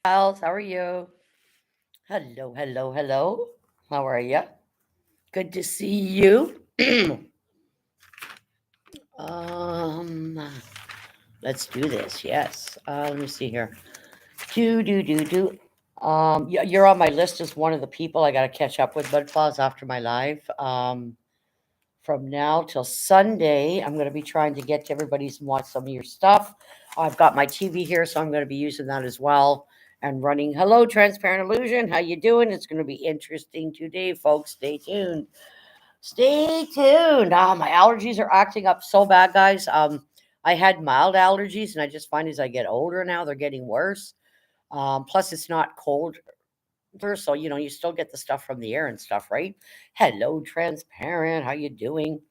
How are you? Hello, hello, hello. How are you? Good to see you. um, let's do this. Yes. Let me see here. Do. You're on my list as one of the people I got to catch up with, Bud Claws, after my live. From now till Sunday, I'm going to be trying to get to everybody's and watch some of your stuff. I've got my TV here, so I'm going to be using that as well and running. Hello, Transparent Illusion. How you doing? It's going to be interesting today, folks. Stay tuned. Stay tuned. My allergies are acting up so bad, guys. I had mild allergies, and I just find as I get older now, they're getting worse. Plus, it's not cold, so you still get the stuff from the air and stuff, right? Hello, Transparent. How you doing?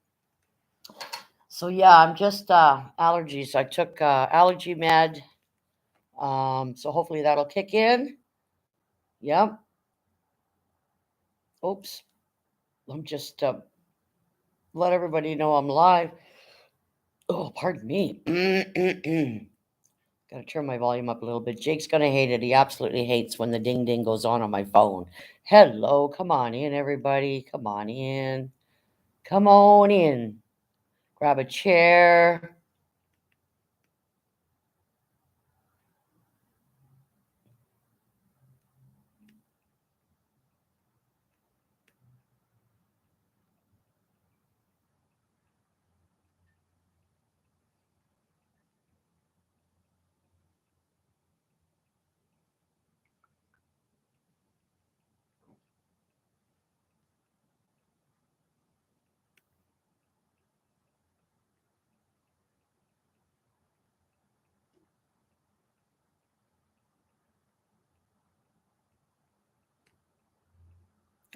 So yeah, I'm just allergies. I took allergy med. So hopefully that'll kick in. Yep. Oops. I'm just let everybody know I'm live. Oh, pardon me. Gotta turn my volume up a little bit. Jake's gonna hate it. He absolutely hates when the ding ding goes on my phone. Hello, come on in, everybody. Come on in. Come on in. Grab a chair.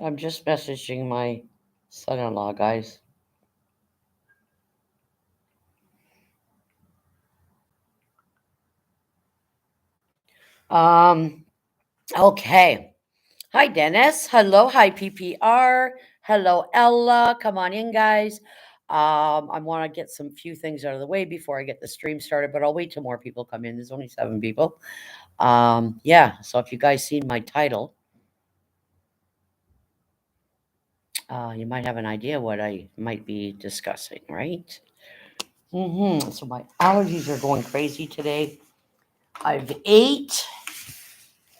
I'm just messaging my son-in-law, guys. Um. Okay. Hi, Dennis. Hello. Hi, PPR. Hello, Ella. Come on in, guys. I want to get some few things out of the way before I get the stream started, but I'll wait till more people come in. There's only 7 people. Yeah. So if you guys seen my title, you might have an idea what I might be discussing, right? So my allergies are going crazy today. I've ate.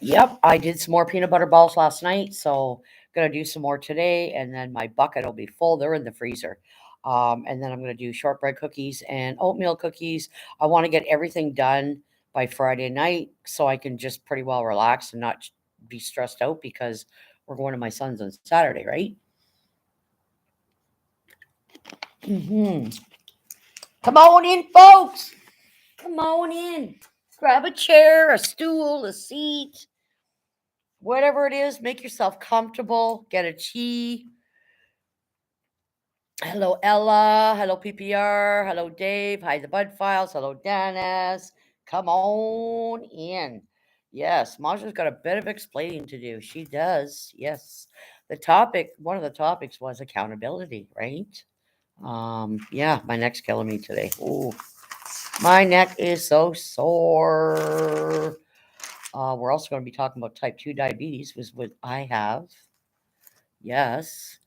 Yep, I did some more peanut butter balls last night, so gonna do some more today, and then my bucket will be full. They're in the freezer. And then I'm gonna do shortbread cookies and oatmeal cookies. I want to get everything done by Friday night so I can just pretty well relax and not be stressed out because we're going to my son's on Saturday, right? hmm Come on in, folks. Come on in. Grab a chair, a stool, a seat, whatever it is. Make yourself comfortable. Get a tea. Hello, Ella. Hello, PPR. Hello, Dave. Hi, the Bud Files. Hello, Dennis. Come on in. Yes, Maja's got a bit of explaining to do. She does. Yes. One of the topics was accountability, right? Yeah, my neck's killing me today. Ooh, my neck is so sore. We're also going to be talking about type 2 diabetes, was what I have. Yes.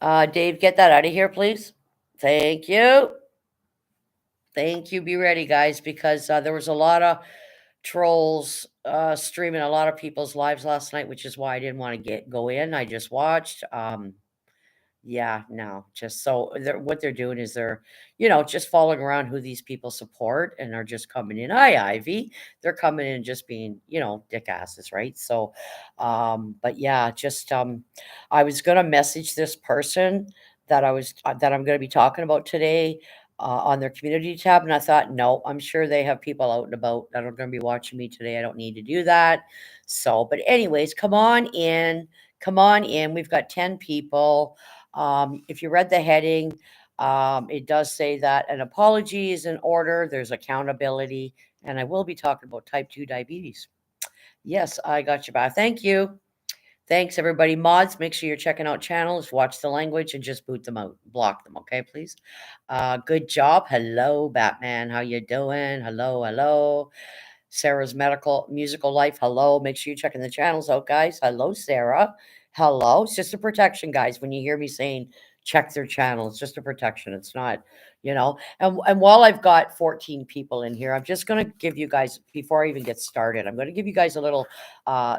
Dave, get that out of here, please. Thank you. Thank you. Be ready, guys, because there was a lot of trolls streaming a lot of people's lives last night, which is why I didn't want to get go in. I just watched. Yeah, no, just so what they're doing is they're, just following around who these people support and are just coming in. Hi, Ivy. They're coming in and just being, dick asses, right? So, but yeah, just I was gonna message this person that I'm gonna be talking about today. On their community tab, and I thought, no, I'm sure they have people out and about that are going to be watching me today. I don't need to do that. So, but anyways, come on in. Come on in. We've got 10 people. If you read the heading, it does say that an apology is in order. There's accountability, and I will be talking about type 2 diabetes. Yes, I got you back. Thank you. Thanks, everybody. Mods, make sure you're checking out channels, watch the language, and just boot them out. Block them, okay, please? Good job. Hello, Batman. How you doing? Hello, hello. Sarah's medical musical life. Hello. Make sure you're checking the channels out, guys. Hello, Sarah. Hello. It's just a protection, guys. When you hear me saying check their channel, it's just a protection. It's not, you know. And while I've got 14 people in here, I'm just gonna give you guys, before I even get started, I'm gonna give you guys a little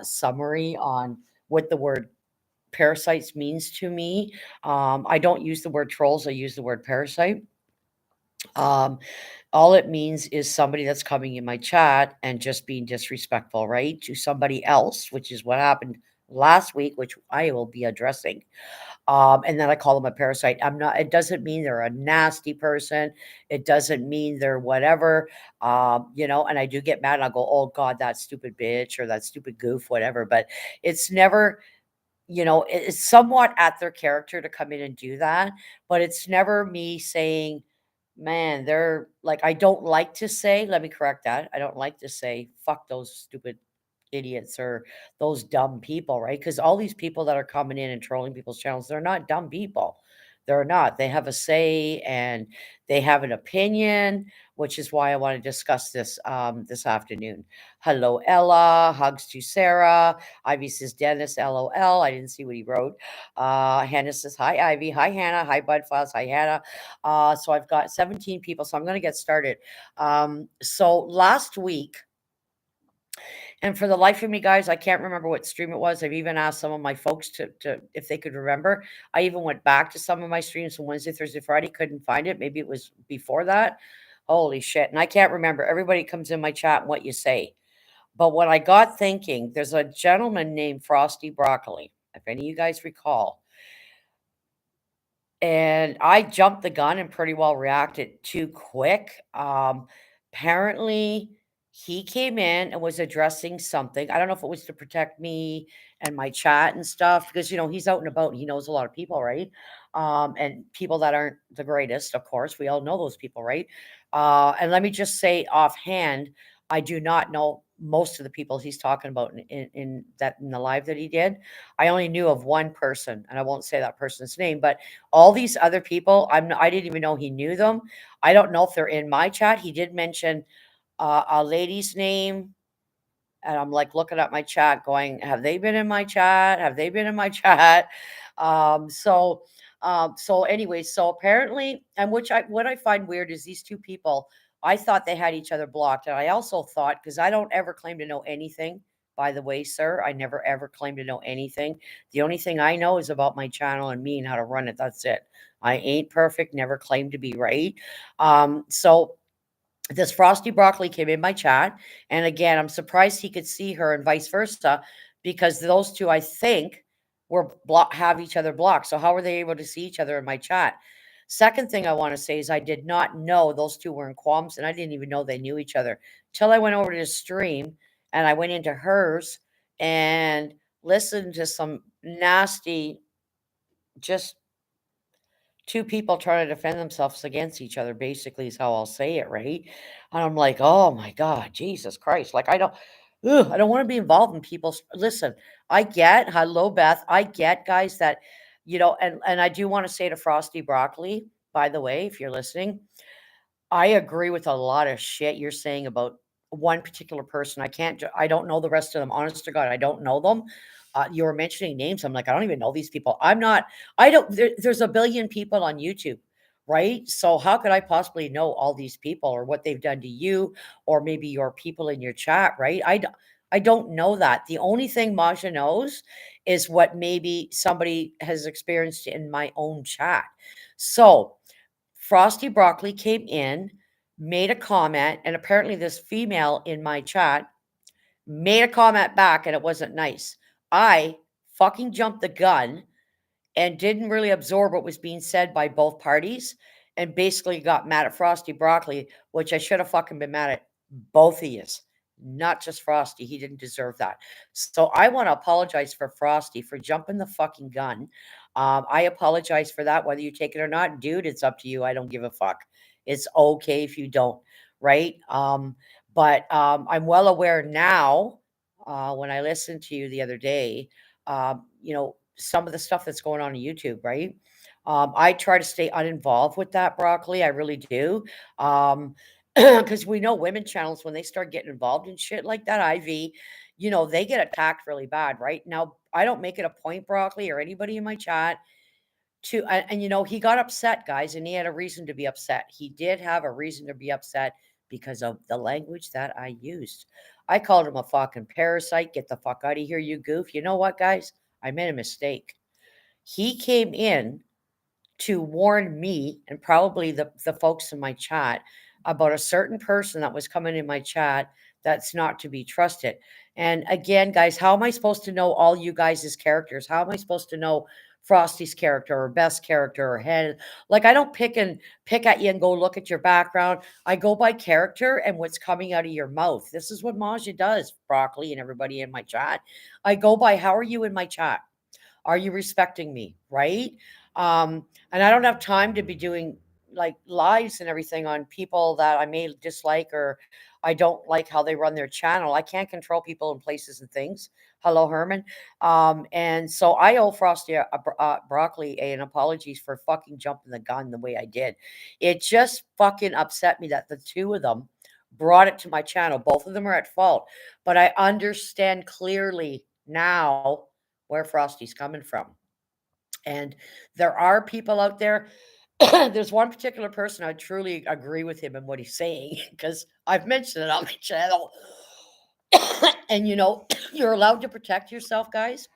summary on what the word parasites means to me. I don't use the word trolls, I use the word parasite. Um, all it means is somebody that's coming in my chat and just being disrespectful, right? To somebody else, which is what happened last week, which I will be addressing. And then I call them a parasite. I'm not, it doesn't mean they're a nasty person. It doesn't mean they're whatever. And I do get mad and I'll go, oh God, that stupid bitch or that stupid goof, whatever. But it's never, it's somewhat at their character to come in and do that, but it's never me saying, man, they're like, I don't like to say, let me correct that. I don't like to say, fuck those stupid idiots or those dumb people, right? Because all these people that are coming in and trolling people's channels, they're not dumb people. They're not. They have a say and they have an opinion, which is why I want to discuss this this afternoon. Hello, Ella. Hugs to Sarah. Ivy says Dennis, LOL. I didn't see what he wrote. Hannah says hi, Ivy. Hi, Hannah. Hi, Bud Files. Hi, Hannah. So I've got 17 people, so I'm going to get started. So last week, and for the life of me, guys, I can't remember what stream it was. I've even asked some of my folks to if they could remember. I even went back to some of my streams from Wednesday, Thursday, Friday, couldn't find it. Maybe it was before that. Holy shit. And I can't remember. Everybody comes in my chat and what you say. But what I got thinking, there's a gentleman named Frosty Broccoli, if any of you guys recall. And I jumped the gun and pretty well reacted too quick. Apparently, he came in and was addressing something. I don't know if it was to protect me and my chat and stuff because he's out and about and he knows a lot of people, right? And people that aren't the greatest, of course. We all know those people, right? And let me just say offhand, I do not know most of the people he's talking about in the live that he did. I only knew of one person, and I won't say that person's name, but all these other people, I didn't even know he knew them. I don't know if they're in my chat. He did mention a lady's name, and I'm like looking at my chat, going, "Have they been in my chat? Have they been in my chat?" Um, so, so apparently, and what I find weird is these two people. I thought they had each other blocked, and I also thought because I don't ever claim to know anything. By the way, sir, I never ever claim to know anything. The only thing I know is about my channel and me and how to run it. That's it. I ain't perfect. Never claim to be right. So this Frosty Broccoli came in my chat. And again, I'm surprised he could see her and vice versa because those two, I think, have each other blocked. So how were they able to see each other in my chat? Second thing I want to say is I did not know those two were in qualms and I didn't even know they knew each other till I went over to the stream and I went into hers and listened to some nasty, just two people trying to defend themselves against each other, basically, is how I'll say it, right? And I'm like, oh my God, Jesus Christ. Like, I don't want to be involved in people's. Listen, I get, hello, Beth. I get, guys, that, and I do want to say to Frosty Broccoli, by the way, if you're listening, I agree with a lot of shit you're saying about one particular person. I don't know the rest of them. Honest to God, I don't know them. You were mentioning names. I'm like, I don't even know these people. I don't, there's a billion people on YouTube, right? So how could I possibly know all these people or what they've done to you or maybe your people in your chat, right? I don't know that. The only thing Maja knows is what maybe somebody has experienced in my own chat. So, Frosty Broccoli came in, made a comment, and apparently this female in my chat made a comment back and it wasn't nice. I fucking jumped the gun and didn't really absorb what was being said by both parties and basically got mad at Frosty Broccoli, which I should have fucking been mad at both of yous, not just Frosty. He didn't deserve that. So I want to apologize for Frosty for jumping the fucking gun. I apologize for that, whether you take it or not. Dude, it's up to you. I don't give a fuck. It's okay if you don't, right? But I'm well aware now when I listened to you the other day some of the stuff that's going on YouTube, right? I try to stay uninvolved with that, Broccoli. I really do. Um, because we know women channels, when they start getting involved in shit like that, Ivy, they get attacked really bad, right? Now, I don't make it a point, Broccoli, or anybody in my chat and he got upset, guys, and he had a reason to be upset. He did have a reason to be upset because of the language that I used. I called him a fucking parasite. Get the fuck out of here, you goof. You know what, guys? I made a mistake. He came in to warn me and probably the folks in my chat about a certain person that was coming in my chat that's not to be trusted. And again, guys, how am I supposed to know all you guys' characters? How am I supposed to know Frosty's character or Best character or Head? Like, I don't pick at you and go look at your background. I go by character and what's coming out of your mouth. This is what Maja does, Broccoli, and everybody in my chat. I go by how are you in my chat? Are you respecting me? Right? And I don't have time to be doing like lives and everything on people that I may dislike or I don't like how they run their channel. I can't control people and places and things. Hello, Herman. And so I owe Frosty Broccoli an apologies for fucking jumping the gun the way I did. It just fucking upset me that the two of them brought it to my channel. Both of them are at fault, but I understand clearly now where Frosty's coming from. And there are people out there. There's one particular person I truly agree with him and what he's saying because I've mentioned it on my channel. And you're allowed to protect yourself, guys,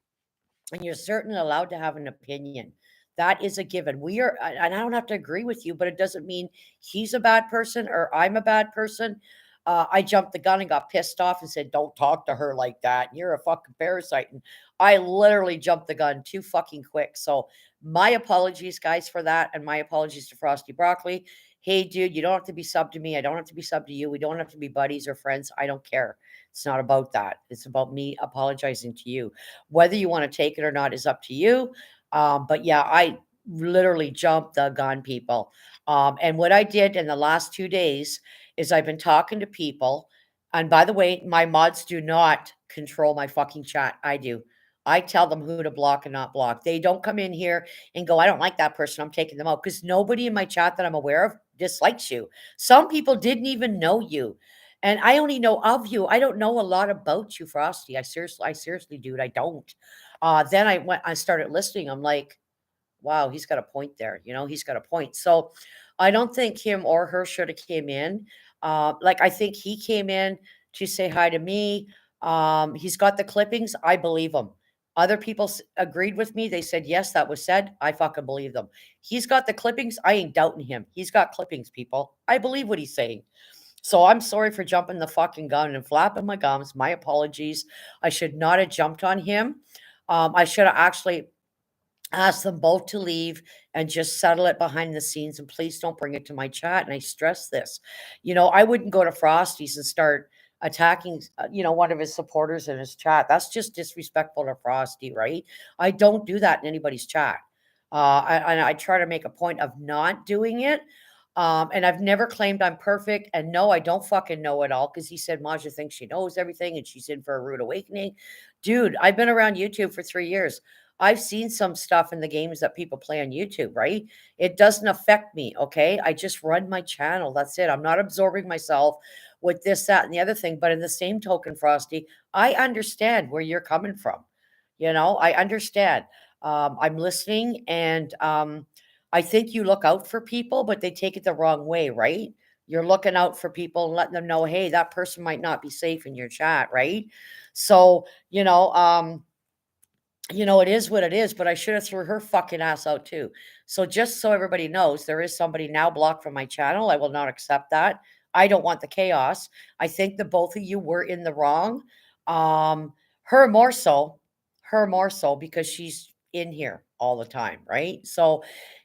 and you're certainly allowed to have an opinion. That is a given. And I don't have to agree with you, but it doesn't mean he's a bad person or I'm a bad person. I jumped the gun and got pissed off and said, "Don't talk to her like that. You're a fucking parasite." And I literally jumped the gun too fucking quick. So my apologies, guys, for that, and my apologies to Frosty Broccoli. Hey, dude, you don't have to be sub to me. I don't have to be sub to you. We don't have to be buddies or friends. I don't care. It's not about that. It's about me apologizing to you. Whether you want to take it or not is up to you. But yeah, I literally jumped the gun, people. And what I did in the last 2 days is I've been talking to people. And by the way, my mods do not control my fucking chat. I do. I tell them who to block and not block. They don't come in here and go, "I don't like that person. I'm taking them out." Because nobody in my chat that I'm aware of dislikes you. Some people didn't even know you. And I only know of you. I don't know a lot about you, Frosty. I seriously, dude, I don't. Then I started listening. I'm like, wow, he's got a point there. He's got a point. So I don't think him or her should have came in. Like I think he came in to say hi to me. He's got the clippings. I believe him. Other people agreed with me. They said, yes, that was said. I fucking believe them. He's got the clippings. I ain't doubting him. He's got clippings, people. I believe what he's saying. So I'm sorry for jumping the fucking gun and flapping my gums. My apologies. I should not have jumped on him. I should have actually asked them both to leave and just settle it behind the scenes. And please don't bring it to my chat. And I stress this. I wouldn't go to Frosty's and start attacking, one of his supporters in his chat. That's just disrespectful to Frosty, right? I don't do that in anybody's chat. I try to make a point of not doing it. And I've never claimed I'm perfect. And no, I don't fucking know it all because he said Maja thinks she knows everything and she's in for a rude awakening. Dude, I've been around YouTube for 3 years. I've seen some stuff in the games that people play on YouTube, right? It doesn't affect me, okay? I just run my channel. That's it. I'm not absorbing myself with this, that, and the other thing. But in the same token, Frosty, I understand where you're coming from. I understand. I'm listening, and I think you look out for people, but they take it the wrong way, right? You're looking out for people and letting them know, hey, that person might not be safe in your chat, right? So, it is what it is, but I should have threw her fucking ass out too. So just so everybody knows, there is somebody now blocked from my channel. I will not accept that. I don't want the chaos. I think the both of you were in the wrong. Um, her more so, because she's in here all the time, right? So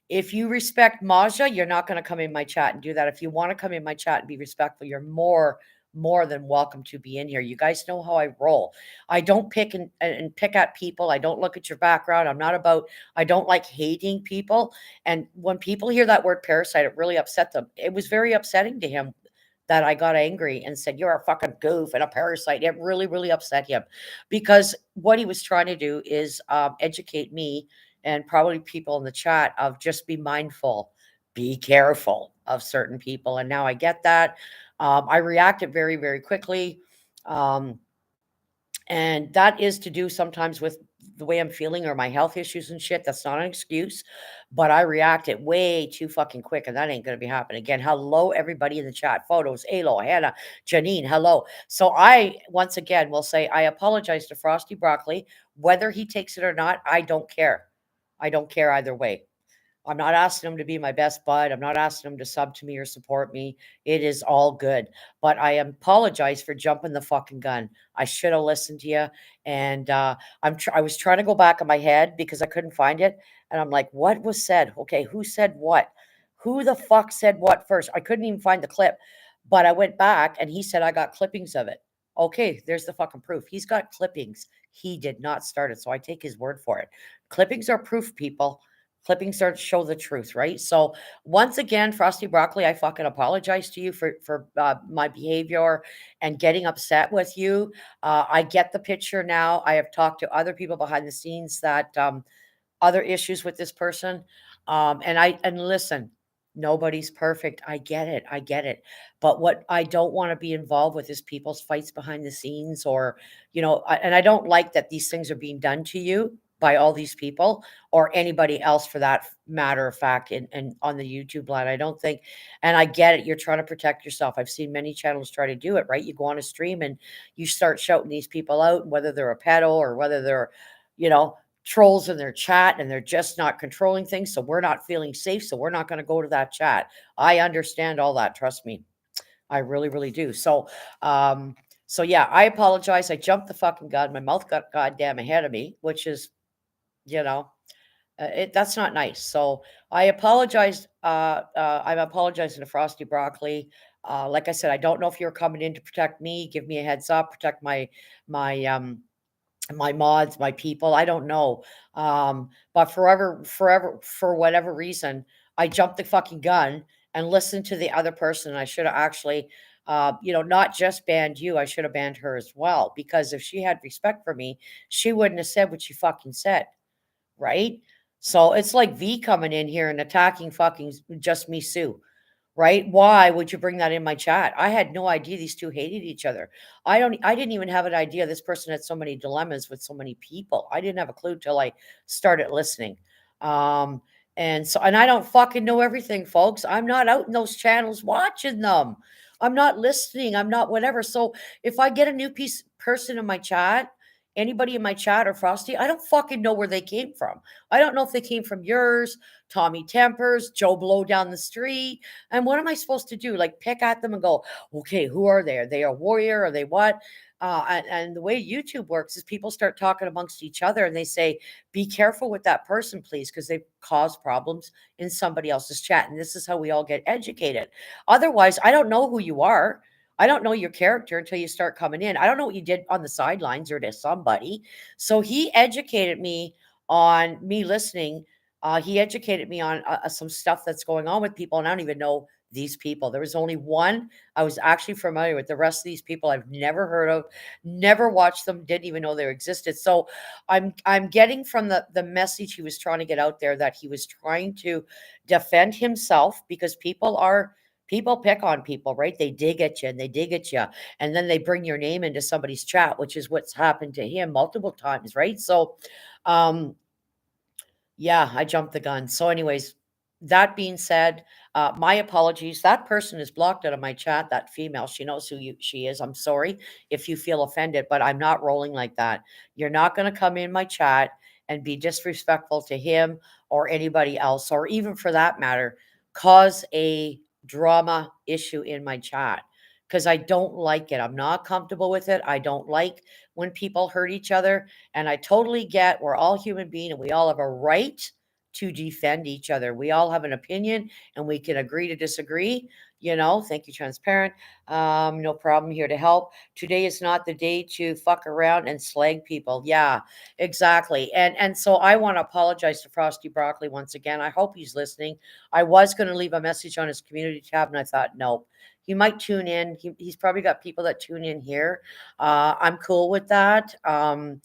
if you respect Maja, you're not going to come in my chat and do that. If you want to come in my chat and be respectful, you're more than welcome to be in here. You guys know how I roll. I don't pick and pick at people. I don't look at your background. I don't like hating people. And when people hear that word parasite, it really upset them. It was very upsetting to him that I got angry and said, "You're a fucking goof and a parasite." It really, really upset him because what he was trying to do is educate me and probably people in the chat of just be mindful, be careful of certain people. And now I get that. I reacted very, very quickly. Um, and that is to do sometimes with the way I'm feeling or my health issues and shit. That's not an excuse, but I reacted way too fucking quick, and that ain't gonna be happening again. Hello, everybody in the chat. Photos, Alo, Hannah, Janine, hello. So I once again will say I apologize to Frosty Broccoli. Whether he takes it or not, I don't care. I don't care either way. I'm not asking him to be my best bud. I'm not asking him to sub to me or support me. It is all good. But I apologize for jumping the fucking gun. I should have listened to you. And I was trying to go back in my head because I couldn't find it. And I'm like, what was said? Okay, who said what? Who the fuck said what first? I couldn't even find the clip. But I went back and he said I got clippings of it. Okay, there's the fucking proof. He's got clippings. He did not start it. So I take his word for it. Clippings are proof, people. Clippings start to show the truth, right? So once again, Frosty Broccoli, I fucking apologize to you for my behavior and getting upset with you. I get the picture now. I have talked to other people behind the scenes that other issues with this person. And listen, nobody's perfect. I get it. I get it. But what I don't want to be involved with is people's fights behind the scenes or, and I don't like that these things are being done to you by all these people or anybody else for that matter of fact and on the YouTube line. I don't think, and I get it. You're trying to protect yourself. I've seen many channels try to do it, right? You go on a stream and you start shouting these people out, whether they're a pedo or whether they're, you know, trolls in their chat and they're just not controlling things. So we're not feeling safe. So we're not going to go to that chat. I understand all that. Trust me. I really, really do. So yeah, I apologize. I jumped the fucking gun. My mouth got goddamn ahead of me, which is, you know, that's not nice. So I apologize. I'm apologizing to Frosty Broccoli. Like I said, I don't know if you're coming in to protect me. Give me a heads up. Protect my mods, my people. I don't know. But forever, for whatever reason, I jumped the fucking gun and listened to the other person. I should have actually, not just banned you. I should have banned her as well because if she had respect for me, she wouldn't have said what she fucking said, right? So it's like V coming in here and attacking fucking just me, Sue. Right? Why would you bring that in my chat? I had no idea these two hated each other. I didn't even have an idea this person had so many dilemmas with so many people. I didn't have a clue till I started listening. Um, and I don't fucking know everything, folks. I'm not out in those channels watching them. I'm not listening. I'm not whatever. So if I get a new person in my chat, anybody in my chat or Frosty, I don't fucking know where they came from. I don't know if they came from yours, Tommy Tempers, Joe Blow down the street. And what am I supposed to do? Like pick at them and go, okay, who are they? Are they a warrior? Are they what? And the way YouTube works is people start talking amongst each other and they say, be careful with that person, please, because they've caused problems in somebody else's chat. And this is how we all get educated. Otherwise, I don't know who you are. I don't know your character until you start coming in. I don't know what you did on the sidelines or to somebody. So he educated me on me listening. He educated me on some stuff that's going on with people, and I don't even know these people. There was only one I was actually familiar with. The rest of these people I've never heard of, never watched them, didn't even know they existed. So I'm getting from the message he was trying to get out there that he was trying to defend himself because people pick on people, right? They dig at you and they dig at you, and then they bring your name into somebody's chat, which is what's happened to him multiple times, right? So um yeah, I jumped the gun. So, anyways, that being said, my apologies. That person is blocked out of my chat. That female, she knows she is. I'm sorry if you feel offended, but I'm not rolling like that. You're not going to come in my chat and be disrespectful to him or anybody else, or even for that matter, cause a drama issue in my chat because I don't like it. I'm not comfortable with it. I don't like when people hurt each other. And I totally get we're all human beings and we all have a right to defend each other. We all have an opinion and we can agree to disagree. Thank you, transparent. No problem, here to help. Today is not the day to fuck around and slag people. Yeah, exactly. And so I want to apologize to Frosty Broccoli once again. I hope he's listening. I was going to leave a message on his community tab and I thought, nope. He might tune in. He's probably got people that tune in here. I'm cool with that. I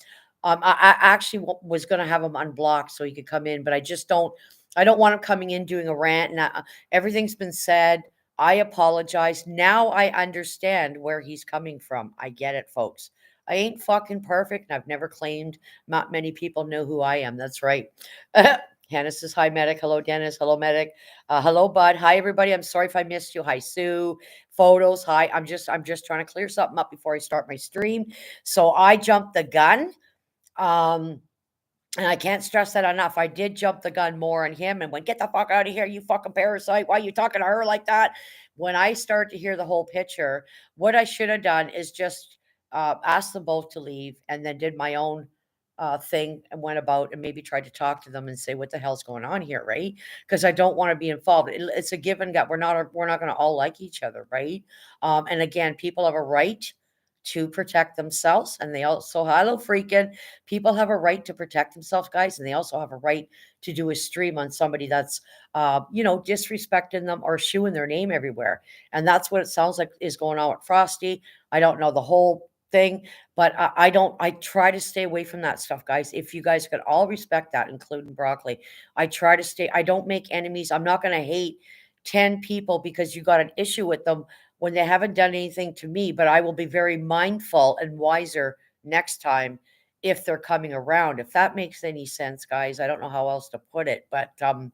actually was going to have him unblocked so he could come in, but I just don't. I don't want him coming in doing a rant. And everything's been said. I apologize. Now I understand where he's coming from. I get it, folks. I ain't fucking perfect, and I've never claimed not many people know who I am. That's right. Hannah says, hi, Medic. Hello, Dennis. Hello, Medic. Hello, Bud. Hi, everybody. I'm sorry if I missed you. Hi, Sue. Photos. Hi. I'm just trying to clear something up before I start my stream. So I jumped the gun. Um, and I can't stress that enough. I did jump the gun more on him and went, get the fuck out of here, you fucking parasite. Why are you talking to her like that? When I start to hear the whole picture, what I should have done is just asked them both to leave and then did my own thing and went about and maybe tried to talk to them and say, what the hell's going on here, right? Because I don't want to be involved. It's a given that we're not going to all like each other, right? And again, people have a right to protect themselves, and they also, hello, freaking, people have a right to protect themselves, guys, and they also have a right to do a stream on somebody that's, disrespecting them or shooing their name everywhere. And that's what it sounds like is going on with Frosty. I don't know the whole thing, but I don't. I try to stay away from that stuff, guys. If you guys could all respect that, including broccoli, I try to stay. I don't make enemies. I'm not going to hate 10 people because you got an issue with them when they haven't done anything to me, but I will be very mindful and wiser next time if they're coming around. If that makes any sense, guys. I don't know how else to put it, but I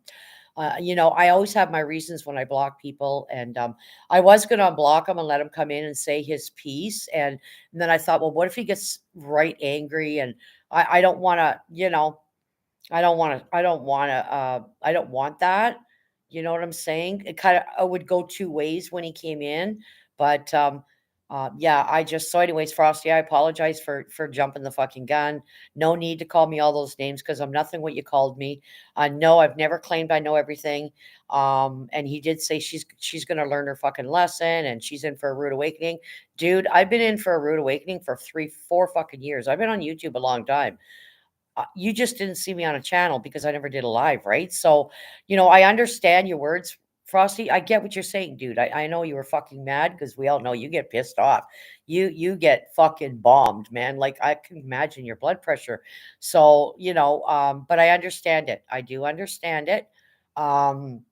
always have my reasons when I block people, and I was going to unblock him and let him come in and say his piece, and then I thought, well, what if he gets right angry? And I don't want to, I don't want that. You know what I'm saying? It kind of, I would go two ways when he came in, but yeah, I just, so anyways, Frosty, I apologize for jumping the fucking gun. No need to call me all those names because I'm nothing what you called me. No, I've never claimed I know everything. And he did say she's gonna learn her fucking lesson and she's in for a rude awakening. Dude, I've been in for a rude awakening for 3, 4 fucking years. I've been on YouTube a long time. You just didn't see me on a channel because I never did a live, right? So, I understand your words, Frosty. I get what you're saying, dude. I know you were fucking mad because we all know you get pissed off. You get fucking bombed, man. Like I can imagine your blood pressure. So, but I understand it. I do understand it. Um,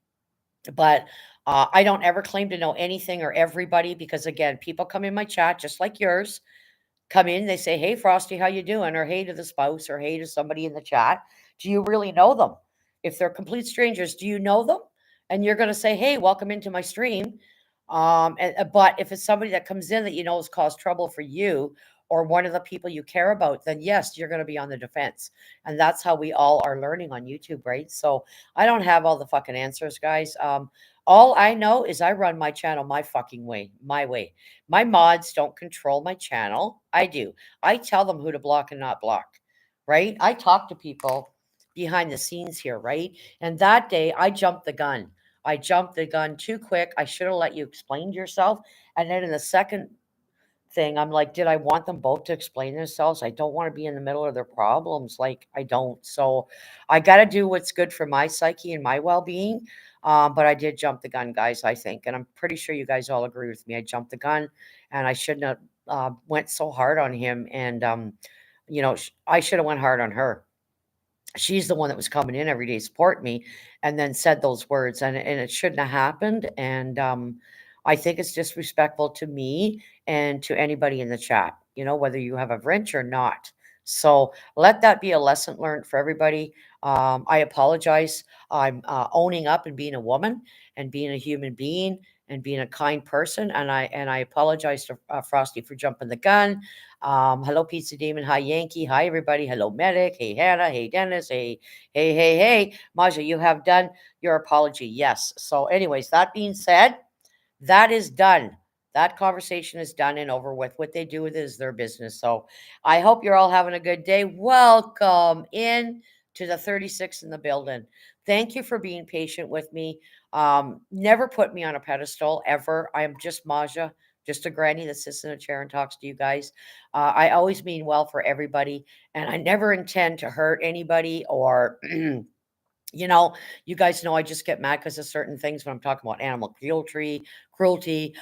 but I don't ever claim to know anything or everybody because again, people come in my chat just like yours, come in, they say, "Hey, Frosty, how you doing?" Or "Hey" to the spouse, or "Hey" to somebody in the chat. Do you really know them? If they're complete strangers, do you know them? And you're going to say, "Hey, welcome into my stream." But if it's somebody that comes in that you know has caused trouble for you or one of the people you care about, then yes, you're going to be on the defense. And that's how we all are learning on YouTube, right? So I don't have all the fucking answers, guys. All I know is I run my channel my fucking way, my way. My mods don't control my channel. I do. I tell them who to block and not block, right? I talk to people behind the scenes here, right? And that day I jumped the gun. I jumped the gun too quick. I should have let you explain yourself. And then in the second thing, I'm like, did I want them both to explain themselves? I don't want to be in the middle of their problems. Like, I don't. So I got to do what's good for my psyche and my well being. But I did jump the gun, guys, I think. And I'm pretty sure you guys all agree with me. I jumped the gun and I shouldn't have went so hard on him. And, I should have went hard on her. She's the one that was coming in every day to support me and then said those words and it shouldn't have happened. And I think it's disrespectful to me and to anybody in the chat, whether you have a wrench or not. So let that be a lesson learned for everybody. I apologize. I'm owning up and being a woman and being a human being and being a kind person, and I apologize to Frosty for jumping the gun. Hello, Pizza Demon. Hi, Yankee. Hi, everybody. Hello, Medic. Hey, Hannah. Hey, Dennis. Hey. Maja, you have done your apology. Yes. So, anyways, that being said, that is done. That conversation is done and over with. What they do with it is their business. So, I hope you're all having a good day. Welcome in to the 36 in the building. Thank you for being patient with me. Never put me on a pedestal ever. I am just Maja, just a granny that sits in a chair and talks to you guys. I always mean well for everybody, and I never intend to hurt anybody or You know, you guys know I just get mad because of certain things when I'm talking about animal cruelty,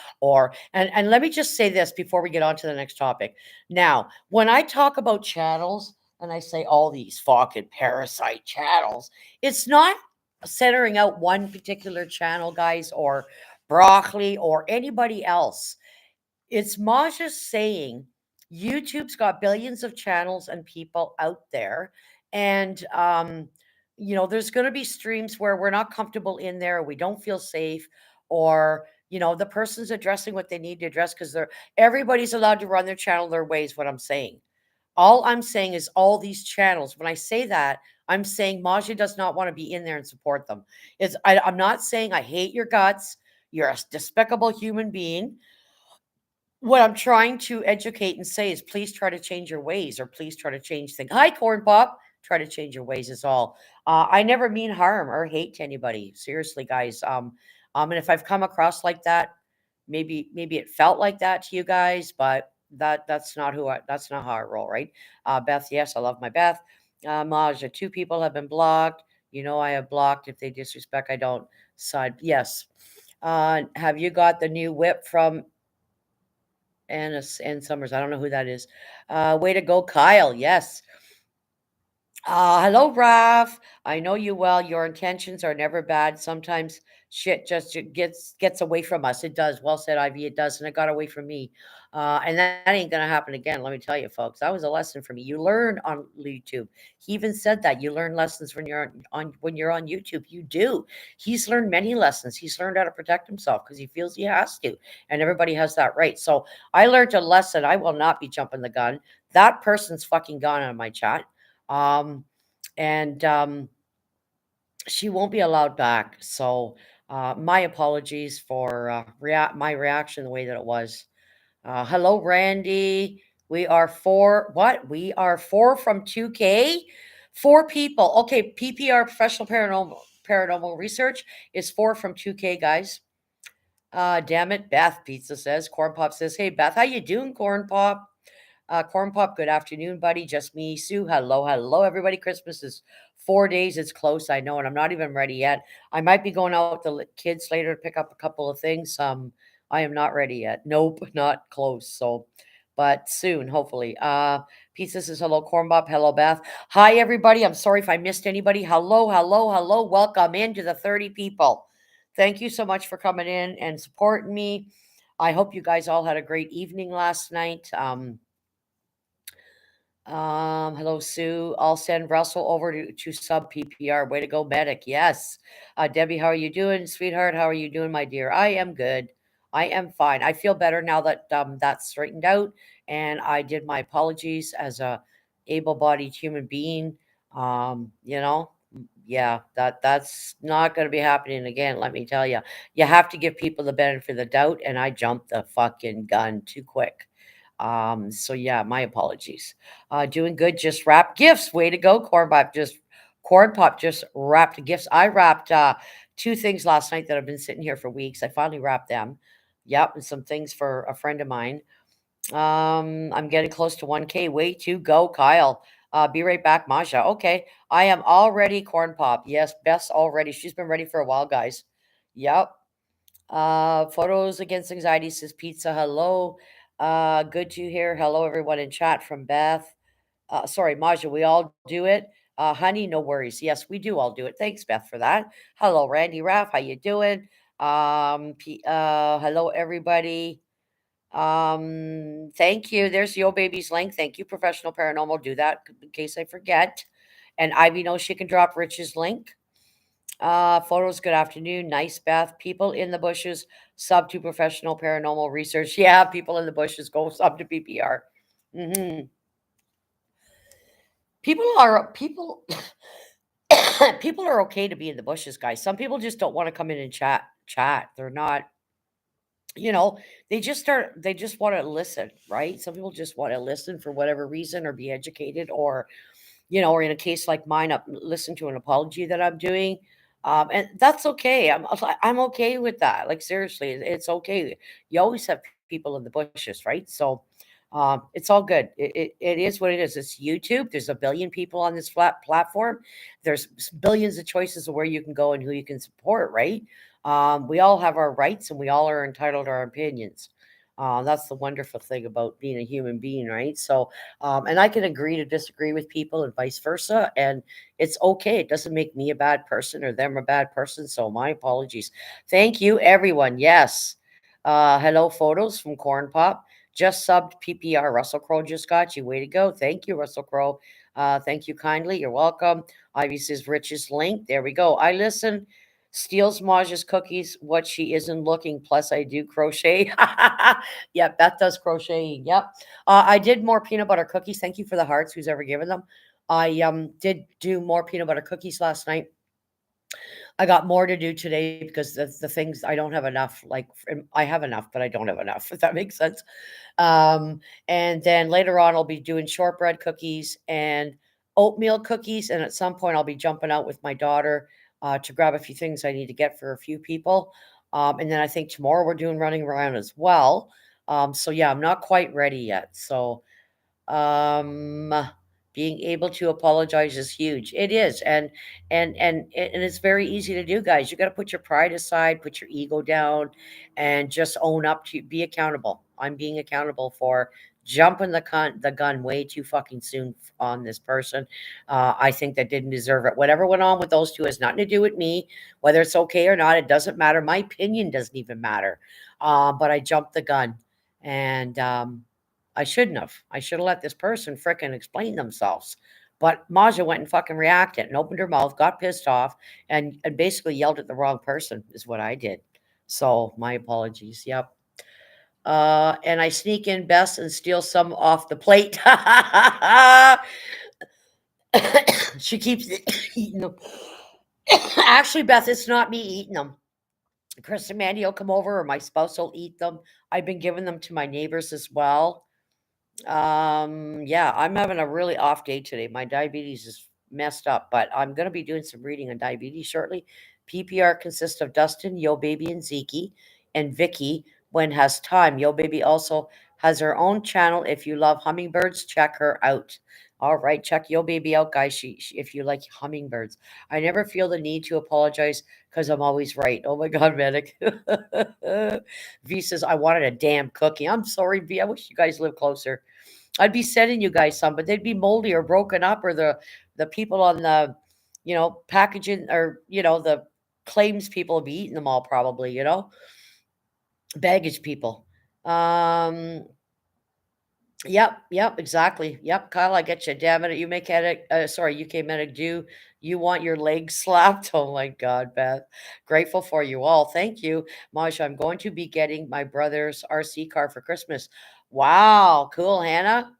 and let me just say this before we get on to the next topic. Now, when I talk about channels and I say all these fucking parasite channels, it's not centering out one particular channel, guys, or broccoli or anybody else. It's Maja saying YouTube's got billions of channels and people out there. And, there's going to be streams where we're not comfortable in there, we don't feel safe, or, the person's addressing what they need to address because everybody's allowed to run their channel their ways, what I'm saying. All I'm saying is all these channels. When I say that, I'm saying Maja does not want to be in there and support them. I'm not saying I hate your guts. You're a despicable human being. What I'm trying to educate and say is please try to change your ways or please try to change things. Hi, Corn Pop. Try to change your ways is all. I never mean harm or hate to anybody. Seriously, guys. And if I've come across like that, maybe it felt like that to you guys, but that's not how I roll, right? Beth, yes, I love my Beth. Maj, two people have been blocked. I have blocked. If they disrespect, I don't side. Yes. Have you got the new whip from and Summers? I don't know who that is. Way to go, Kyle. Yes. Hello, Raf. I know you well. Your intentions are never bad. Sometimes shit just gets away from us. It does. Well said, Ivy. It does, and it got away from me. And that ain't gonna happen again. Let me tell you, folks. That was a lesson for me. You learn on YouTube. He even said that you learn lessons when you're on YouTube. You do. He's learned many lessons. He's learned how to protect himself because he feels he has to, and everybody has that right. So I learned a lesson. I will not be jumping the gun. That person's fucking gone on my chat. Um, and she won't be allowed back. So, my apologies for my reaction the way that it was. Hello, Randy. We are four. What? We are four from 2K. Four people. Okay, PPR Professional Paranormal Research is four from 2K, guys. Damn it, Beth. Pizza says. Corn Pop says, "Hey, Beth, how you doing, Corn Pop?" Corn Pop, good afternoon, buddy. Just me, Sue. Hello, hello, everybody. Christmas is 4 days. It's close, I know, and I'm not even ready yet. I might be going out with the kids later to pick up a couple of things. I am not ready yet. Nope, not close. So, but soon, hopefully. Pizza says hello, Corn Pop. Hello, Beth. Hi, everybody. I'm sorry if I missed anybody. Hello, hello, hello. Welcome into the 30 people. Thank you so much for coming in and supporting me. I hope you guys all had a great evening last night. Hello, Sue. I'll send Russell over to sub PPR. Way to go, medic. Yes. Debbie, how are you doing, sweetheart? How are you doing, my dear? I am good. I am fine. I feel better now that that's straightened out, and I did my apologies as a able-bodied human being. Yeah, that's not going to be happening again. Let me tell you, you have to give people the benefit of the doubt, and I jumped the fucking gun too quick. So yeah, my apologies. Doing good. Just wrapped gifts. Way to go, Corn Pop just wrapped gifts. I wrapped two things last night that have been sitting here for weeks. I finally wrapped them. Yep, and some things for a friend of mine. I'm getting close to 1K. Way to go, Kyle. Be right back, Masha. Okay, I am all ready, Corn Pop. Yes, Beth's all ready. She's been ready for a while, guys. Yep. Photos Against Anxiety says pizza. Hello. Good to hear. Hello, everyone in chat from Beth. Sorry, Maja, we all do it. Honey, no worries. Yes, we do all do it. Thanks, Beth, for that. Hello, Randy Raff. How you doing? Hello, everybody. Thank you. There's Yo Baby's link. Thank you, Professional Paranormal. Do that in case I forget. And Ivy knows she can drop Rich's link. Photos, good afternoon. Nice, Beth. People in the bushes, sub to Professional Paranormal Research. Yeah, people in the bushes, go sub to PPR. People are people people are okay to be in the bushes, guys. Some people just don't want to come in and chat. They're not, you know, they just want to listen, right? Some people just want to listen for whatever reason or be educated or in a case like mine, listen to an apology that I'm doing. And that's okay. I'm okay with that. Like seriously, it's okay. You always have people in the bushes, right? So, It's all good. It is what it is. It's YouTube. There's a billion people on this flat platform. There's billions of choices of where you can go and who you can support, right? We all have our rights and we all are entitled to our opinions. That's the wonderful thing about being a human being, right? So, and I can agree to disagree with people and vice versa. And it's okay. It doesn't make me a bad person or them a bad person. So, my apologies. Thank you, everyone. Yes. Hello, photos from Corn Pop. Just subbed PPR. Russell Crowe just got you. Way to go. Thank you, Russell Crowe. Thank you kindly. You're welcome. Ivy says richest link. There we go. I listen. Steals Maja's cookies. What she isn't looking. Plus, I do crochet. Yep, Beth does crocheting. Yep. I did more peanut butter cookies. Thank you for the hearts. Who's ever given them? I did do more peanut butter cookies last night. I got more to do today because the things I don't have enough. Like I have enough, but I don't have enough. If that makes sense. And then later on, I'll be doing shortbread cookies and oatmeal cookies. And at some point, I'll be jumping out with my daughter to grab a few things I need to get for a few people. And then I think tomorrow we're doing running around as well. So yeah, I'm not quite ready yet. So um being able to apologize is huge. It is. And it's very easy to do, guys. You got to put your pride aside, put your ego down, and just own up to be accountable. I'm being accountable for jumping the gun way too fucking soon on this person. I think that didn't deserve it. Whatever went on with those two has nothing to do with me. Whether it's okay or not, it doesn't matter. My opinion doesn't even matter. But I jumped the gun. And I shouldn't have. I should have let this person frickin' explain themselves. But Maja went and fucking reacted and opened her mouth, got pissed off, and basically yelled at the wrong person, is what I did. So my apologies. Yep. And I sneak in Bess and steal some off the plate. She keeps eating them. Actually, Beth, it's not me eating them. Chris and Mandy will come over, or my spouse will eat them. I've been giving them to my neighbors as well. Yeah, I'm having a really off day today. My diabetes is messed up, but I'm going to be doing some reading on diabetes shortly. PPR consists of Dustin, Yo Baby, and Zeke, and Vicky when has time. Yo Baby also has her own channel. If you love hummingbirds, check her out. All right, check Yo Baby out, guys. If you like hummingbirds, I never feel the need to apologize because I'm always right. Oh my God, Medic. V says I wanted a damn cookie. I'm sorry, V. I wish you guys lived closer. I'd be sending you guys some, but they'd be moldy or broken up, or the people on the, packaging, or the claims people will be eating them all probably. Baggage people. Um, yep, exactly. Yep, Kyle, I get you. Damn it, you make it. Sorry, UK medic. Do you want your legs slapped? Oh my God, Beth. Grateful for you all. Thank you, Masha. I'm going to be getting my brother's RC car for Christmas. Wow, cool, Hannah.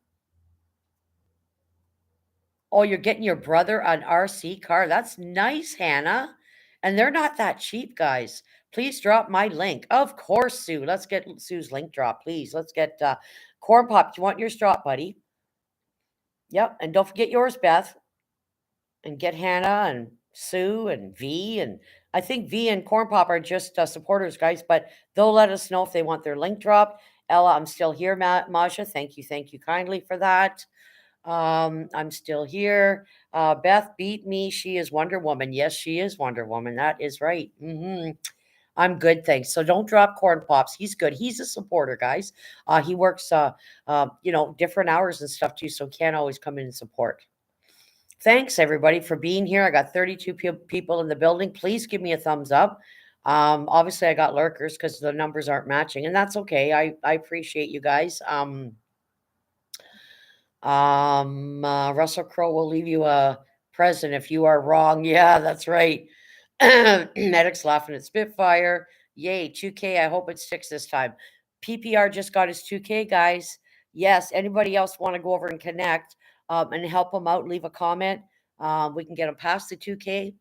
Oh, you're getting your brother an RC car. That's nice, Hannah. And they're not that cheap, guys. Please drop my link. Of course, Sue. Let's get Sue's link drop, please. Let's get Corn Pop. Do you want yours drop, buddy? Yep. And don't forget yours, Beth. And get Hannah and Sue and V. And I think V and Corn Pop are just supporters, guys, but they'll let us know if they want their link dropped. Ella, I'm still here, Masha. Thank you. Thank you kindly for that. I'm still here. Beth beat me. She is Wonder Woman. Yes, she is Wonder Woman. That is right. I'm good, thanks. So don't drop Corn Pops. He's good. He's a supporter, guys. He works, different hours and stuff too, so can't always come in and support. Thanks everybody for being here. I got 32 people in the building. Please give me a thumbs up. Obviously, I got lurkers because the numbers aren't matching, and that's okay. I appreciate you guys. Russell Crowe will leave you a present if you are wrong. Yeah, that's right. Medic's laughing at Spitfire. Yay, 2K. I hope it sticks this time. PPR just got his 2K, guys. Yes, anybody else want to go over and connect and help them out? Leave a comment. We can get them past the 2K.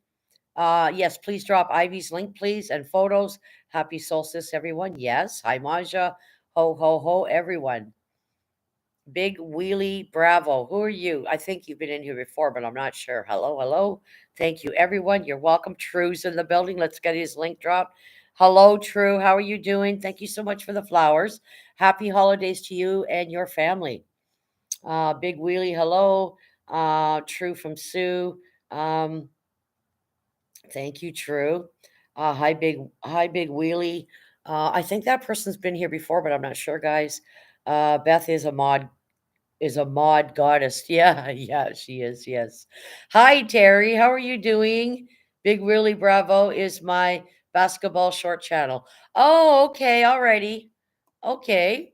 Yes, please drop Ivy's link, please, and photos. Happy solstice, everyone. Yes. Hi, Maja. Ho, ho, ho, everyone. Big Wheelie Bravo. Who are you? I think you've been in here before, but I'm not sure. Hello, hello. Thank you, everyone. You're welcome. True's in the building. Let's get his link dropped. Hello, True. How are you doing? Thank you so much for the flowers. Happy holidays to you and your family. Big Wheelie, hello. True from Sue. Um, Thank you, True. Hi, Big Wheelie. I think that person's been here before, but I'm not sure, guys. Beth is a mod goddess. Yeah, yeah, she is. Yes. Hi, Terry. How are you doing? Big Willie Bravo is my basketball short channel. Oh, okay. Alrighty. Okay.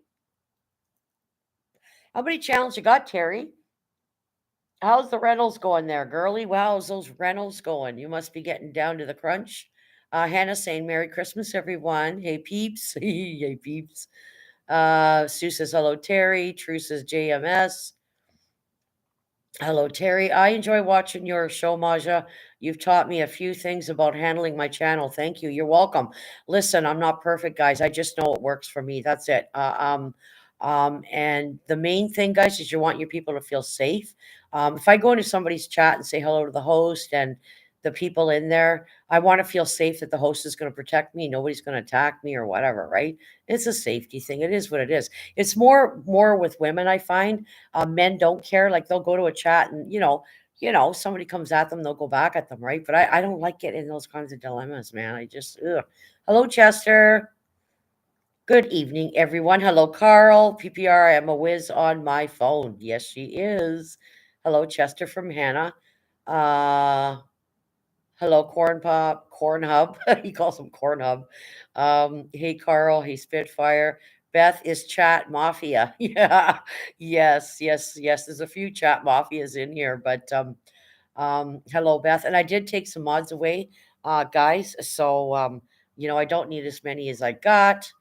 How many channels you got, Terry? How's the rentals going there, girly? Wow, how's those rentals going? You must be getting down to the crunch. Hannah saying Merry Christmas, everyone. Hey, peeps. Hey, peeps. Sue says hello, Terry. True says JMS. Hello, Terry. I enjoy watching your show, Maja. You've taught me a few things about handling my channel. Thank you. You're welcome. Listen, I'm not perfect, guys. I just know it works for me. That's it. And the main thing, guys, is you want your people to feel safe. If I go into somebody's chat and say hello to the host and the people in there, I want to feel safe that the host is going to protect me. Nobody's going to attack me or whatever, right? It's a safety thing. It is what it is. It's more with women, I find. Men don't care. Like they'll go to a chat and somebody comes at them, they'll go back at them, right? But I don't like getting in those kinds of dilemmas, man. I just ugh. Hello, Chester. Good evening, everyone. Hello, Carl. PPR, I am a whiz on my phone. Yes, she is. Hello, Chester from Hannah. Uh Hello, Corn Pop, Corn Hub. He calls him Corn Hub. Hey, Carl. Hey, Spitfire. Beth is Chat Mafia. Yeah. Yes, yes, yes. There's a few Chat Mafias in here, but hello, Beth. And I did take some mods away, guys. So I don't need as many as I got.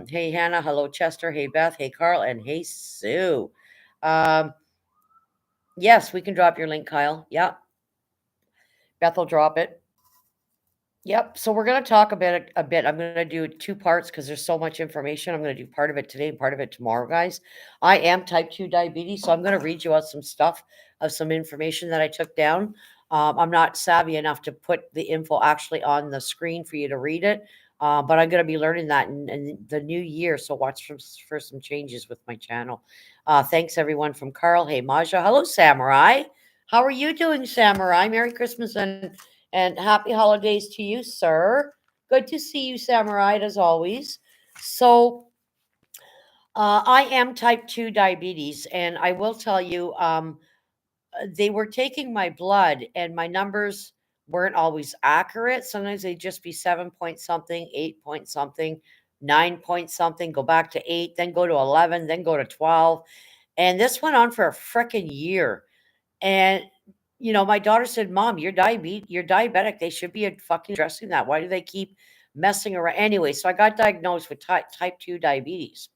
Hey, Hannah. Hello, Chester. Hey, Beth. Hey, Carl. And hey, Sue. Um, yes, we can drop your link, Kyle. Yeah, Beth will drop it. Yep. So we're going to talk a bit. I'm going to do two parts because there's so much information. I'm going to do part of it today and part of it tomorrow, guys. I am type 2 diabetes, so I'm going to read you out some stuff of some information that I took down. I'm not savvy enough to put the info actually on the screen for you to read it, but I'm going to be learning that in the new year. So watch for some changes with my channel. Thanks, everyone from Carl. Hey, Maja. Hello, Samurai. How are you doing, Samurai? Merry Christmas and happy holidays to you, sir. Good to see you, Samurai, as always. So, I am type 2 diabetes, and I will tell you, they were taking my blood, and my numbers weren't always accurate. Sometimes they'd just be 7 point something, 8 point something, 9 point something, go back to 8, then go to 11, then go to 12. And this went on for a freaking year. And my daughter said, "Mom, you're diabetic. They should be fucking addressing that. Why do they keep messing around?" Anyway, so I got diagnosed with type 2 diabetes.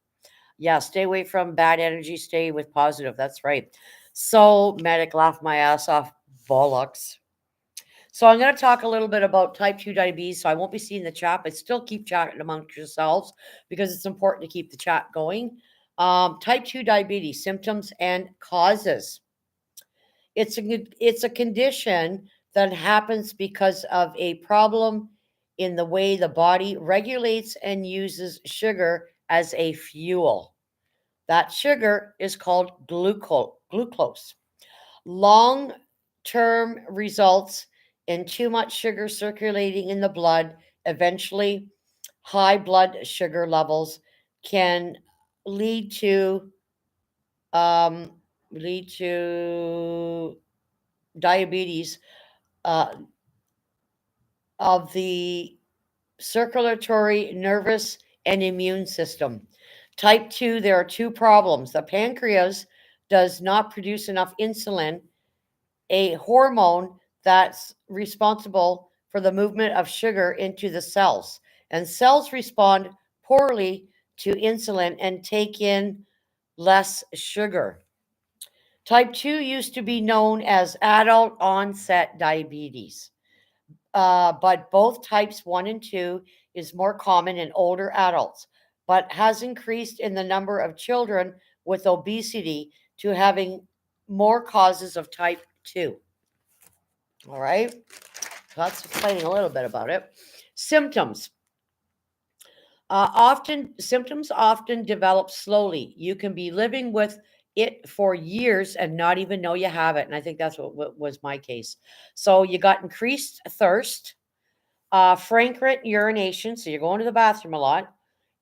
Yeah, stay away from bad energy, stay with positive. That's right. So, medic laughed my ass off. Bollocks. So, I'm going to talk a little bit about type 2 diabetes. So, I won't be seeing the chat, but still keep chatting amongst yourselves because it's important to keep the chat going. Type 2 diabetes symptoms and causes. It's a condition that happens because of a problem in the way the body regulates and uses sugar as a fuel. That sugar is called glucose. Long term results in too much sugar circulating in the blood. Eventually, high blood sugar levels can lead to um, lead to diabetes, uh, of the circulatory, nervous, and immune system. Type 2, there are two problems. The pancreas does not produce enough insulin, a hormone that's responsible for the movement of sugar into the cells. And cells respond poorly to insulin and take in less sugar. Type 2 used to be known as adult onset diabetes. But both types 1 and 2 is more common in older adults, but has increased in the number of children with obesity to having more causes of type 2. All right. So that's explaining a little bit about it. Symptoms. Often symptoms often develop slowly. You can be living with it for years and not even know you have it. And I think that's what was my case. So you got increased thirst, frequent urination, so you're going to the bathroom a lot,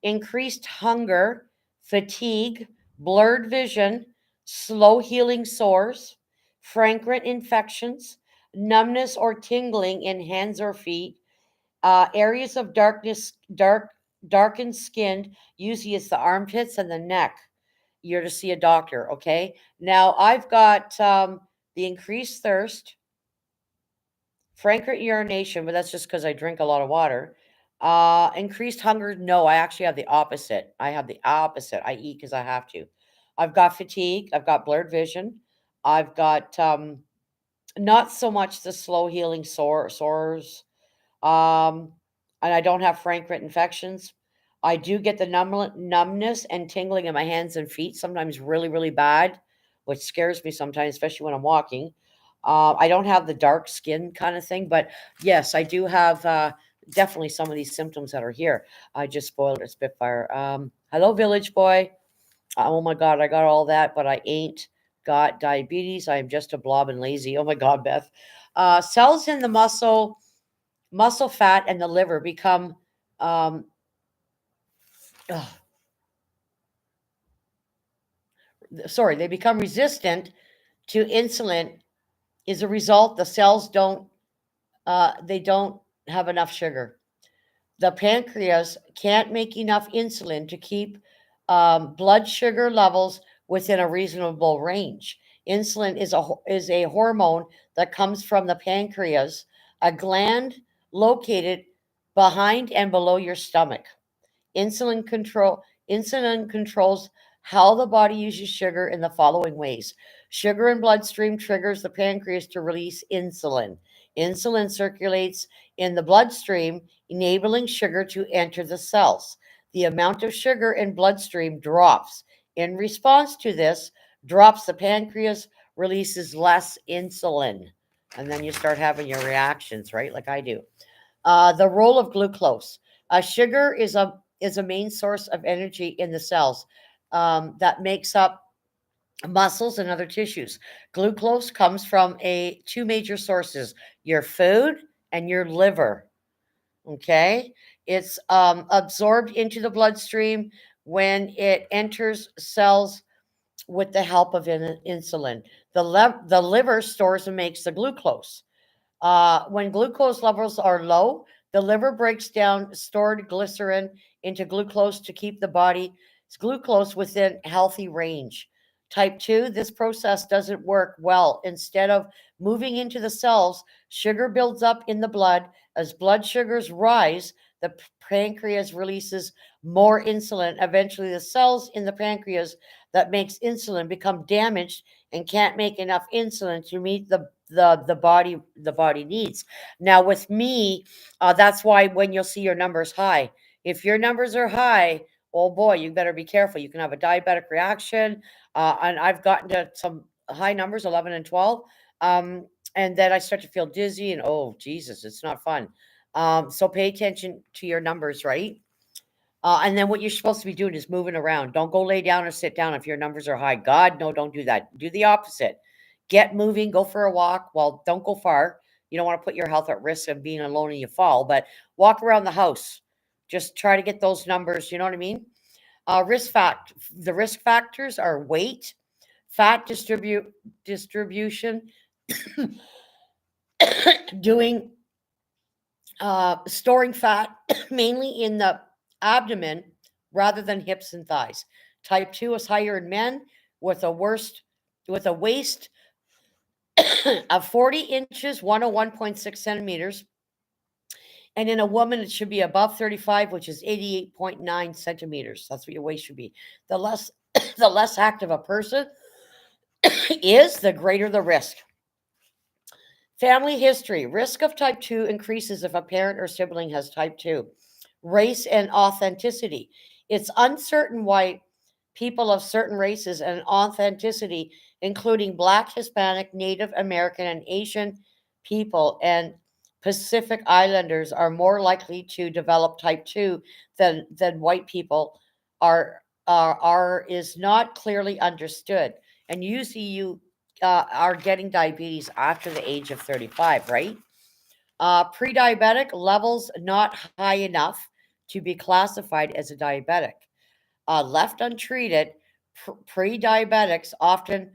increased hunger, fatigue, blurred vision, slow healing sores, frequent infections, numbness or tingling in hands or feet, areas of darkened skin, usually it's the armpits and the neck. You're to see a doctor, okay? Now I've got the increased thirst, frequent urination, but that's just because I drink a lot of water. Increased hunger, no, I actually have the opposite. I have the opposite. I eat because I have to. I've got fatigue. I've got blurred vision. I've got not so much the slow healing sores. Um, and I don't have frequent infections. I do get the numbness and tingling in my hands and feet, sometimes really, really bad, which scares me sometimes, especially when I'm walking. I don't have the dark skin kind of thing, but yes, I do have definitely some of these symptoms that are here. I just spoiled it, Spitfire. Hello, Village Boy. Oh my God, I got all that, but I ain't got diabetes. I am just a blob and lazy. Oh my God, Beth. Cells in the muscle fat and the liver become um, ugh, sorry, they become resistant to insulin. Is a result the cells don't have enough sugar. The pancreas can't make enough insulin to keep blood sugar levels within a reasonable range. Insulin is a hormone that comes from the pancreas, a gland located behind and below your stomach. Insulin controls how the body uses sugar in the following ways. Sugar in bloodstream triggers the pancreas to release insulin. Insulin circulates in the bloodstream, enabling sugar to enter the cells. The amount of sugar in bloodstream drops. In response to this, drops the pancreas releases less insulin. And then you start having your reactions, right? Like I do. The role of glucose. Sugar is a main source of energy in the cells that makes up muscles and other tissues. Glucose comes from a two major sources: your food and your liver. Okay, it's absorbed into the bloodstream when it enters cells with the help of insulin. The liver stores and makes the glucose. When glucose levels are low, the liver breaks down stored glycerin into glucose to keep the body's glucose within healthy range. Type 2, this process doesn't work well. Instead of moving into the cells, sugar builds up in the blood. As blood sugars rise, the pancreas releases more insulin. Eventually, the cells in the pancreas that makes insulin become damaged and can't make enough insulin to meet the body needs. Now with me, that's why when you'll see your numbers high, if your numbers are high, oh boy, you better be careful. You can have a diabetic reaction, and I've gotten to some high numbers, 11 and 12, um, and then I start to feel dizzy, and oh Jesus, it's not fun. So pay attention to your numbers, right? And then what you're supposed to be doing is moving around. Don't go lay down or sit down if your numbers are high. God, no, don't do that. Do the opposite. Get moving, go for a walk. Well, don't go far. You don't want to put your health at risk of being alone and you fall, but walk around the house. Just try to get those numbers. You know what I mean? The risk factors are weight, fat distribution, doing storing fat mainly in the abdomen rather than hips and thighs. Type 2 is higher in men with a waist of 40 inches, 101.6 centimeters. And in a woman, it should be above 35, which is 88.9 centimeters. That's what your waist should be. The less the less active a person is, the greater the risk. Family history. Risk of type 2 increases if a parent or sibling has type 2. Race and authenticity. It's uncertain why people of certain races and authenticity, including Black, Hispanic, Native American, and Asian people, and Pacific Islanders are more likely to develop type 2 than white people is not clearly understood. And usually you are getting diabetes after the age of 35, right? Pre-diabetic levels not high enough to be classified as a diabetic. Left untreated, pre-diabetics often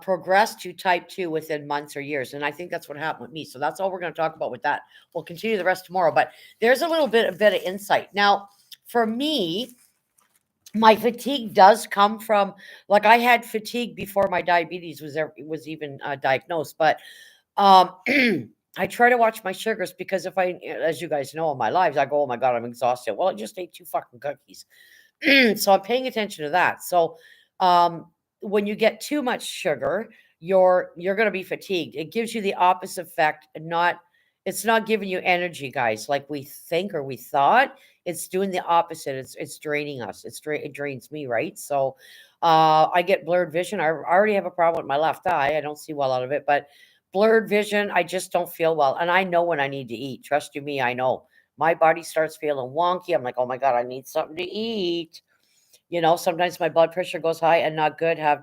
progress to type 2 within months or years. And I think that's what happened with me. So that's all we're going to talk about with that. We'll continue the rest tomorrow. But there's a bit of insight. Now, for me, my fatigue does come from, like, I had fatigue before my diabetes was even diagnosed. But um, I try to watch my sugars because if as you guys know in my lives, I go, oh my God, I'm exhausted. Well, I just ate 2 fucking cookies. So I'm paying attention to that. So um, when you get too much sugar, you're going to be fatigued. It gives you the opposite effect. It's not giving you energy, guys, like we think or we thought. It's doing the opposite. It's draining us. It drains me, right? So I get blurred vision. I already have a problem with my left eye. I don't see well out of it, but blurred vision, I just don't feel well. And I know when I need to eat. Trust you me, I know. My body starts feeling wonky. I'm like, oh my God, I need something to eat. Sometimes my blood pressure goes high and not good, have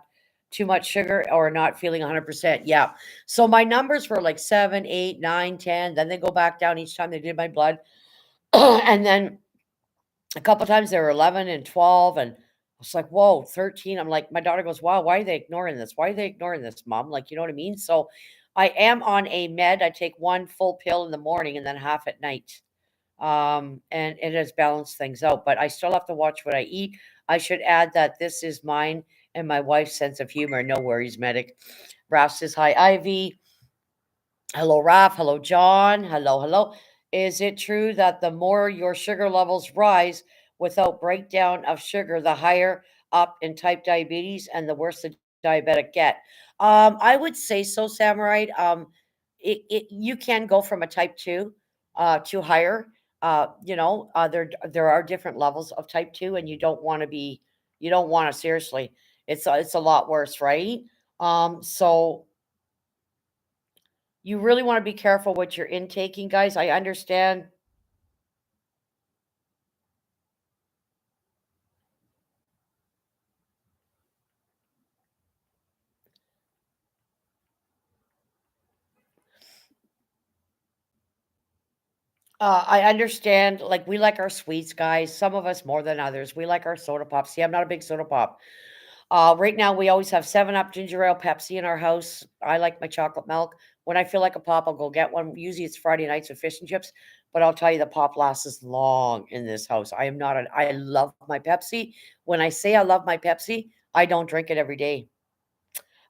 too much sugar or not feeling 100%. Yeah. So my numbers were like 7, 8, 9, 10. Then they go back down each time they did my blood. And then a couple times they were 11 and 12. And I was like, whoa, 13. I'm like, my daughter goes, wow, why are they ignoring this? Why are they ignoring this, mom? Like, you know what I mean? So I am on a med. I take one full pill in the morning and then half at night. And it has balanced things out. But I still have to watch what I eat. I should add that this is mine and my wife's sense of humor. No worries, medic. Ralph says hi, Ivy. Hello, Ralph. Hello, John. Hello, hello. Is it true that the more your sugar levels rise without breakdown of sugar, the higher up in type diabetes and the worse the diabetic get? I would say so, Samurai. You can go from a type 2 to higher. There are different levels of type 2, and you don't want to, seriously. It's a lot worse, right? So you really want to be careful what you're intaking, guys. I understand. I understand. Like, we like our sweets, guys. Some of us more than others. We like our soda pops. See, I'm not a big soda pop. Right now, we always have 7 Up, ginger ale, Pepsi in our house. I like my chocolate milk. When I feel like a pop, I'll go get one. Usually, it's Friday nights with fish and chips. But I'll tell you, the pop lasts as long in this house. I am not. I love my Pepsi. When I say I love my Pepsi, I don't drink it every day.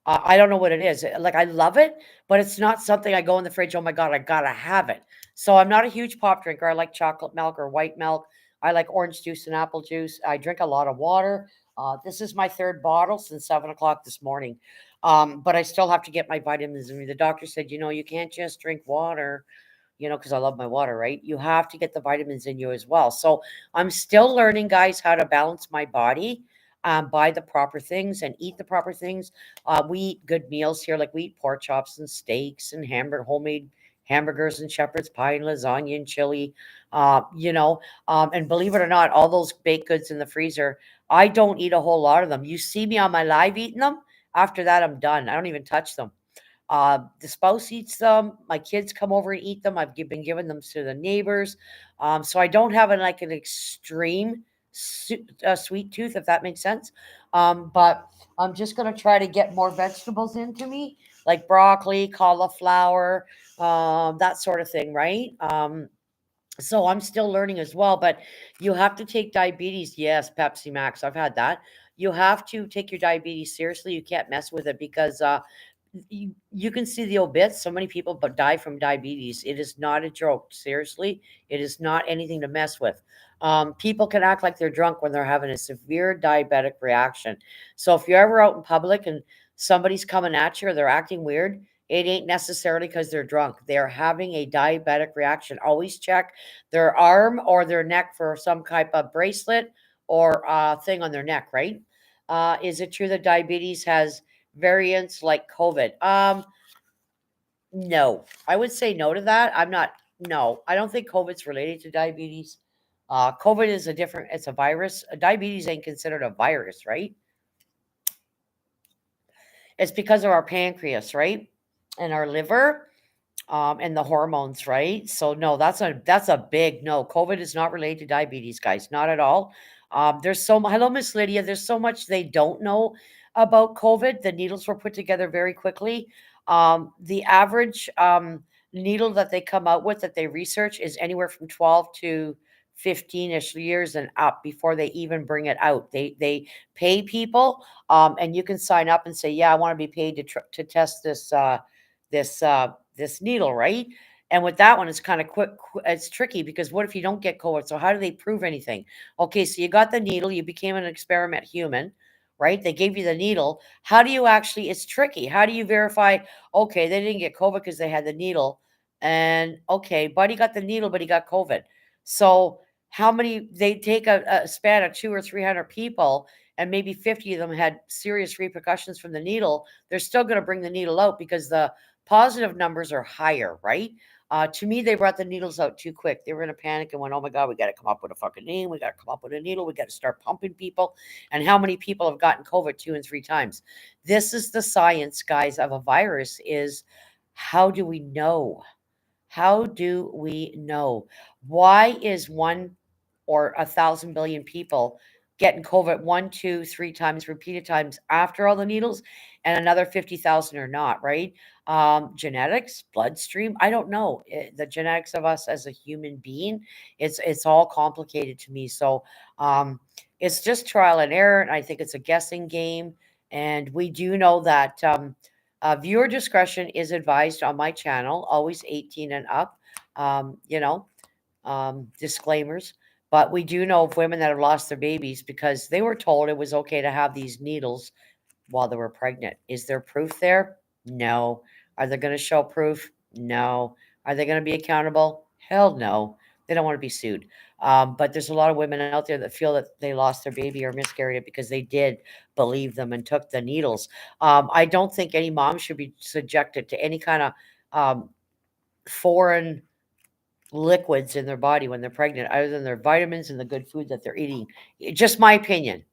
I don't know what it is. Like, I love it, but it's not something I go in the fridge. Oh my God, I gotta have it. So I'm not a huge pop drinker. I like chocolate milk or white milk. I like orange juice and apple juice. I drink a lot of water. This is my third bottle since 7 o'clock this morning. But I still have to get my vitamins in me. The doctor said, you can't just drink water, because I love my water, right? You have to get the vitamins in you as well. So I'm still learning, guys, how to balance my body, buy the proper things and eat the proper things. We eat good meals here, like we eat pork chops and steaks and homemade hamburgers and shepherd's pie and lasagna and chili. And believe it or not, all those baked goods in the freezer, I don't eat a whole lot of them. You see me on my live eating them. After that, I'm done. I don't even touch them. The spouse eats them. My kids come over and eat them. Been giving them to the neighbors. So I don't have an extreme sweet tooth, if that makes sense. But I'm just going to try to get more vegetables into me, like broccoli, cauliflower, that sort of thing, right? So I'm still learning as well, but you have to take diabetes. Yes, Pepsi Max. I've had that. You have to take your diabetes seriously. You can't mess with it because you can see the obits. So many people but die from diabetes. It is not a joke. Seriously, it is not anything to mess with. People can act like they're drunk when they're having a severe diabetic reaction. So if you're ever out in public and somebody's coming at you or they're acting weird, it ain't necessarily because they're drunk. They're having a diabetic reaction. Always check their arm or their neck for some type of bracelet or thing on their neck, right? Is it true that diabetes has variants like COVID? No, I would say no to that. I'm not. No, I don't think COVID's related to diabetes. COVID is a different. It's a virus. Diabetes ain't considered a virus, right? It's because of our pancreas, right, and our liver, and the hormones, right? So no, that's a big no. COVID is not related to diabetes, guys, not at all. There's hello, Miss Lydia. There's so much they don't know about COVID. The needles were put together very quickly. The average needle that they come out with that they research is anywhere from 12 to 15ish years and up before they even bring it out. They pay people, and you can sign up and say, yeah, I want to be paid to test this needle, right? And with that one, it's kind of quick. It's tricky because what if you don't get COVID? So how do they prove anything? Okay, so you got the needle, you became an experiment human, right? They gave you the needle. How do you actually? It's tricky. How do you verify? Okay, they didn't get COVID because they had the needle, and okay, buddy got the needle, but he got COVID. So how many? They take a span of 200 or 300 people, and maybe 50 of them had serious repercussions from the needle. They're still going to bring the needle out because the positive numbers are higher, right? To me, they brought the needles out too quick. They were in a panic and went, "Oh my God, we got to come up with a fucking name. We got to come up with a needle. We got to start pumping people." And how many people have gotten COVID 2 and 3 times? This is the science, guys, of a virus. Is how do we know? How do we know? Why is one or 1,000 billion people getting COVID 1, 2, 3 times, repeated times after all the needles, and another 50,000 are not, right? Genetics, bloodstream, I don't know. The genetics of us as a human being, it's all complicated to me. So it's just trial and error, and I think it's a guessing game. And we do know that viewer discretion is advised on my channel, always 18 and up. You know, disclaimers. But we do know of women that have lost their babies because they were told it was okay to have these needles while they were pregnant. Is there proof there? No. Are they going to show proof? No. Are they going to be accountable? Hell no. They don't want to be sued. But there's a lot of women out there that feel that they lost their baby or miscarried it because they did believe them and took the needles. I don't think any mom should be subjected to any kind of um, foreign liquids in their body when they're pregnant, other than their vitamins and the good food that they're eating. Just my opinion.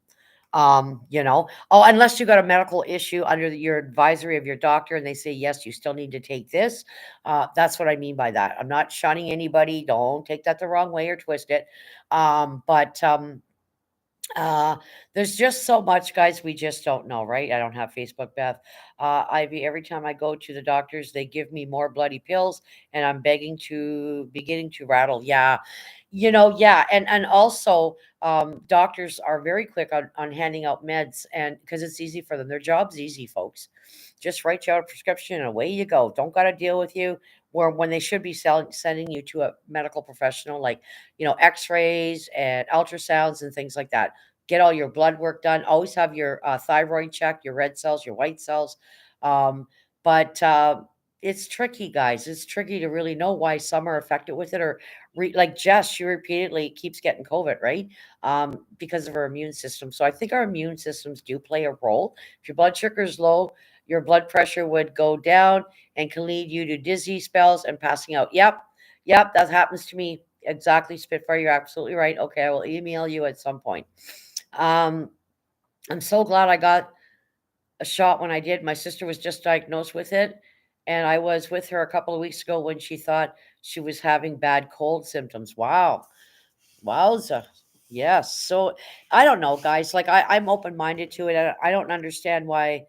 Oh, unless you got a medical issue under your advisory of your doctor and they say, yes, you still need to take this. That's what I mean by that. I'm not shunning anybody. Don't take that the wrong way or twist it. But uh, there's just so much, guys, we just don't know, right? I don't have Facebook, Beth. Ivy, every time I go to the doctors, they give me more bloody pills, and I'm beginning to rattle. Yeah, yeah, and also, doctors are very quick on handing out meds, and because it's easy for them, their job's easy, folks. Just write you out a prescription, and away you go. Don't got to deal with you. Where when they should be sending you to a medical professional, like X-rays and ultrasounds and things like that. Get all your blood work done. Always have your thyroid checked, your red cells, your white cells. Um, but it's tricky, guys. It's tricky to really know why some are affected with it, or like Jess, she repeatedly keeps getting COVID, right? Because of her immune system. So I think our immune systems do play a role. If your blood sugar is low, your blood pressure would go down and can lead you to dizzy spells and passing out. Yep, that happens to me. Exactly, Spitfire. You're absolutely right. Okay, I will email you at some point. Um, I'm so glad I got a shot when I did. My sister was just diagnosed with it, and I was with her a couple of weeks ago when she thought she was having bad cold symptoms. Wow. Wowza. Yes. So I don't know, guys. Like I'm open minded to it. I don't understand why,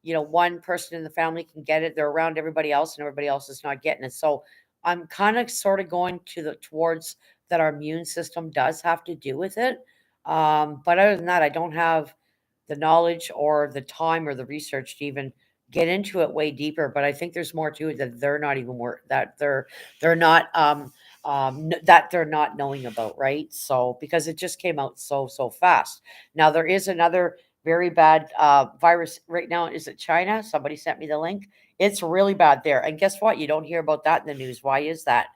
one person in the family can get it. They're around everybody else and everybody else is not getting it. So I'm kind of sort of going towards that our immune system does have to do with it. But other than that, I don't have the knowledge or the time or the research to even get into it way deeper. But I think there's more to it that they're not even that they're not that they're not knowing about, right? So because it just came out so fast. Now there is another very bad virus right now. Is it China? Somebody sent me the link. It's really bad there. And guess what? You don't hear about that in the news. Why is that?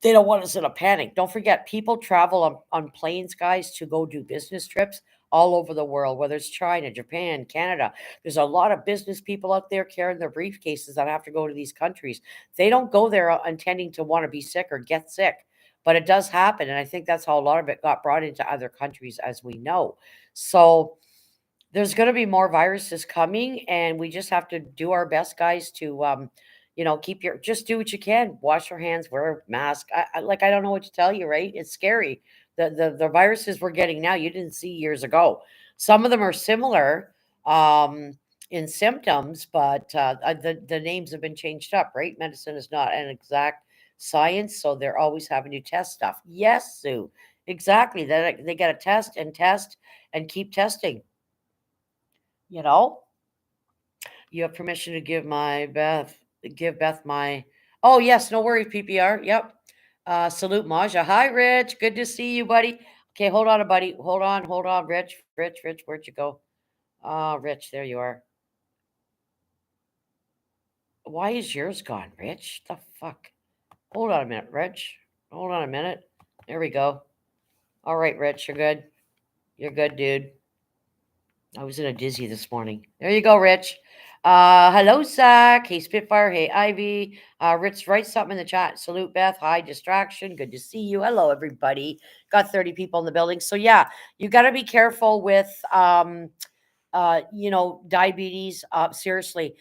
They don't want us in a panic. Don't forget, people travel on planes, guys, to go do business trips. all over the world, whether it's China, Japan, Canada. There's a lot of business people out there carrying their briefcases that have to go to these countries. They don't go there intending to want to be sick or get sick, but it does happen. And I think that's how a lot of it got brought into other countries, as we know. So there's going to be more viruses coming, and we just have to do our best, guys, to keep your just do what you can. Wash your hands, wear a mask. I don't know what to tell you, right? It's scary. The viruses we're getting now, you didn't see years ago. Some of them are similar um in symptoms, but the names have been changed up, right? Medicine is not an exact science, so they're always having to test stuff. Yes, Sue, exactly. They got to test and keep testing. You know, you have permission to give Beth my. Oh yes, no worries, PPR. Yep. Salute Maja. Hi, Rich. Good to see you, buddy. Okay, hold on, buddy. Hold on, Rich. Where'd you go? Rich, there you are. Why is yours gone, Rich? The fuck? Hold on a minute, Rich. Hold on a minute. There we go. All right, Rich, you're good. You're good, dude. I was in a dizzy this morning. There you go, Rich. Hello, Zach. Hey, Spitfire. Hey, Ivy. Rich, write something in the chat. Salute, Beth. Hi, distraction. Good to see you. Hello, everybody. Got 30 people in the building. So yeah, you got to be careful with, diabetes. Seriously,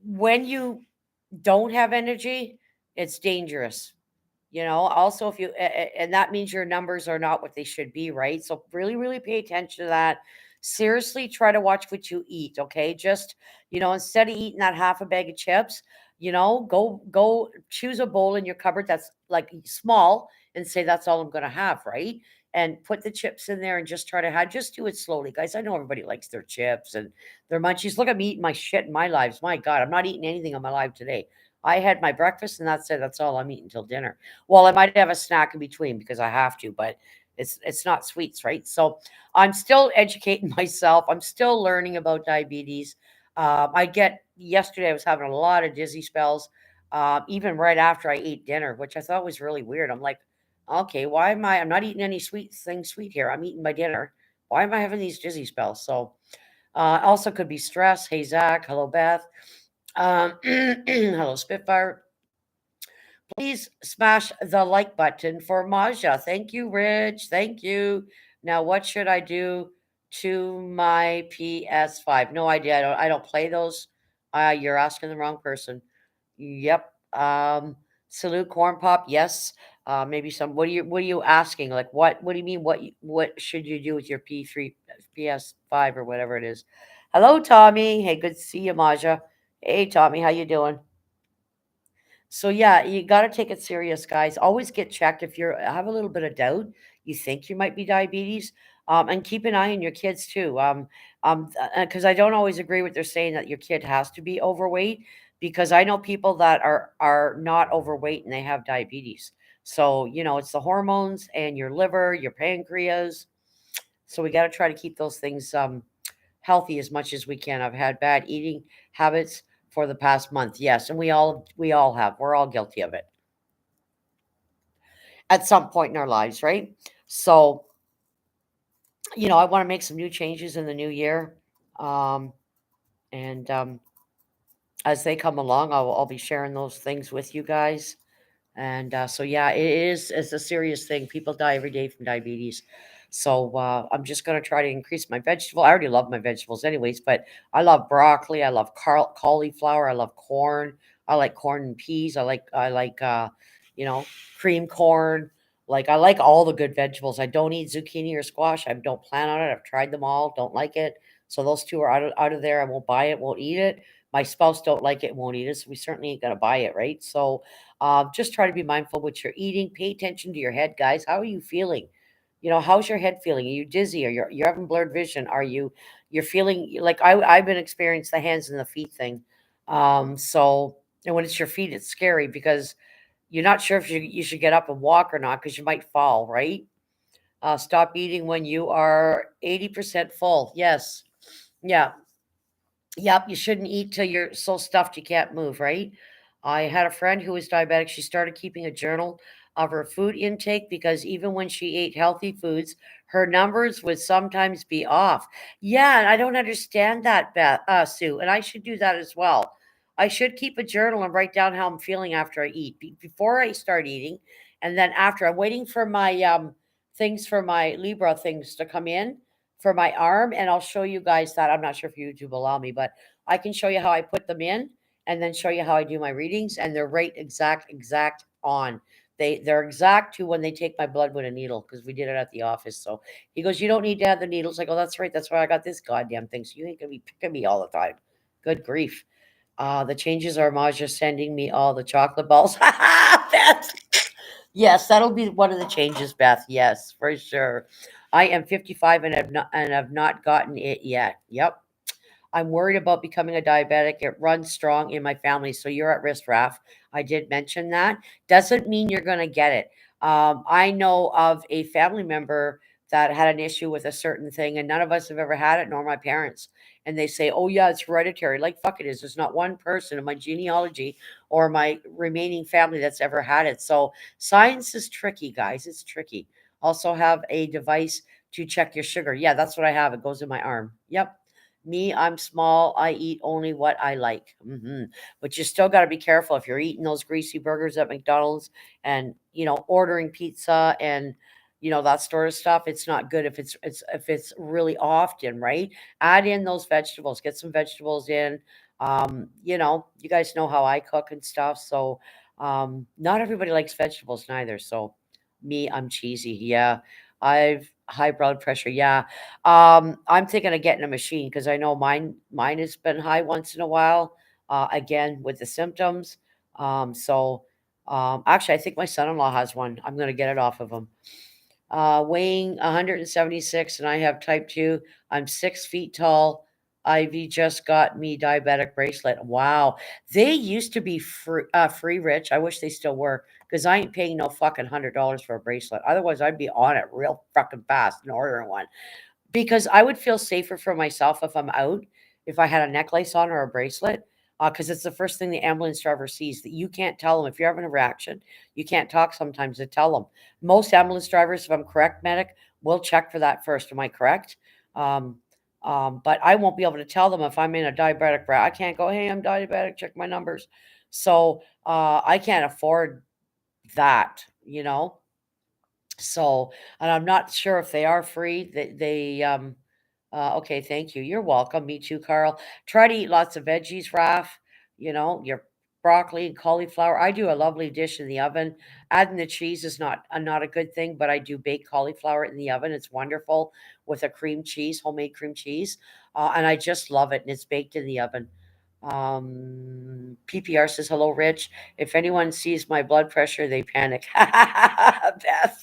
when you don't have energy, it's dangerous. Also, if and that means your numbers are not what they should be, right? So really, really pay attention to that. Seriously, try to watch what you eat, okay? Just, instead of eating that half a bag of chips, go choose a bowl in your cupboard that's like small and say that's all I'm going to have, right? And put the chips in there and just try to have, just do it slowly, guys. I know everybody likes their chips and their munchies. Look at me eating my shit in my lives. My God, I'm not eating anything on my life today. I had my breakfast and that's it. That's all I'm eating until dinner. Well, I might have a snack in between because I have to, but it's not sweets, right? So I'm still educating myself. I'm still learning about diabetes. Yesterday I was having a lot of dizzy spells, even right after I ate dinner, which I thought was really weird. I'm like, okay, why am I'm not eating any sweet here. I'm eating my dinner. Why am I having these dizzy spells? So also could be stress. Hey, Zach. Hello, Beth. Hello, Spitfire. Please smash the like button for Maja. Thank you, Rich. Thank you. Now, what should I do to my PS5? No idea. I don't play those. You're asking the wrong person. Yep. Salute corn pop. Yes. Maybe some. What are you asking? Like what do you mean? What should you do with your P3 PS5 or whatever it is? Hello, Tommy. Hey, good to see you, Maja. Hey, Tommy, how you doing? So yeah, you got to take it serious, guys. Always get checked if you have a little bit of doubt. You think you might be diabetes, and keep an eye on your kids too. Because I don't always agree with they're saying that your kid has to be overweight. Because I know people that are not overweight and they have diabetes. So it's the hormones and your liver, your pancreas. So we got to try to keep those things healthy as much as we can. I've had bad eating habits for the past month. Yes, and we all have. We're all guilty of it at some point in our lives, right? So, I want to make some new changes in the new year. Um, and as they come along, I'll be sharing those things with you guys. And so, yeah, it's a serious thing. People die every day from diabetes. So I'm just going to try to increase my vegetable. I already love my vegetables anyways, but I love broccoli. I love cauliflower. I love corn. I like corn and peas. I like you know, cream corn. Like I like all the good vegetables. I don't eat zucchini or squash. I don't plan on it. I've tried them all. Don't like it. So those two are out of there. I won't buy it. Won't eat it. My spouse don't like it. Won't eat it. So we certainly ain't gonna buy it, right? So just try to be mindful what you're eating. Pay attention to your head, guys. How are you feeling? How's your head feeling? Are you dizzy? Or you're having blurred vision? You're feeling like I've been experiencing the hands and the feet thing. So and when it's your feet, it's scary because you're not sure if you should get up and walk or not because you might fall, right? Stop eating when you are 80% full. Yes. Yeah. Yep, you shouldn't eat till you're so stuffed you can't move, right? I had a friend who was diabetic. She started keeping a journal of her food intake because even when she ate healthy foods, Her numbers would sometimes be off. Yeah, and I don't understand that, Sue. And I should do that as well. I should keep a journal and write down how I'm feeling after I eat, before I start eating, and then after. I'm waiting for my things for my Libra things to come in for my arm, and I'll show you guys that. I'm not sure if YouTube will allow me, but I can show you how I put them in, and then show you how I do my readings, and they're right exact on. They're exact to when they take my blood with a needle, because we did it at the office. So he goes, "You don't need to have the needles." I go, "That's right. That's why I got this goddamn thing. So you ain't gonna be picking me all the time." Good grief. The changes are Maja sending me all the chocolate balls. Beth. Yes, that'll be one of the changes, Beth. Yes, for sure. I am 55 and have not gotten it yet. Yep. I'm worried about becoming a diabetic. It runs strong in my family. So you're at risk, Raf. I did mention that. Doesn't mean you're going to get it. I know of a family member that had an issue with a certain thing, and none of us have ever had it, nor my parents. And they say, "Oh, yeah, it's hereditary." Like, fuck it is. There's not one person in my genealogy or my remaining family that's ever had it. So science is tricky, guys. It's tricky. Also, have a device to check your sugar. Yeah, that's what I have. It goes in my arm. Yep. Me, I'm small. I eat only what I like. But you still got to be careful if you're eating those greasy burgers at McDonald's and ordering pizza and that sort of stuff. It's not good if it's really often, right? Add in those vegetables. Get some vegetables in. You guys know how I cook and stuff. So not everybody likes vegetables neither. So me, I'm cheesy. Yeah. I've high blood pressure. Yeah. I'm thinking of getting a machine because I know mine has been high once in a while. Again with the symptoms. Actually, I think my son-in-law has one. I'm gonna get it off of him. Weighing 176, and I have type 2. I'm 6 feet tall. Ivy just got me diabetic bracelet. Wow. They used to be free rich. I wish they still were because I ain't paying no fucking $100 for a bracelet. Otherwise, I'd be on it real fucking fast and ordering one because I would feel safer for myself if I'm out, if I had a necklace on or a bracelet, because it's the first thing the ambulance driver sees. That you can't tell them if you're having a reaction. You can't talk sometimes to tell them. Most ambulance drivers, if I'm correct, medic, will check for that first. Am I correct? Um, but I won't be able to tell them if I'm in a diabetic I can't go, "Hey, I'm diabetic. Check my numbers." So I can't afford that. So, and I'm not sure if they are free. Okay, thank you. You're welcome. Me too, Carl. Try to eat lots of veggies, Raf. Your broccoli and cauliflower. I do a lovely dish in the oven. Adding the cheese is not a good thing, but I do bake cauliflower in the oven. It's wonderful with a cream cheese, homemade cream cheese, and I just love it. And it's baked in the oven. PPR says hello, Rich. If anyone sees my blood pressure, they panic. Beth.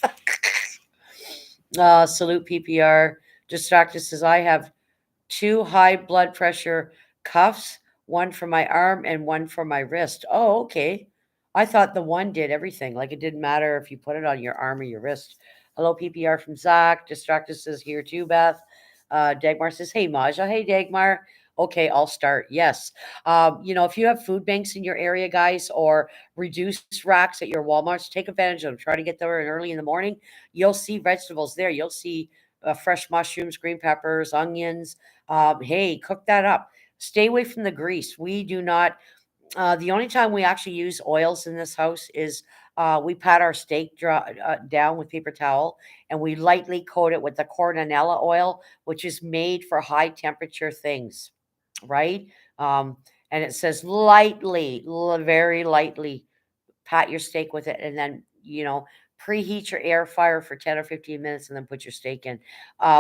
Salute PPR. Distracted says I have two high blood pressure cuffs, one for my arm and one for my wrist. Oh, okay. I thought the one did everything. Like it didn't matter if you put it on your arm or your wrist. Hello, PPR from Zach. Distracted says here too, Beth. Dagmar says, "Hey, Maja. Hey, Dagmar. Okay, I'll start. Yes. If you have food banks in your area, guys, or reduced racks at your Walmarts, take advantage of them. Try to get there early in the morning. You'll see vegetables there. You'll see fresh mushrooms, green peppers, onions. Hey, cook that up. Stay away from the grease. We do not. The only time we actually use oils in this house is we pat our steak down with paper towel and we lightly coat it with the cornanella oil, which is made for high temperature things, right? Um, and it says lightly, very lightly pat your steak with it, and then preheat your air fryer for 10 or 15 minutes and then put your steak in.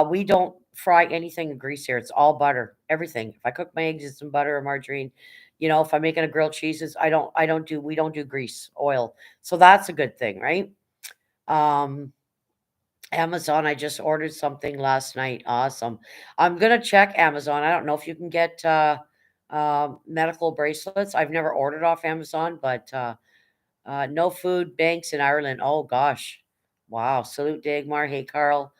We don't fry anything in grease here. It's all butter, everything. If I cook my eggs, it's some butter or margarine. If I'm making a grilled cheeses, we don't do grease, oil. So that's a good thing, right? Um, Amazon, I just ordered something last night. Awesome. I'm gonna check Amazon. I don't know if you can get medical bracelets. I've never ordered off Amazon, but no food banks in Ireland. Oh gosh. Wow. Salute Dagmar. Hey Carl.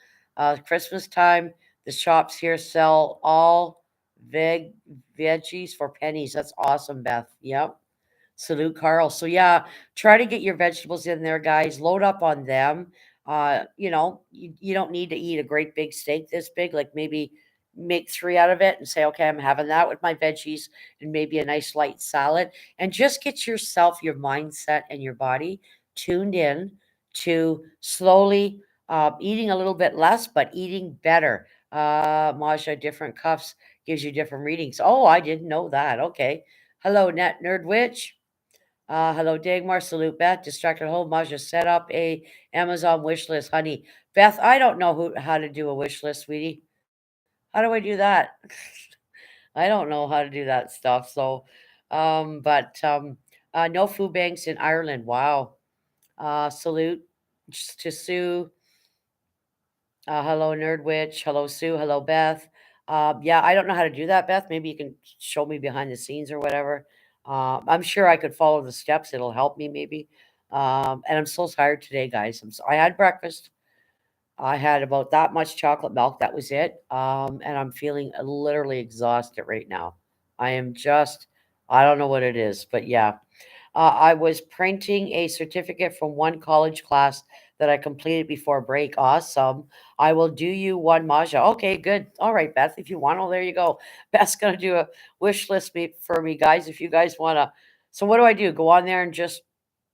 Christmas time, the shops here sell all veggies for pennies. That's awesome, Beth. Yep. Salute Carl. So yeah, try to get your vegetables in there, guys. Load up on them. You don't need to eat a great big steak this big. Like maybe make three out of it and say, okay, I'm having that with my veggies and maybe a nice light salad. And just get yourself, your mindset, and your body tuned in to slowly eating a little bit less, but eating better. Maja, different cuffs gives you different readings. Oh, I didn't know that. Okay. Hello, Net Nerd Witch. Hello, Dagmar. Salute, Beth. Distracted Home. Maja, set up a Amazon wish list, honey. Beth, I don't know how to do a wish list, sweetie. How do I do that? I don't know how to do that stuff. So, but no food banks in Ireland. Wow. Salute to Sue. Hello, Nerd Witch. Hello, Sue. Hello, Beth. Yeah, I don't know how to do that, Beth. Maybe you can show me behind the scenes or whatever. I'm sure I could follow the steps. It'll help me maybe. And I'm so tired today, guys. I had breakfast. I had about that much chocolate milk. That was it. And I'm feeling literally exhausted right now. I am just, I don't know what it is, but yeah. I was printing a certificate from one college class that I completed before break. Awesome. I will do you one, Maja. Okay, good. All right, Beth, if you want, oh, there you go. Beth's going to do a wish list for me, guys, if you guys want to. So, what do I do? Go on there and just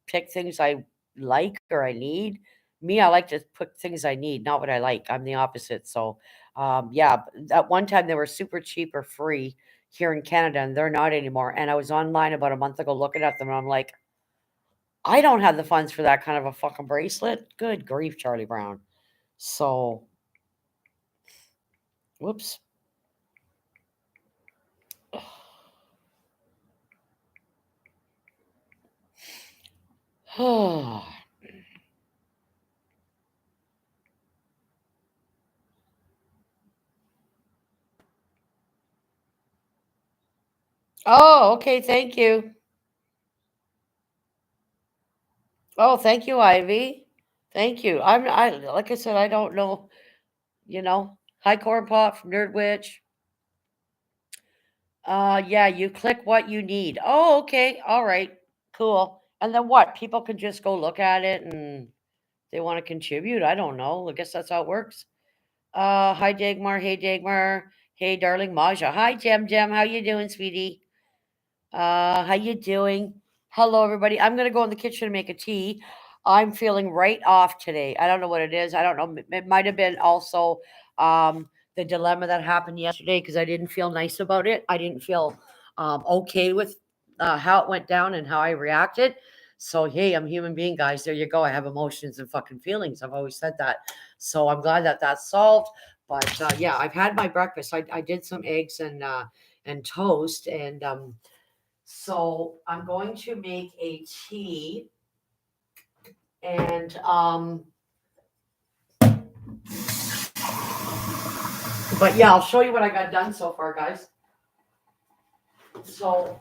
pick things I like or I need? Me, I like to put things I need, not what I like. I'm the opposite. So, yeah, at one time they were super cheap or free here in Canada, and they're not anymore. And I was online about a month ago looking at them, and I'm like, I don't have the funds for that kind of a fucking bracelet. Good grief, Charlie Brown. So, whoops. Oh, okay. Thank you. Oh, thank you, Ivy. Thank you. I like I said, I don't know. Hi, corn pop from Nerd Witch. Yeah, you click what you need. Oh, okay. All right. Cool. And then what? People can just go look at it and they want to contribute. I don't know. I guess that's how it works. Hi Dagmar. Hey Dagmar. Hey darling Maja. Hi Jem. How you doing, sweetie? How you doing? Hello, everybody. I'm gonna go in the kitchen and make a tea. I'm feeling right off today. I don't know what it is. I don't know. It might have been also the dilemma that happened yesterday because I didn't feel nice about it. I didn't feel okay with how it went down and how I reacted. So hey, I'm a human being, guys. There you go. I have emotions and fucking feelings. I've always said that. So I'm glad that that's solved. But yeah, I've had my breakfast. I did some eggs and toast and so I'm going to make a tea and but yeah, I'll show you what I got done so far, guys. So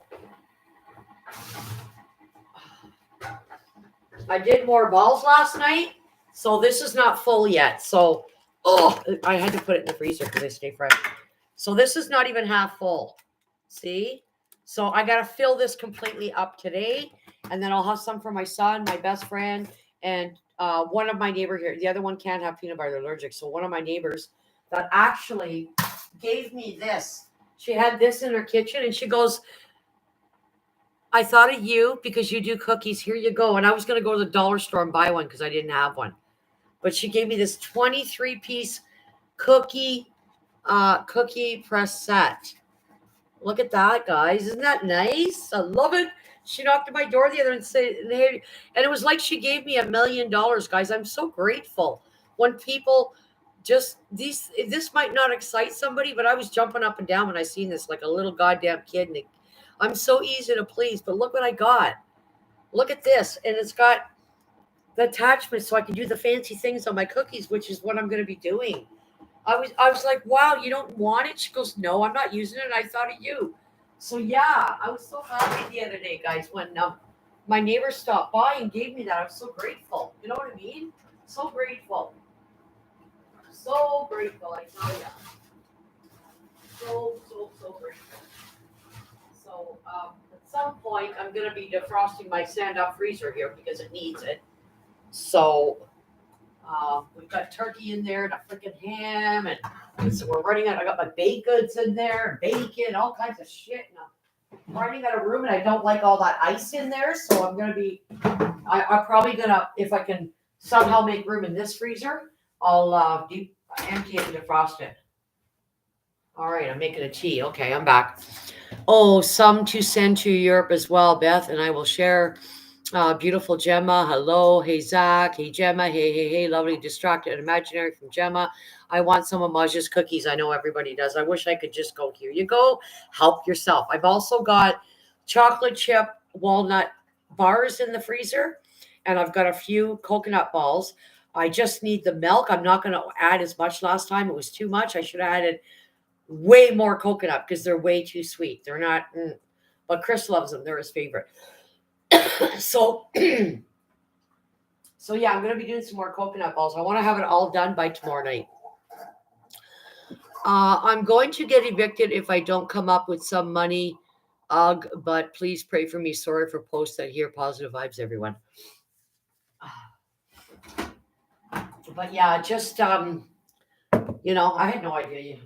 I did more balls last night. So this is not full yet. So I had to put it in the freezer because they stay fresh. So this is not even half full. See? So I gotta fill this completely up today, and then I'll have some for my son, my best friend, and one of my neighbor here. The other one can't have peanut butter; they're allergic. So one of my neighbors that actually gave me this. She had this in her kitchen, and she goes, "I thought of you because you do cookies. Here you go." And I was gonna go to the dollar store and buy one because I didn't have one, but she gave me this 23-piece cookie cookie press set. Look at that, guys. Isn't that nice? I love it. She knocked at my door the other and said, and it was like she gave me $1 million, guys. I'm so grateful when people just this might not excite somebody, but I was jumping up and down when I seen this like a little goddamn kid. And I'm so easy to please, but look what I got. Look at this. And it's got the attachment so I can do the fancy things on my cookies, which is what I'm going to be doing. I was like, wow, you don't want it? She goes, no, I'm not using it. I thought of you. So yeah, I was so happy the other day, guys, when my neighbor stopped by and gave me that. I was so grateful. You know what I mean? So grateful. So grateful, I tell you. So grateful. So at some point, I'm going to be defrosting my stand-up freezer here because it needs it. So We've got turkey in there and a freaking ham, and so we're running out. I got my baked goods in there, bacon, all kinds of shit. And I'm running out of room, and I don't like all that ice in there, so I'm I'm probably gonna, if I can somehow make room in this freezer, I'll empty it and defrost it. All right, I'm making a tea. Okay, I'm back. Oh, some to send to Europe as well, Beth, and I will share. Beautiful Gemma, hello. Hey, Zach. Hey, Gemma. Hey. Lovely, distracted, and imaginary from Gemma. I want some of Maja's cookies. I know everybody does. I wish I could just go, here you go. Help yourself. I've also got chocolate chip walnut bars in the freezer, and I've got a few coconut balls. I just need the milk. I'm not going to add as much last time. It was too much. I should have added way more coconut because they're way too sweet. They're not, but Chris loves them. They're his favorite. So, so yeah, I'm going to be doing some more coconut balls. I want to have it all done by tomorrow night. I'm going to get evicted if I don't come up with some money. But please pray for me. Sorry for posts that hear positive vibes, everyone. But yeah, just, I had no idea you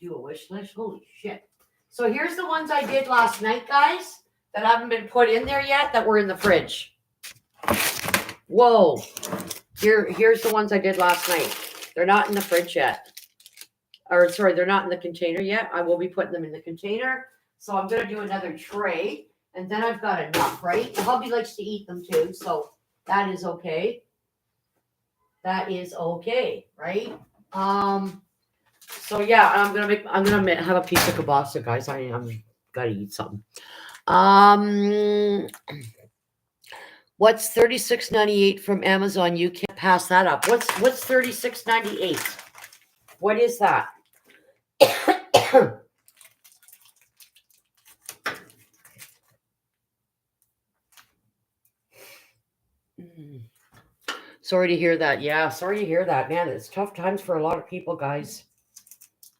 do a wish list. Holy shit. So here's the ones I did last night, guys, that haven't been put in there yet that were in the fridge. Whoa. Here's the ones I did last night. They're not in the fridge yet. Or sorry, they're not in the container yet. I will be putting them in the container. So I'm going to do another tray. And then I've got enough, right? The hubby likes to eat them too. So that is okay. That is okay, right? So yeah, I'm gonna have a piece of kielbasa, guys. I'm gotta eat something. What's $36.98 from Amazon? You can't pass that up. What's $36.98? What is that? Sorry to hear that. Yeah, sorry to hear that, man. It's tough times for a lot of people, guys.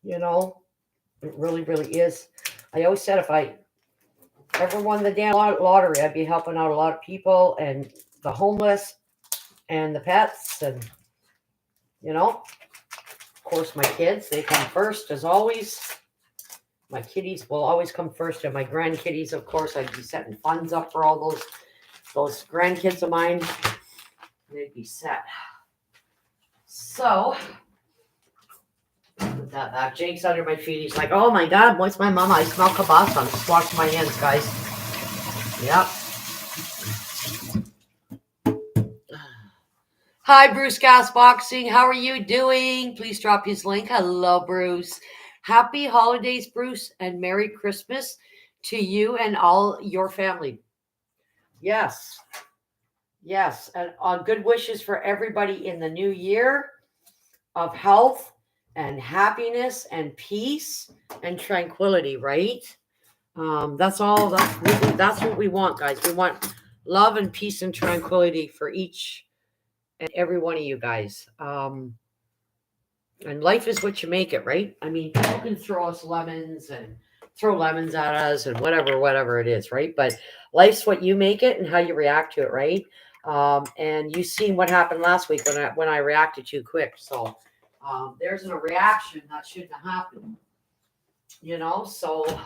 It really, really is. I always said if I ever won the damn lottery, I'd be helping out a lot of people and the homeless and the pets, and of course my kids, they come first as always. My kitties will always come first, and my grandkitties, of course. I'd be setting funds up for all those grandkids of mine. They'd be set. So put that back. Jake's under my feet. He's like, oh my God, what's my mama? I smell kielbasa. I'm just washing my hands, guys. Yep. Hi, Bruce Gas Boxing. How are you doing? Please drop his link. Hello, Bruce. Happy holidays, Bruce, and Merry Christmas to you and all your family. Yes. Yes. And good wishes for everybody in the new year of health and happiness and peace and tranquility, right? That's all. That's what we want, guys. We want love and peace and tranquility for each and every one of you guys. And life is what you make it, right? I mean, people can throw us lemons and throw lemons at us and whatever it is, right? But life's what you make it and how you react to it, right? And you seen what happened last week when I reacted too quick. So there's a reaction that shouldn't have happened. So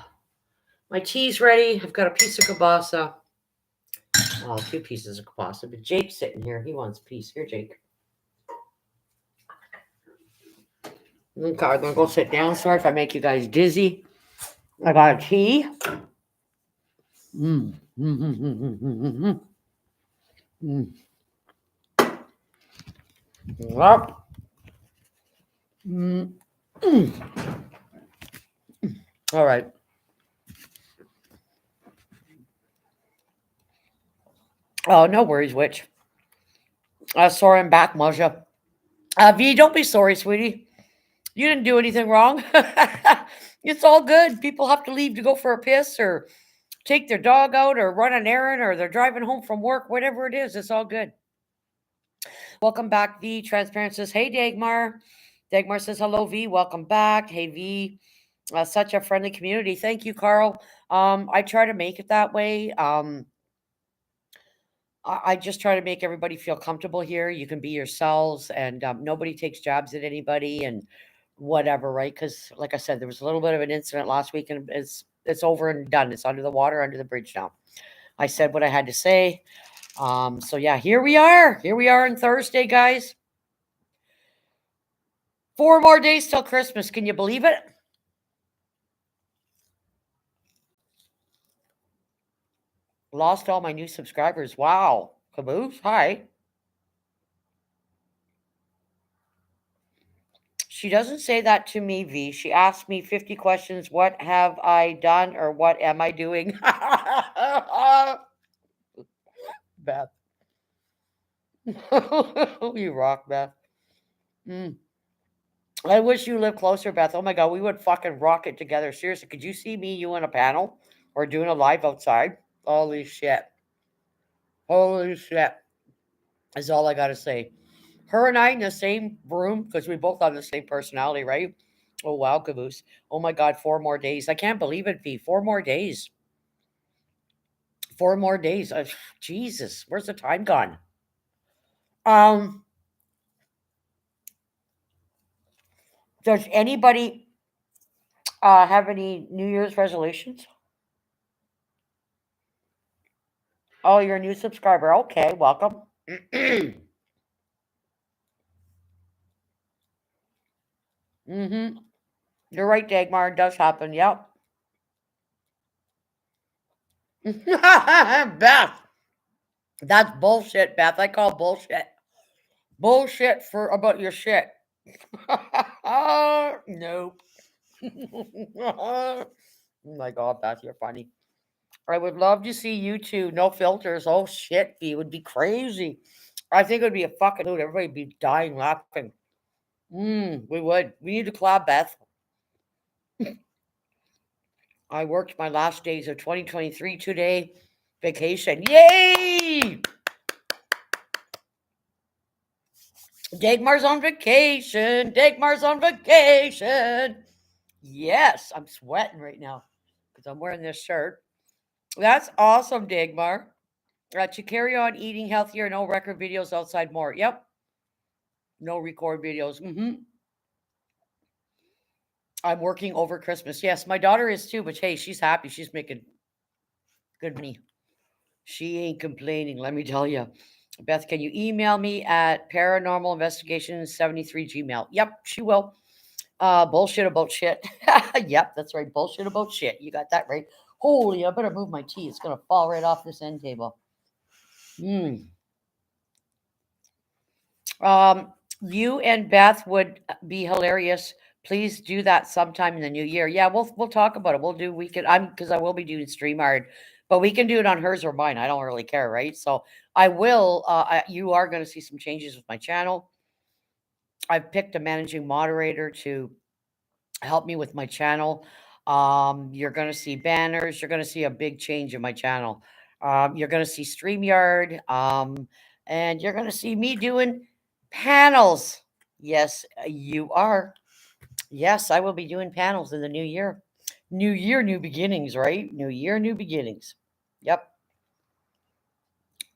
my tea's ready. I've got a piece of kielbasa. Well, 2 pieces of kielbasa, but Jake's sitting here. He wants a piece. Here, Jake. Okay, I'm gonna go sit down. Sorry if I make you guys dizzy. I got a tea. Yep. All right. Oh, no worries, Witch. Sorry, I'm back, Maja. V, don't be sorry, sweetie. You didn't do anything wrong. It's all good. People have to leave to go for a piss or take their dog out or run an errand or they're driving home from work, whatever it is. It's all good. Welcome back, V. Transparent says, hey, Dagmar. Dagmar says, hello, V. Welcome back. Hey, V. Such a friendly community. Thank you, Carl. I try to make it that way. I just try to make everybody feel comfortable here. You can be yourselves, and nobody takes jabs at anybody and whatever, right? Because, like I said, there was a little bit of an incident last week, and it's over and done. It's under the water, under the bridge now. I said what I had to say. So yeah, here we are. Here we are on Thursday, guys. 4 more days till Christmas. Can you believe it? Lost all my new subscribers. Wow. Caboose, hi. She doesn't say that to me, V. She asked me 50 questions. What have I done or what am I doing? Beth. You rock, Beth. Mm. I wish you lived closer, Beth. Oh my God, we would fucking rock it together. Seriously, could you see me, you on a panel or doing a live outside? Holy shit. Holy shit. Is all I got to say. Her and I in the same room because we both have the same personality, right? Oh, wow, Caboose. Oh my God, 4 more days. I can't believe it, V. 4 more days. 4 more days. Jesus, where's the time gone? Um, does anybody have any New Year's resolutions? Oh, you're a new subscriber. Okay, welcome. Mm-hmm. You're right, Dagmar. It does happen. Yep. Beth. That's bullshit, Beth. I call bullshit. Bullshit for about your shit. Nope. Oh my God, Beth, you're funny. I would love to see you two, no filters. Oh shit, it would be crazy. I think it would be a fucking hoot. Everybody would be dying laughing. We would. We need to collab, Beth. I worked my last days of 2023 today. Vacation. Yay! Dagmar's on vacation. Dagmar's on vacation. Yes, I'm sweating right now because I'm wearing this shirt. That's awesome, Dagmar. To carry on eating healthier, no record videos outside more. Yep, no record videos. I'm working over Christmas. Yes, my daughter is too, but hey, she's happy. She's making good money. She ain't complaining, let me tell you. Beth, can you email me at paranormal investigations 73 Gmail? Yep, she will. Bullshit about shit. Yep, that's right. Bullshit about shit. You got that right. Holy, I better move my tea. It's gonna fall right off this end table. Mm. Um, you and Beth would be hilarious. Please do that sometime in the new year. Yeah, we'll talk about it. We'll do we could I'm because I will be doing StreamYard, but we can do it on hers or mine. I don't really care, right? So I will. You are going to see some changes with my channel. I've picked a managing moderator to help me with my channel. You're going to see banners. You're going to see a big change in my channel. You're going to see StreamYard. And you're going to see me doing panels. Yes, you are. Yes, I will be doing panels in the new year. New year, new beginnings, right? New year, new beginnings. Yep.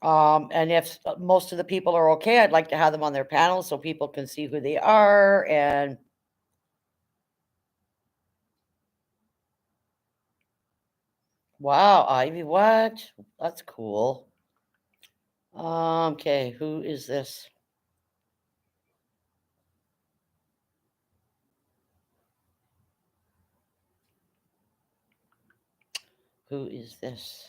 And if most of the people are okay, I'd like to have them on their panels so people can see who they are. And wow, Ivy, what? That's cool. Okay, who is this? Who is this?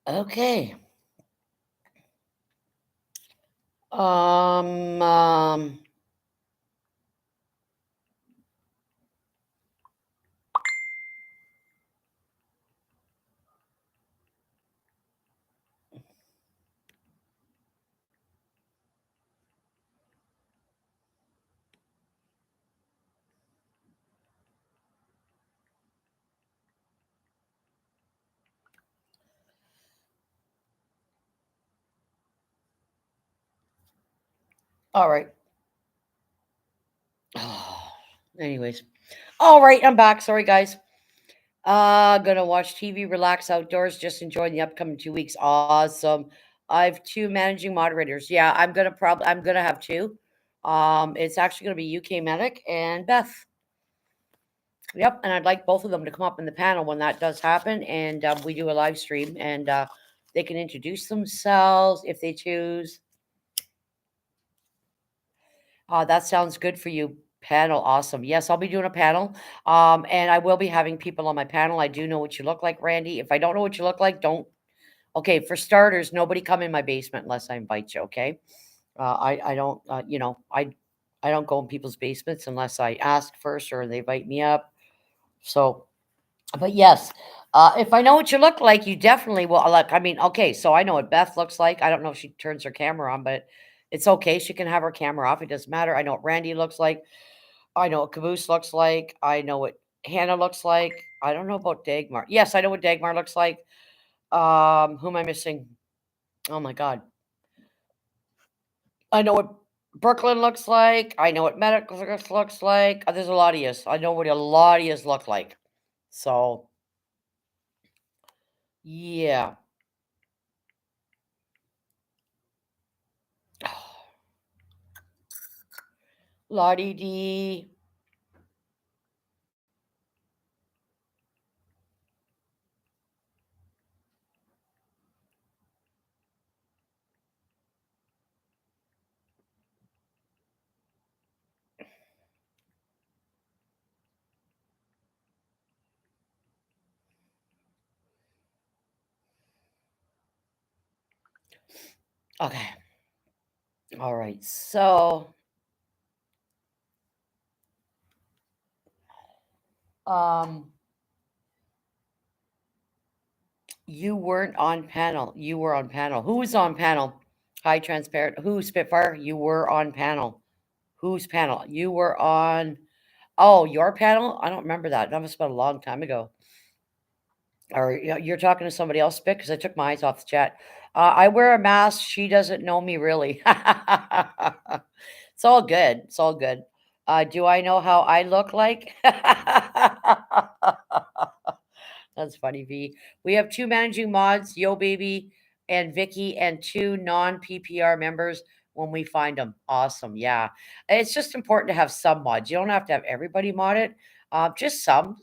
Okay. Um, um, All right. Anyways. All right, I'm back. Sorry, guys. Gonna watch TV, relax outdoors, just enjoy the upcoming 2 weeks. Awesome. I have two managing moderators. Yeah, I'm gonna have two. It's actually gonna be UK Medic and Beth. Yep, and I'd like both of them to come up in the panel when that does happen, and we do a live stream, and they can introduce themselves if they choose. That sounds good for you. Panel, awesome. Yes, I'll be doing a panel. And I will be having people on my panel. I do know what you look like, Randy. If I don't know what you look like, don't. Okay, for starters, nobody come in my basement unless I invite you. Okay, I don't. I don't go in people's basements unless I ask first or they invite me up. So, but yes, if I know what you look like, you definitely will. Look, I mean, okay, so I know what Beth looks like. I don't know if she turns her camera on, but it's okay. She can have her camera off. It doesn't matter. I know what Randy looks like. I know what Caboose looks like. I know what Hannah looks like. I don't know about Dagmar. Yes, I know what Dagmar looks like. Who am I missing? Oh my god. I know what Brooklyn looks like. I know what Medical looks like. There's a lot of yous. I know what a lot of yous look like. So yeah. Lottie D. Okay. All right. So um you weren't on panel. You were on panel. Who was on panel? High transparent. Who Spitfire? You were on panel. Whose panel? You were on. Oh, your panel? I don't remember that. That must have been a long time ago. Or you're talking to somebody else, Spit, because I took my eyes off the chat. I wear a mask. She doesn't know me really. It's all good. It's all good. Do I know how I look like? That's funny, V. We have two managing mods, Yo Baby and Vicky, and two non-PPR members when we find them. Awesome. Yeah. It's just important to have some mods. You don't have to have everybody mod it. Just some,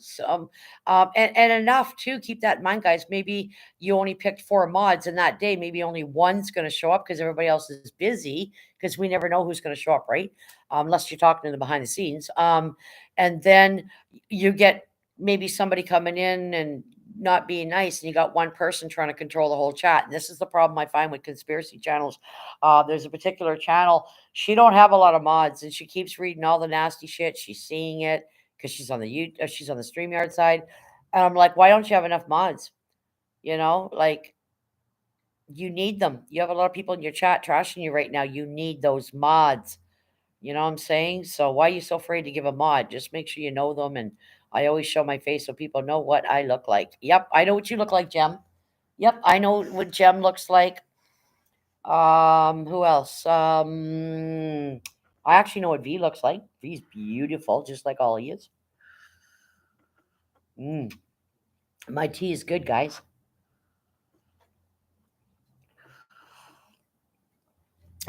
and enough to keep that in mind, guys. Maybe you only picked four mods in that day. Maybe only one's going to show up because everybody else is busy because we never know who's going to show up, right? Unless you're talking to them behind the scenes. And then you get maybe somebody coming in and not being nice, and you got one person trying to control the whole chat. And this is the problem I find with conspiracy channels. There's a particular channel, she don't have a lot of mods, and she keeps reading all the nasty shit. She's seeing it because she's on the StreamYard side. And I'm like, why don't you have enough mods? Like, you need them. You have a lot of people in your chat trashing you right now. You need those mods. You know what I'm saying? So why are you so afraid to give a mod? Just make sure you know them. And I always show my face so people know what I look like. Yep, I know what you look like, Jem. Yep, I know what Jem looks like. Who else? I actually know what V looks like. V's beautiful, just like all he is. Mm, my tea is good, guys.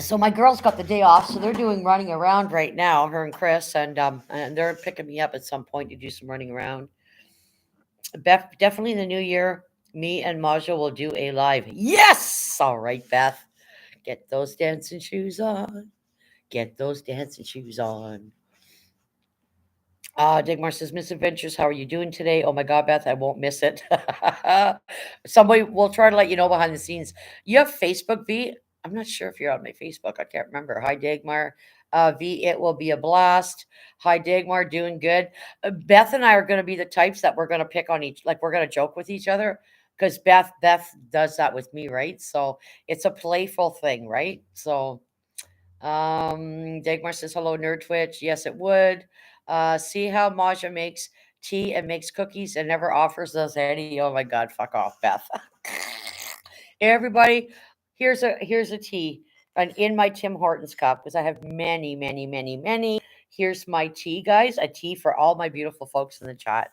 So my girls got the day off, so they're doing running around right now, her and Chris, and they're picking me up at some point to do some running around. Beth, definitely in the new year, me and Maja will do a live. Yes! All right, Beth. Get those dancing shoes on. Get those dancing shoes on. Digmar says, Misadventures, how are you doing today? Oh my God, Beth, I won't miss it. Somebody will try to let you know behind the scenes. You have Facebook, V? I'm not sure if you're on my Facebook. I can't remember. Hi, Dagmar. V, it will be a blast. Hi, Dagmar, doing good. Beth and I are going to be the types that we're going to pick on like we're going to joke with each other because Beth does that with me, right? So it's a playful thing, right? So Dagmar says, hello, Nerd Twitch. Yes, it would. See how Maja makes tea and makes cookies and never offers us any. Oh my God, fuck off, Beth. Everybody, here's a tea. And in my Tim Hortons cup, because I have many, many, many, many. Here's my tea, guys. A tea for all my beautiful folks in the chat.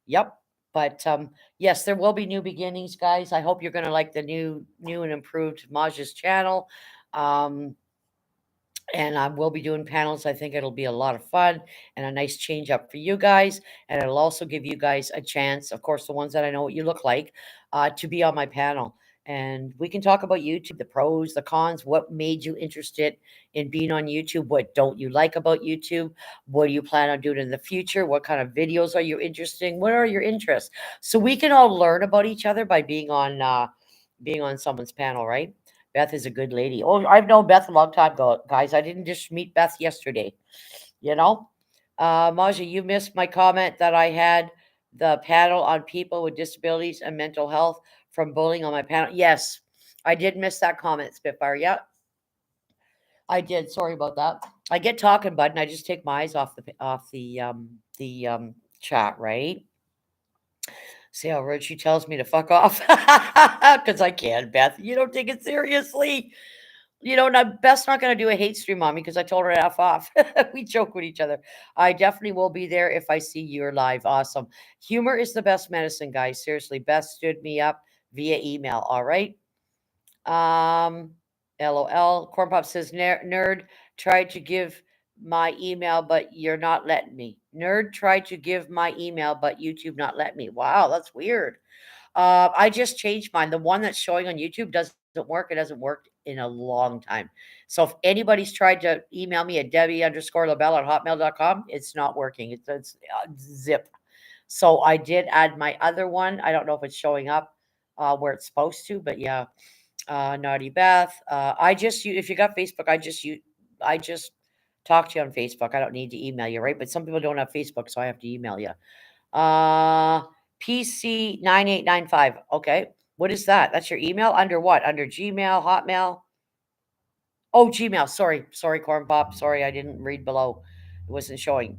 Yep. But yes, there will be new beginnings, guys. I hope you're gonna like the new and improved Maj's channel. Um, and I will be doing panels. I think it'll be a lot of fun and a nice change up for you guys. And it'll also give you guys a chance, of course, the ones that I know what you look like, to be on my panel. And we can talk about YouTube, the pros, the cons, what made you interested in being on YouTube, what don't you like about YouTube, what do you plan on doing in the future, what kind of videos are you interested in, what are your interests? So we can all learn about each other by being on someone's panel, right? Beth is a good lady. Oh, I've known Beth a long time ago, guys. I didn't just meet Beth yesterday, you know? Maja, you missed my comment that I had the panel on people with disabilities and mental health from bullying on my panel. Yes, I did miss that comment, Spitfire. Yeah, I did. Sorry about that. I get talking, bud, and I just take my eyes off the chat, right? See how rude she tells me to fuck off? Because I can, Beth. You don't take it seriously. You know, and Beth's not going to do a hate stream on me because I told her to F off. We joke with each other. I definitely will be there if I see you're live. Awesome. Humor is the best medicine, guys. Seriously, Beth stood me up via email. All right. Um, LOL. Corn Pop says, Nerd tried to give my email, but you're not letting me. Nerd tried to give my email, but YouTube not let me. Wow, that's weird. I just changed mine. The one that's showing on YouTube doesn't work. It hasn't worked in a long time. So if anybody's tried to email me at Debbie_LaBelle@hotmail.com, it's not working. It's zip. So I did add my other one. I don't know if it's showing up where it's supposed to, but yeah. Naughty Beth. If you got Facebook, I just talk to you on Facebook. I don't need to email you, right? But some people don't have Facebook, so I have to email you. Uh, PC9895. Okay. What is that? That's your email? Under what? Under Gmail, Hotmail? Oh, Gmail. Sorry. Sorry, Corn Pop. Sorry, I didn't read below. It wasn't showing.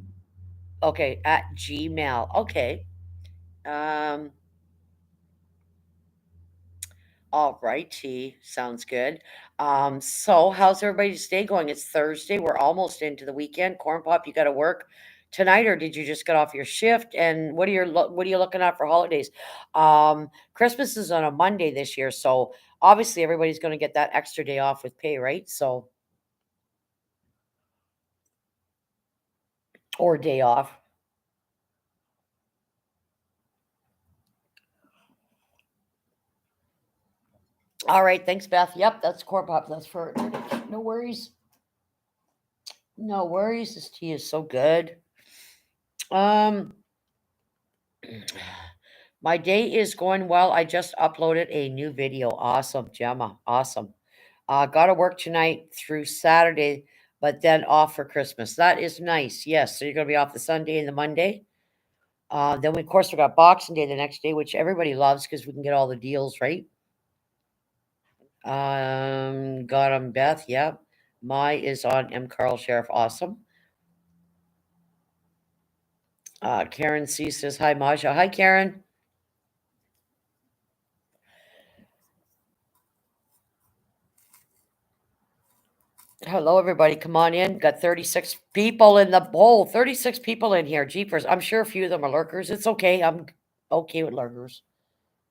Okay, at Gmail. Okay. Um, all righty. Sounds good. So how's everybody's day going? It's Thursday. We're almost into the weekend. Corn Pop, you got to work tonight, or did you just get off your shift? And what are you looking at for holidays? Christmas is on a Monday this year, so obviously everybody's going to get that extra day off with pay, right? So, or day off. All right, thanks, Beth. Yep, that's Corn Pop. That's for no worries. No worries. This tea is so good. Um, my day is going well. I just uploaded a new video. Awesome, Gemma. Awesome. Got to work tonight through Saturday, but then off for Christmas. That is nice. Yes. So you're going to be off the Sunday and the Monday. Then, of course, we got Boxing Day the next day, which everybody loves because we can get all the deals, right? Got him, Beth. Yep. My is on M. Carl Sheriff. Awesome. Karen C says, hi, Maja. Hi, Karen. Hello, everybody. Come on in. Got 36 people in the bowl. 36 people in here. Jeepers. I'm sure a few of them are lurkers. It's okay. I'm okay with lurkers.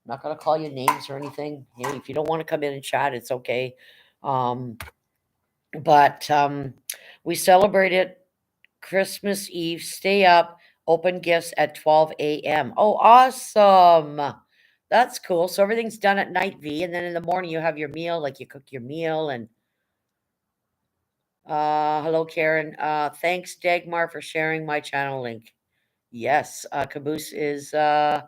I'm not going to call you names or anything. Hey, if you don't want to come in and chat, it's okay. Um, but we celebrated Christmas Eve. Stay up, open gifts at 12 a.m. Oh, awesome. That's cool. So everything's done at night, V. And then in the morning, you have your meal, like you cook your meal and hello, Karen. Thanks, Dagmar, for sharing my channel link. Yes, Caboose is, I'm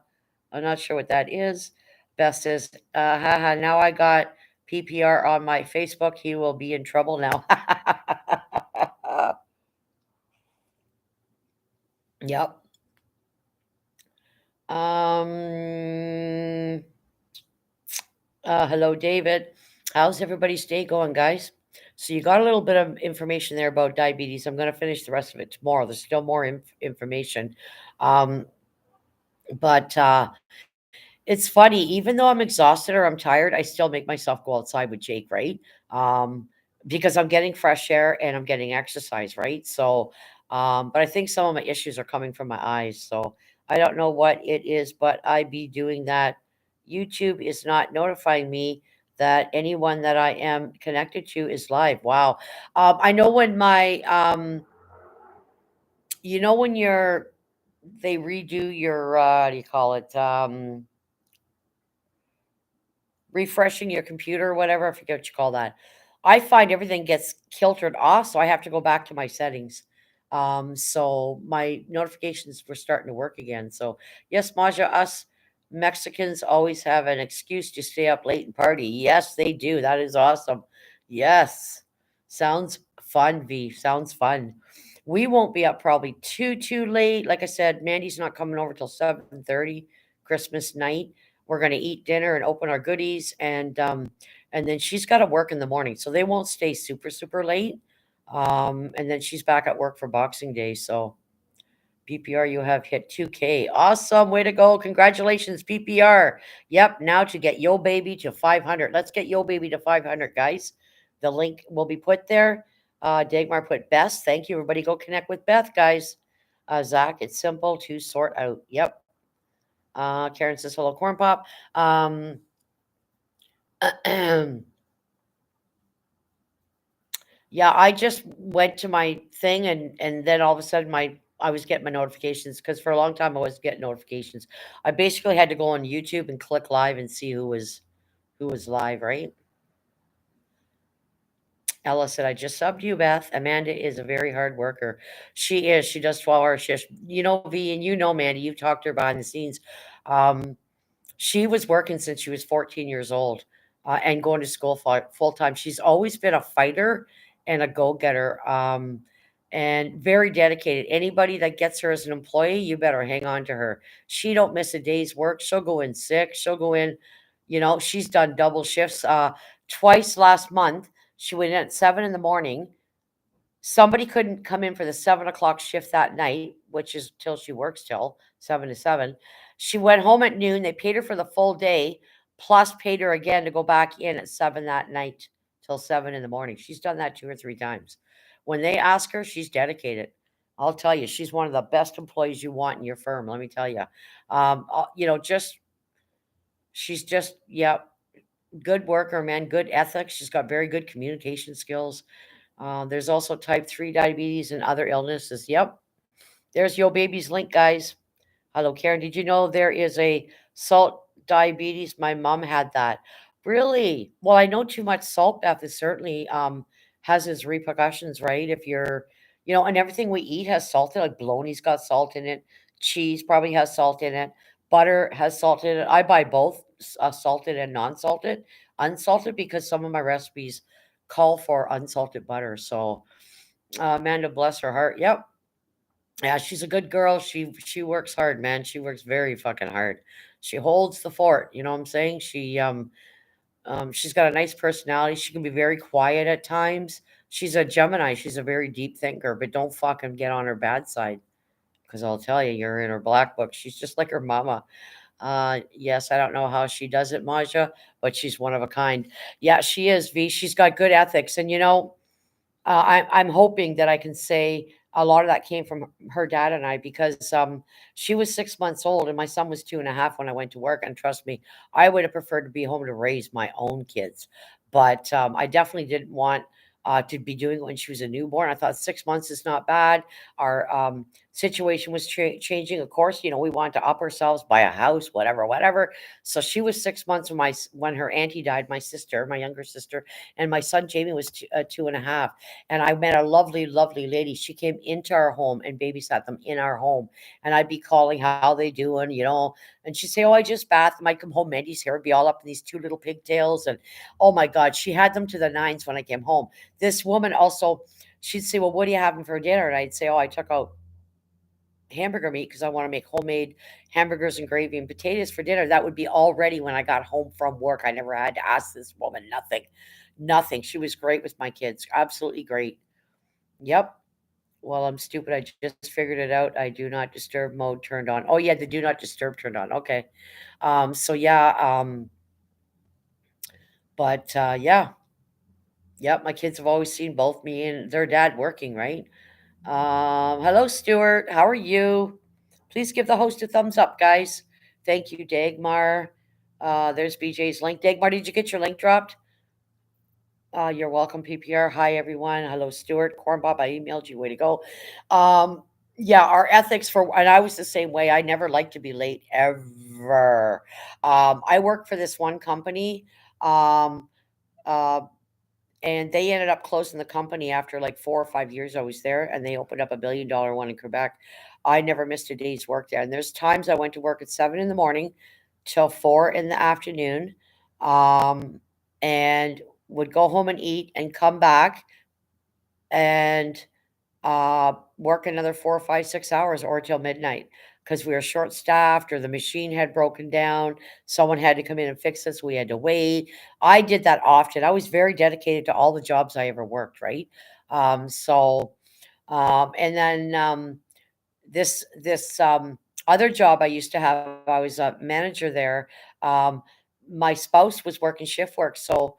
not sure what that is. Beth says, haha, now I got PPR on my Facebook. He will be in trouble now. Yep. Um, hello, David. How's everybody's day going, guys? So you got a little bit of information there about diabetes. I'm going to finish the rest of it tomorrow. There's still more information. Um, but it's funny, even though I'm exhausted or I'm tired, I still make myself go outside with Jake, right? Um, because I'm getting fresh air and I'm getting exercise, right? So, but I think some of my issues are coming from my eyes. So I don't know what it is, but I be doing that. YouTube is not notifying me that anyone that I am connected to is live. Wow. I know when when they redo your, what do you call it? Refreshing your computer or whatever. I forget what you call that. I find everything gets filtered off, so I have to go back to my settings. So my notifications were starting to work again. So yes, Maja, us Mexicans always have an excuse to stay up late and party. Yes, they do. That is awesome. Yes. Sounds fun, V. Sounds fun. We won't be up probably too late. Like I said, Mandy's not coming over till 7:30 Christmas night. We're gonna eat dinner and open our goodies, and then she's got to work in the morning, so they won't stay super late. And then she's back at work for Boxing Day. So PPR, you have hit 2K. Awesome, way to go! Congratulations, PPR. Yep, now to get Yo Baby to 500. Let's get Yo Baby to 500, guys. The link will be put there. Dagmar put Beth. Thank you, everybody. Go connect with Beth, guys. Zach, it's simple to sort out. Yep. Karen says hello, corn pop. Yeah, I just went to my thing, and then all of a sudden I was getting my notifications because for a long time I was getting notifications. I basically had to go on YouTube and click live and see who was live, right? Ella said, I just subbed you, Beth. Amanda is a very hard worker. She is. She does 12-hour shifts. V, and Mandy, you've talked to her behind the scenes. Um, She was working since she was 14 years old, and going to school full time. She's always been a fighter and a go getter, and very dedicated. Anybody that gets her as an employee, you better hang on to her. She don't miss a day's work. She'll go in sick. She'll go in. She's done double shifts. Twice last month. She went in at 7 in the morning. Somebody couldn't come in for the 7 o'clock shift that night, which is till she works till 7 to 7. She went home at noon. They paid her for the full day, plus paid her again to go back in at 7 that night till 7 in the morning. She's done that 2 or 3 times. When they ask her, she's dedicated. I'll tell you, she's one of the best employees you want in your firm. Let me tell you. Just she's just yeah, good worker, man. Good ethics. She's got very good communication skills. There's also type 3 diabetes and other illnesses. Yep. There's Yo Baby's link, guys. Hello, Karen. Did you know there is a salt diabetes? My mom had that. Really? Well, I know too much salt, Beth, is certainly has its repercussions, right? If and everything we eat has salt in it. Like bologna's got salt in it. Cheese probably has salt in it. Butter has salt in it. I buy both salted and non-salted. Unsalted because some of my recipes call for unsalted butter. So, Amanda, bless her heart. Yep. Yeah, she's a good girl. She works hard, man. She works very fucking hard. She holds the fort. You know what I'm saying? She's got a nice personality. She can be very quiet at times. She's a Gemini. She's a very deep thinker, but don't fucking get on her bad side because I'll tell you, you're in her black book. She's just like her mama. Yes, I don't know how she does it, Maja, but she's one of a kind. Yeah, she is, V. She's got good ethics, and I'm hoping that I can say a lot of that came from her dad and I because she was 6 months old and my son was 2.5 when I went to work. And trust me, I would have preferred to be home to raise my own kids, but I definitely didn't want to be doing it when she was a newborn. I thought 6 months is not bad. Our situation was changing. Of course, we wanted to up ourselves, buy a house, whatever. So she was 6 months when her auntie died, my sister, my younger sister, and my son Jamie was 2.5, and I met a lovely lady. She came into our home and babysat them in our home. And I'd be calling, how they doing, and she'd say, oh, I just bathed them. I'd come home, Mandy's hair would be all up in these two little pigtails. And oh my God, she had them to the nines when I came home. This woman also, she'd say, well, what are you having for dinner? And I'd say, oh, I took out hamburger meat because I want to make homemade hamburgers and gravy and potatoes for dinner. That would be all ready when I got home from work. I never had to ask this woman nothing. Nothing. She was great with my kids. Absolutely great. Yep. Well, I'm stupid. I just figured it out. I do not disturb mode turned on. Oh yeah, the do not disturb turned on. Okay. So yeah, but yeah. Yep, my kids have always seen both me and their dad working, right? Hello, Stuart. How are you? Please give the host a thumbs up, guys. Thank you, Dagmar. There's BJ's link. Dagmar, did you get your link dropped? You're welcome, PPR. Hi, everyone. Hello, Stuart. Corn Bob, I emailed you. Way to go. Um, yeah, our ethics for, and I was the same way. I never liked to be late ever. I worked for this one company. Um, uh, and they ended up closing the company after like 4 or 5 years I was there, and they opened up a $1 billion one in Quebec. I never missed a day's work there. And there's times I went to work at 7 in the morning till 4 in the afternoon, um, and would go home and eat and come back and work another 4 or 5, 6 hours or till midnight because we were short staffed or the machine had broken down. Someone had to come in and fix it. So we had to wait. I did that often. I was very dedicated to all the jobs I ever worked, right? And then this other job I used to have, I was a manager there. Um, my spouse was working shift work, so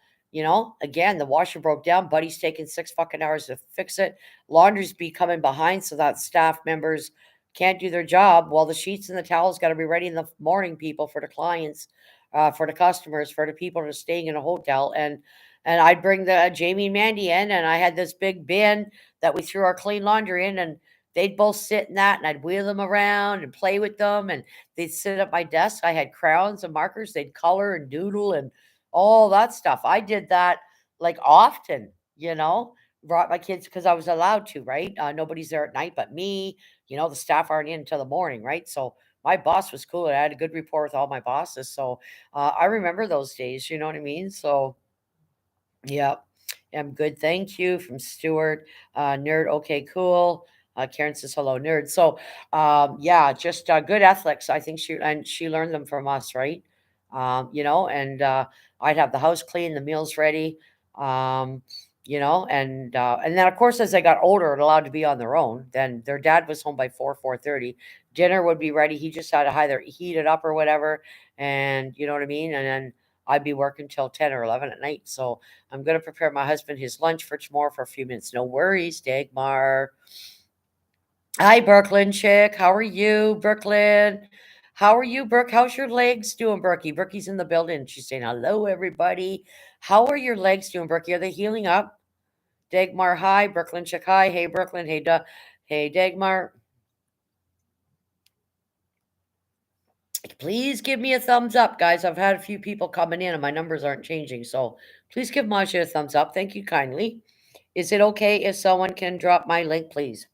again, the washer broke down. Buddy's taking 6 fucking hours to fix it. Laundry's be coming behind, so that staff members can't do their job. Well, the sheets and the towels got to be ready in the morning, people, for the clients, for the customers, for the people that are staying in a hotel, and I'd bring the Jamie and Mandy in, and I had this big bin that we threw our clean laundry in, and they'd both sit in that, and I'd wheel them around and play with them, and they'd sit at my desk. I had crayons and markers. They'd color and doodle and all that stuff. I did that like often, brought my kids because I was allowed to, right? Nobody's there at night but me. The staff aren't in until the morning, right? So my boss was cool. I had a good rapport with all my bosses. So I remember those days, you know what I mean? So yeah, I'm good. Thank you from Stuart. Nerd. Okay, cool. Karen says hello, nerd. So, yeah, just good ethics. I think she learned them from us, right? And I'd have the house clean, the meals ready. Um, and then of course as they got older and allowed to be on their own, then their dad was home by 4:30. Dinner would be ready. He just had to either heat it up or whatever, and you know what I mean. And then I'd be working till 10 or 11 at night. So I'm going to prepare my husband his lunch for tomorrow for a few minutes. No worries, Dagmar. Hi, Brooklyn chick. How are you, Brooklyn? How are you, Brooke? How's your legs doing, Brookie? Brookie's in the building. She's saying hello, everybody. How are your legs doing, Brookie? Are they healing up? Dagmar, hi. Brooklyn chick, hi. Hey, Brooklyn. Hey, Dagmar. Please give me a thumbs up, guys. I've had a few people coming in and my numbers aren't changing. So please give Masha a thumbs up. Thank you kindly. Is it okay if someone can drop my link, please?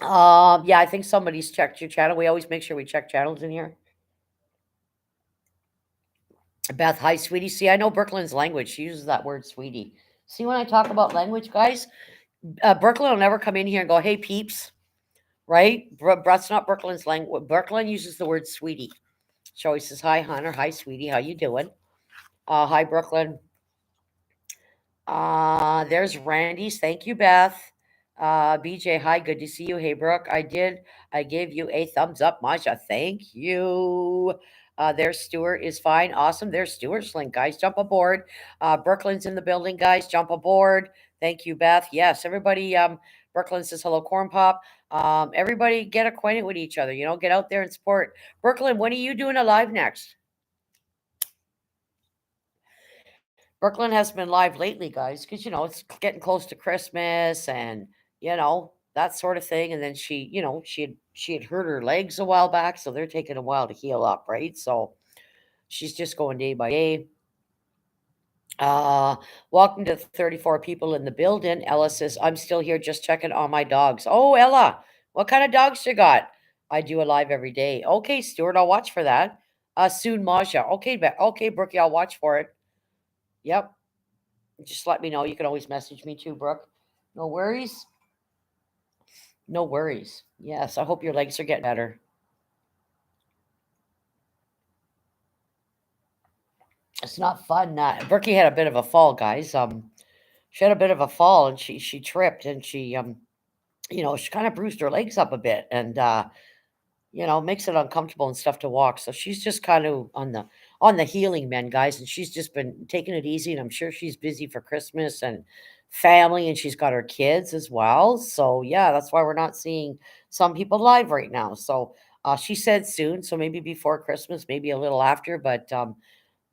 Yeah, I think somebody's checked your channel. We always make sure we check channels in here. Beth, hi, sweetie. See, I know Brooklyn's language. She uses that word, sweetie. See, when I talk about language, guys, Brooklyn will never come in here and go, hey, peeps, right? That's not Brooklyn's language. Brooklyn uses the word sweetie. She always says, hi, Hunter. Hi, sweetie. How you doing? Hi, Brooklyn. There's Randy's. Thank you, Beth. BJ, hi, good to see you. Hey, Brooke, I did. I gave you a thumbs up, Masha. Thank you. There's Stuart is fine. Awesome. There's Stuart's link, guys. Jump aboard. Brooklyn's in the building, guys. Jump aboard. Thank you, Beth. Yes, everybody. Brooklyn says hello, corn pop. Everybody get acquainted with each other. Get out there and support. Brooklyn, when are you doing a live next? Brooklyn hasn't been live lately, guys, because it's getting close to Christmas and that sort of thing. And then she had hurt her legs a while back, so they're taking a while to heal up, right? So she's just going day by day. Uh, Welcome to 34 people in the building. Ella says, I'm still here just checking on my dogs. Oh, Ella, what kind of dogs you got? I do a live every day. Okay, Stuart, I'll watch for that. Soon, Masha. Okay, okay, Brookie, I'll watch for it. Yep. Just let me know. You can always message me too, Brooke. No worries. No worries. Yes, I hope your legs are getting better. It's not fun. Brookie had a bit of a fall, guys. She had a bit of a fall, and she tripped, and she kind of bruised her legs up a bit, and makes it uncomfortable and stuff to walk. So she's just kind of on the healing men, guys, and she's just been taking it easy, and I'm sure she's busy for Christmas and family, and she's got her kids as well. So yeah, that's why we're not seeing some people live right now. So she said soon, so maybe before Christmas, maybe a little after, but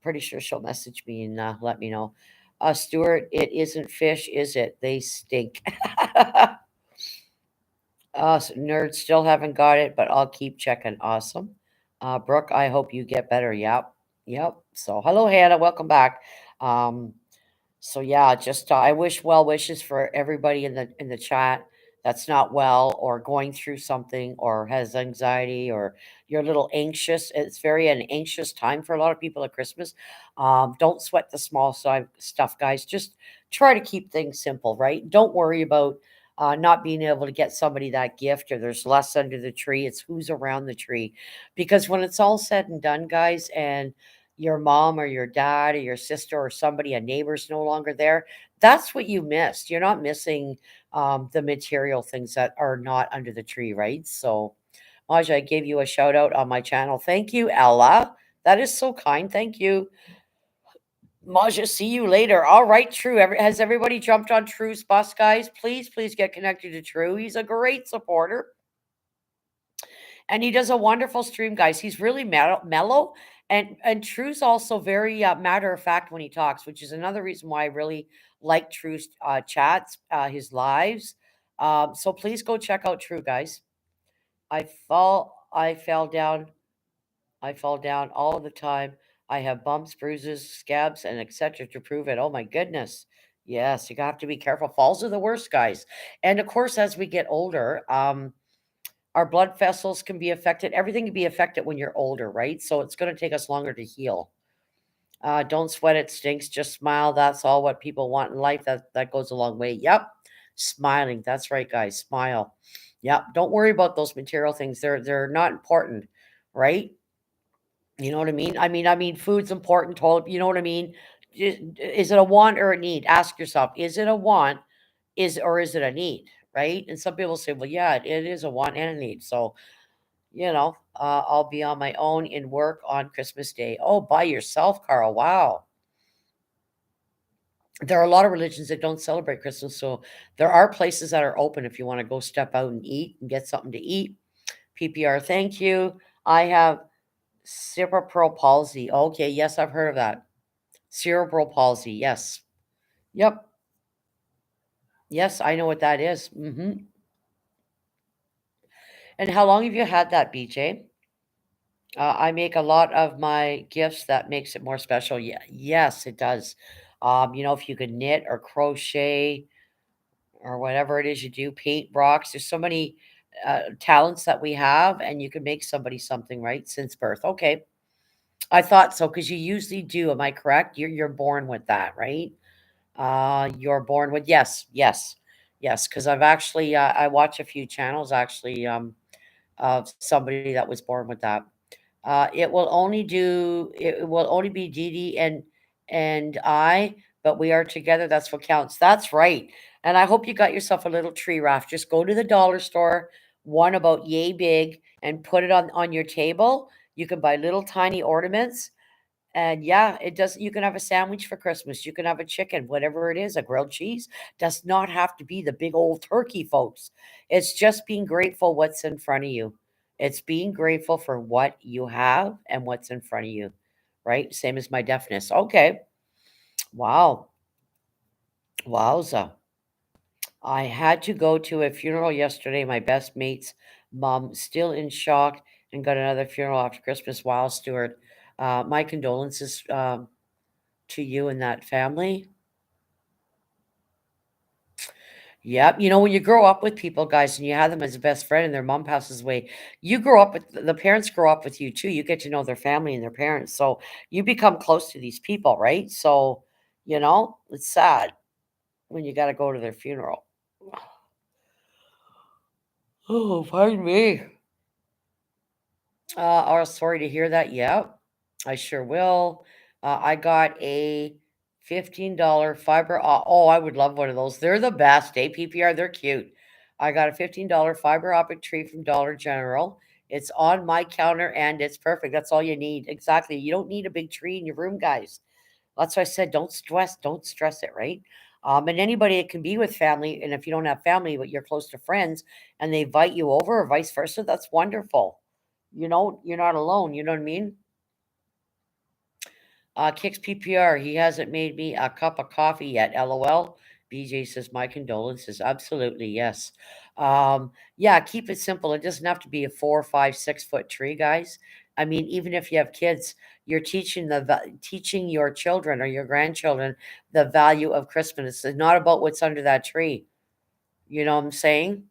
pretty sure she'll message me and let me know. Stuart, it isn't fish, is it? They stink. Us nerds still haven't got it, but I'll keep checking. Awesome. Brooke, I hope you get better. Yep. Yep. So hello, Hannah. Welcome back. Um, so yeah, just I wish well wishes for everybody in the chat that's not well or going through something or has anxiety or you're a little anxious. It's very an anxious time for a lot of people at Christmas. Don't sweat the small side stuff, guys. Just try to keep things simple, right? Don't worry about not being able to get somebody that gift or there's less under the tree. It's who's around the tree, because when it's all said and done, guys, and your mom or your dad or your sister or somebody, a neighbor's no longer there, that's what you missed. You're not missing the material things that are not under the tree, right? So, Maja, I gave you a shout out on my channel. Thank you, Ella. That is so kind. Thank you. Maja, see you later. All right, True. Has everybody jumped on True's bus, guys? Please get connected to True. He's a great supporter. And he does a wonderful stream, guys. He's really mellow, and True's also very matter of fact when he talks, which is another reason why I really like True's chats, his lives. So please go check out True, guys. I fell down, I fall down all the time. I have bumps, bruises, scabs, and etc. to prove it. Oh my goodness. Yes, you have to be careful. Falls are the worst, guys. And of course, as we get older, our blood vessels can be affected. Everything can be affected when you're older, right? So it's going to take us longer to heal. Don't sweat it stinks. Just smile. That's all what people want in life. That goes a long way. Yep, smiling. That's right, guys. Smile. Yep. Don't worry about those material things. They're not important, right? You know what I mean? I mean, food's important. You know what I mean? Is it a want or a need? Ask yourself: is it a want? Is it a need? Right? And some people say, well, yeah, it is a want and a need. So I'll be on my own in work on Christmas Day. Oh, by yourself, Carl. Wow. There are a lot of religions that don't celebrate Christmas. So there are places that are open if you want to go step out and eat and get something to eat. PPR, thank you. I have cerebral palsy. Okay, yes, I've heard of that. Cerebral palsy. Yes. Yep. Yes, I know what that is. And how long have you had that, BJ? I make a lot of my gifts that makes it more special. Yeah, yes, it does. If you could knit or crochet or whatever it is you do, paint rocks. There's so many talents that we have, and you can make somebody something, right? Since birth. Okay, I thought so because you usually do. Am I correct? You're born with that, right? You're born with yes. Because I've actually I watch a few channels actually of somebody that was born with that. It will only be Dee Dee and I, but we are together. That's what counts. That's right. And I hope you got yourself a little tree raft. Just go to the dollar store, one about yay big, and put it on your table. You can buy little tiny ornaments. And yeah, it does. You can have a sandwich for Christmas. You can have a chicken, whatever it is, a grilled cheese. Does not have to be the big old turkey, folks. It's just being grateful what's in front of you. It's being grateful for what you have and what's in front of you, right? Same as my deafness. Okay. Wow. Wowza. I had to go to a funeral yesterday. My best mate's mom, still in shock, and got another funeral after Christmas. Wow, Stuart. My condolences to you and that family. Yep. When you grow up with people, guys, and you have them as a best friend and their mom passes away, you grow up with the parents grow up with you too. You get to know their family and their parents. So you become close to these people, right? So, it's sad when you got to go to their funeral. Oh, pardon me. Sorry to hear that. Yeah, I sure will. I got a $15 fiber. Oh, I would love one of those. They're the best. APPR, they're cute. I got a $15 fiber optic tree from Dollar General. It's on my counter and it's perfect. That's all you need. Exactly. You don't need a big tree in your room, guys. That's why I said don't stress it, right? And anybody it can be with family, and if you don't have family, but you're close to friends and they invite you over or vice versa, that's wonderful. You're not alone. You know what I mean? Kicks PPR. He hasn't made me a cup of coffee yet. LOL. BJ says, my condolences. Absolutely, yes. Yeah, keep it simple. It doesn't have to be a 4, 5, 6 foot tree, guys. I mean, even if you have kids, you're teaching your children or your grandchildren the value of Christmas. It's not about what's under that tree. You know what I'm saying?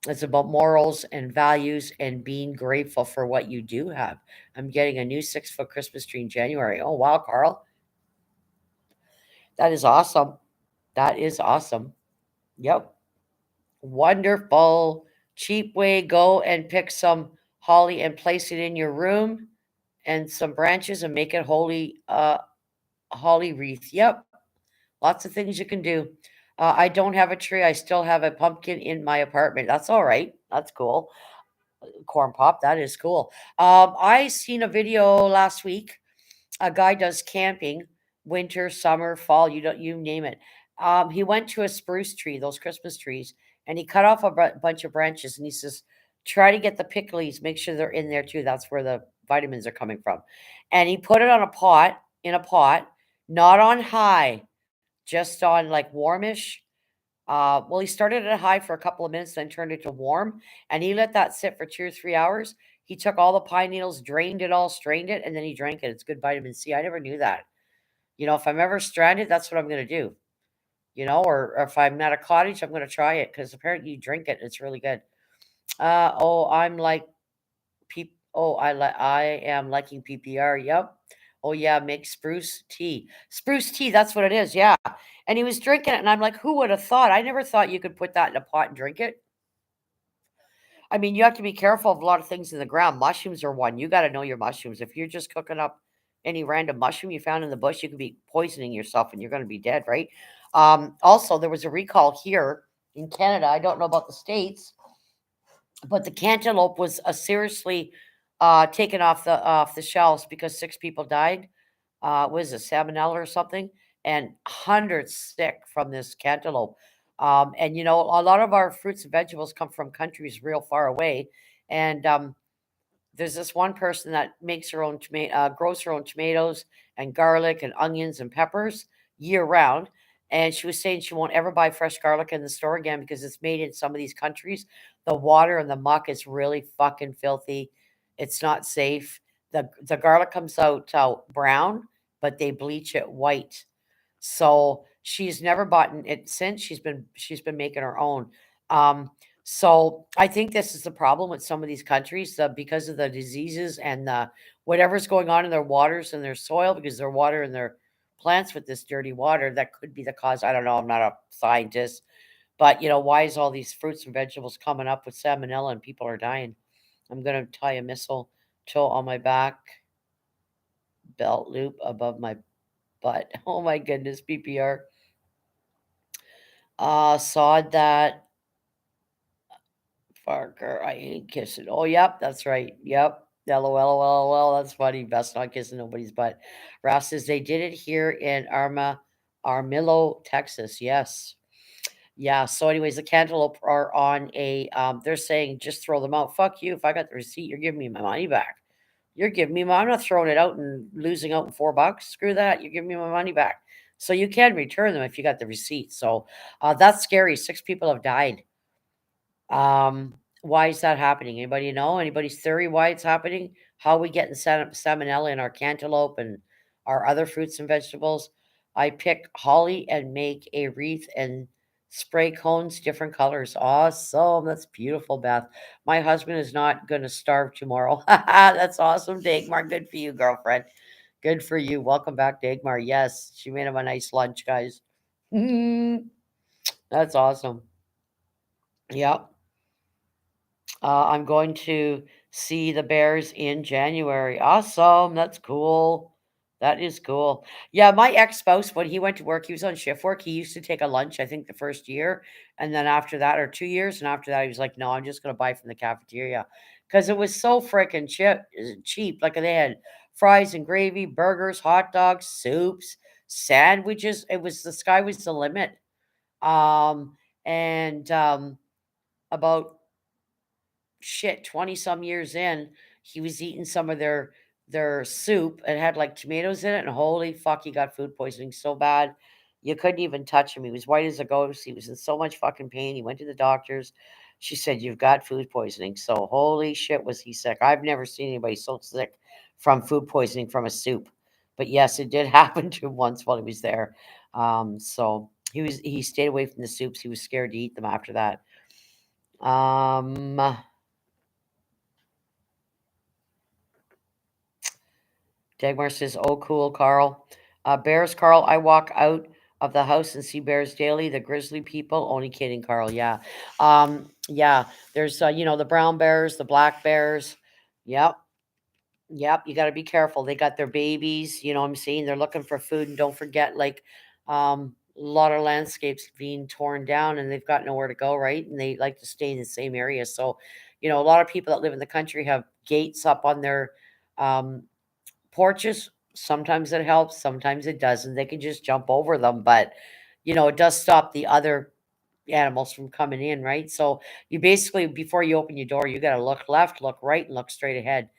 It's about morals and values and being grateful for what you do have. I'm getting a new 6 foot Christmas tree in January. Oh, wow, Carl. That is awesome. That is awesome. Yep. Wonderful. Cheap way. Go and pick some holly and place it in your room and some branches and make it holly wreath. Yep. Lots of things you can do. I don't have a tree. I still have a pumpkin in my apartment. That's all right. That's cool. Corn pop. That is cool. I seen a video last week. A guy does camping, winter, summer, fall. You name it. He went to a spruce tree, those Christmas trees, and he cut off a bunch of branches. And he says, try to get the pickles. Make sure they're in there too. That's where the vitamins are coming from. And he put it on a pot in a pot, not on high, just on like warmish. Well, he started at high for a couple of minutes, then turned it to warm, and he let that sit for 2 or 3 hours. He took all the pine needles, drained it all, strained it, and then he drank it. It's good vitamin C. I never knew that. If I'm ever stranded, that's what I'm going to do. Or if I'm at a cottage, I'm going to try it because apparently you drink it. It's really good. Oh, I'm like I am liking PPR. Yep. Oh yeah, make spruce tea. Spruce tea, that's what it is. Yeah. And he was drinking it and I'm like, who would have thought? I never thought you could put that in a pot and drink it. I mean, you have to be careful of a lot of things in the ground. Mushrooms are one. You got to know your mushrooms. If you're just cooking up any random mushroom you found in the bush, you could be poisoning yourself and you're going to be dead, right? Also, there was a recall here in Canada. I don't know about the States, but the cantaloupe was seriously taken off the shelves because 6 people died. Was it salmonella or something? And hundreds sick from this cantaloupe. And a lot of our fruits and vegetables come from countries real far away. And there's this one person that makes her own grows her own tomatoes and garlic and onions and peppers year round. And she was saying she won't ever buy fresh garlic in the store again because it's made in some of these countries. The water and the muck is really fucking filthy. It's not safe. The garlic comes out brown, but they bleach it white. So she's never bought it since. She's been making her own. Um, so I think this is the problem with some of these countries because of the diseases and whatever's going on in their waters and their soil because they're watering their plants with this dirty water. That could be the cause. I don't know. I'm not a scientist, but why is all these fruits and vegetables coming up with salmonella and people are dying? I'm gonna tie a mistletoe on my back belt loop above my butt. Oh my goodness, PPR. Sawed that Parker. I ain't kissing. Oh, yep, that's right. Yep. LOL. That's funny. Best not kissing nobody's butt. Ross says they did it here in Armillo, Texas. Yes. Yeah. So, anyways, the cantaloupe are on they're saying just throw them out. Fuck you. If I got the receipt, you're giving me my money back. You're giving me I'm not throwing it out and losing out in $4. Screw that. You're giving me my money back. So you can return them if you got the receipt. So that's scary. 6 people have died. Why is that happening? Anybody know? Anybody's theory why it's happening? How we getting salmonella in our cantaloupe and our other fruits and vegetables? I pick holly and make a wreath and spray cones different colors. Awesome. That's beautiful, Beth. My husband is not going to starve tomorrow. That's awesome, Dagmar. Good for you, girlfriend. Good for you. Welcome back, Dagmar. Yes, she made him a nice lunch, guys. That's awesome. Yep. I'm going to see the Bears in January. Awesome. That's cool. That is cool. Yeah, my ex-spouse, when he went to work, he was on shift work. He used to take a lunch, I think the first year. And then after that, or 2 years, and after that, he was like, no, I'm just gonna buy from the cafeteria. Because it was so freaking cheap. Like they had fries and gravy, burgers, hot dogs, soups, sandwiches. It was the sky was the limit. Um, and about shit 20 some years in, he was eating some of their soup and had like tomatoes in it, and holy fuck, he got food poisoning so bad you couldn't even touch him. He was white as a ghost. He was in so much fucking pain. He went to the doctors. She said, you've got food poisoning. So holy shit, was he sick. I've never seen anybody so sick from food poisoning from a soup. But yes, it did happen to him once while he was there. So he stayed away from the soups. He was scared to eat them after that. um Dagmar says, "Oh, cool, Carl. Bears, Carl. I walk out of the house and see bears daily. The grizzly people. Only kidding, Carl. Yeah, yeah. There's, the brown bears, the black bears. Yep, yep. You got to be careful. They got their babies. You know what I'm saying? They're looking for food, and don't forget, like, a lot of landscapes being torn down, and they've got nowhere to go, right? And they like to stay in the same area. So, a lot of people that live in the country have gates up on their um, porches. Sometimes it helps, sometimes it doesn't. They can just jump over them, but it does stop the other animals from coming in, right? So you basically, before you open your door, you got to look left, look right, and look straight ahead.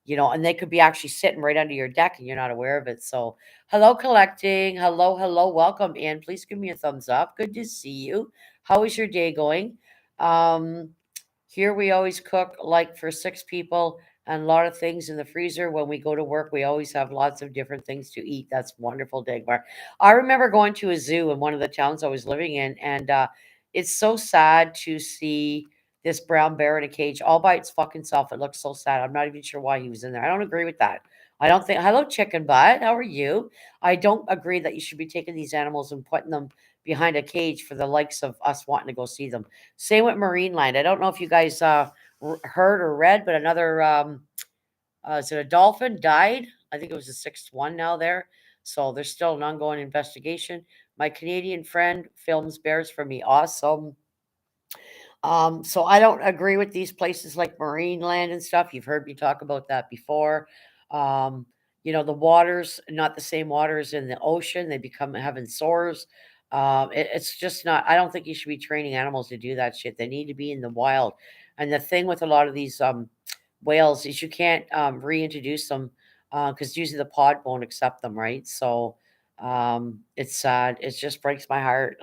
And they could be actually sitting right under your deck and you're not aware of it. So, hello, collecting. Hello, hello, welcome. And please give me a thumbs up. Good to see you. How is your day going? Um, Here we always cook like for six people and a lot of things in the freezer. When we go to work, we always have lots of different things to eat. That's wonderful, Dagmar. I remember going to a zoo in one of the towns I was living in, and it's so sad to see this brown bear in a cage all by its fucking self. It looks so sad. I'm not even sure why he was in there. I don't agree with that. I don't think. Hello, chicken butt. How are you? I don't agree that you should be taking these animals and putting them behind a cage for the likes of us wanting to go see them. Same with Marine Land. I don't know if you guys heard or read, but another is it a dolphin died? I think it was the sixth one now there. So there's still an ongoing investigation. My Canadian friend films bears for me. Awesome. So I don't agree with these places like Marine Land and stuff. You've heard me talk about that before. Um, the waters, not the same waters in the ocean. They become having sores. It's just not. I don't think you should be training animals to do that shit. They need to be in the wild. And the thing with a lot of these whales is you can't reintroduce them because usually the pod won't accept them, right? So it's sad. It just breaks my heart.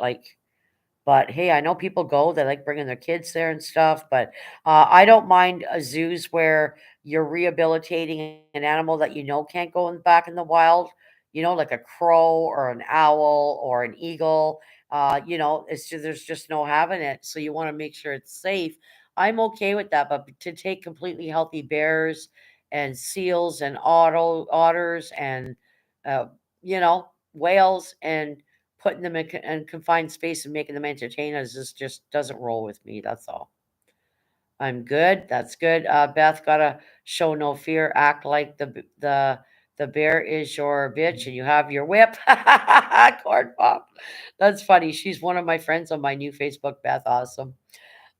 But hey, I know people go, they like bringing their kids there and stuff. But I don't mind zoos where you're rehabilitating an animal that can't go back in the wild, like a crow or an owl or an eagle. There's just no having it. So you want to make sure it's safe. I'm okay with that. But to take completely healthy bears and seals and otters and, uh, whales and putting them in confined space and making them entertainers just doesn't roll with me. That's all. I'm good. That's good. Beth, gotta show no fear. Act like the bear is your bitch, and you have your whip. Corn pop. That's funny. She's one of my friends on my new Facebook. Beth, awesome.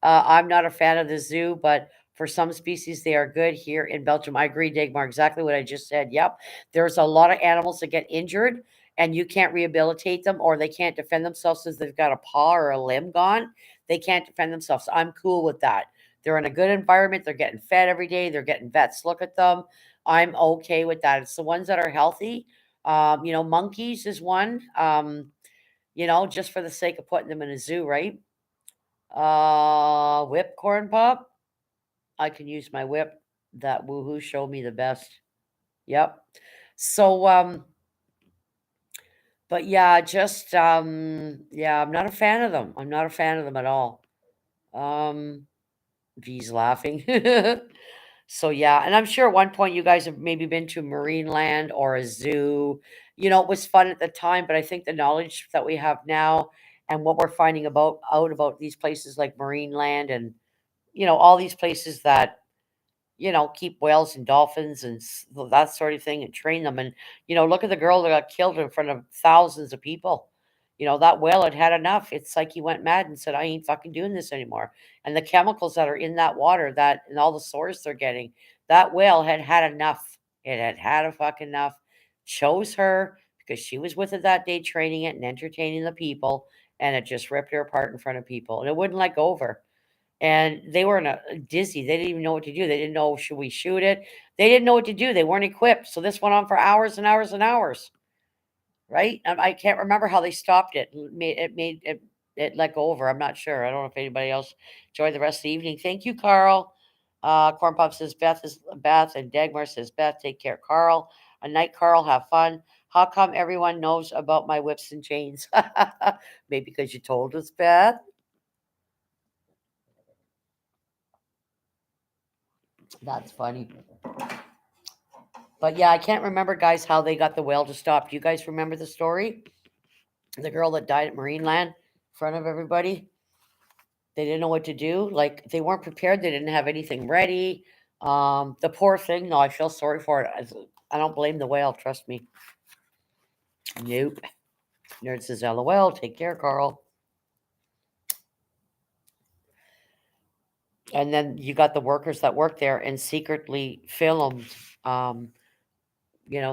I'm not a fan of the zoo, but for some species, they are good here in Belgium. I agree, Dagmar, exactly what I just said. Yep. There's a lot of animals that get injured and you can't rehabilitate them or they can't defend themselves since they've got a paw or a limb gone. They can't defend themselves. I'm cool with that. They're in a good environment. They're getting fed every day. They're getting vets look at them. I'm okay with that. It's the ones that are healthy. Monkeys is one, just for the sake of putting them in a zoo, right? Whip corn pop. I can use my whip. That woohoo showed me the best. Yep. So, but yeah, just yeah, I'm not a fan of them. I'm not a fan of them at all. Um, V's laughing. So yeah, and I'm sure at one point you guys have maybe been to Marine Land or a zoo. It was fun at the time, but I think the knowledge that we have now and what we're finding about these places like Marine Land and all these places that keep whales and dolphins and that sort of thing and train them. And, look at the girl that got killed in front of thousands of people. That whale had had enough. It's like he went mad and said, I ain't fucking doing this anymore. And the chemicals that are in that water, that and all the sores they're getting, that whale had had enough. It had had a fucking enough. Chose her because she was with it that day, training it and entertaining the people. And it just ripped her apart in front of people. And it wouldn't let go of her, and they were in a dizzy. They didn't even know what to do. They didn't know, should we shoot it? They didn't know what to do. They weren't equipped. So this went on for hours and hours and hours, right? And I can't remember how they stopped it. It let go over. I'm not sure. I don't know if anybody else enjoyed the rest of the evening. Thank you, Carl. Corn Pop says Beth, and Dagmar says Beth. Take care, Carl. A night, Carl. Have fun. How come everyone knows about my whips and chains? Maybe because you told us, Beth. That's funny. But yeah, I can't remember, guys, how they got the whale to stop. Do you guys remember the story? The girl that died at Marineland in front of everybody. They didn't know what to do. Like, they weren't prepared. They didn't have anything ready. The poor thing. No, I feel sorry for it. I don't blame the whale. Trust me. Nope. Nerd says, "LOL." Take care, Carl. And then you got the workers that worked there and secretly filmed, um,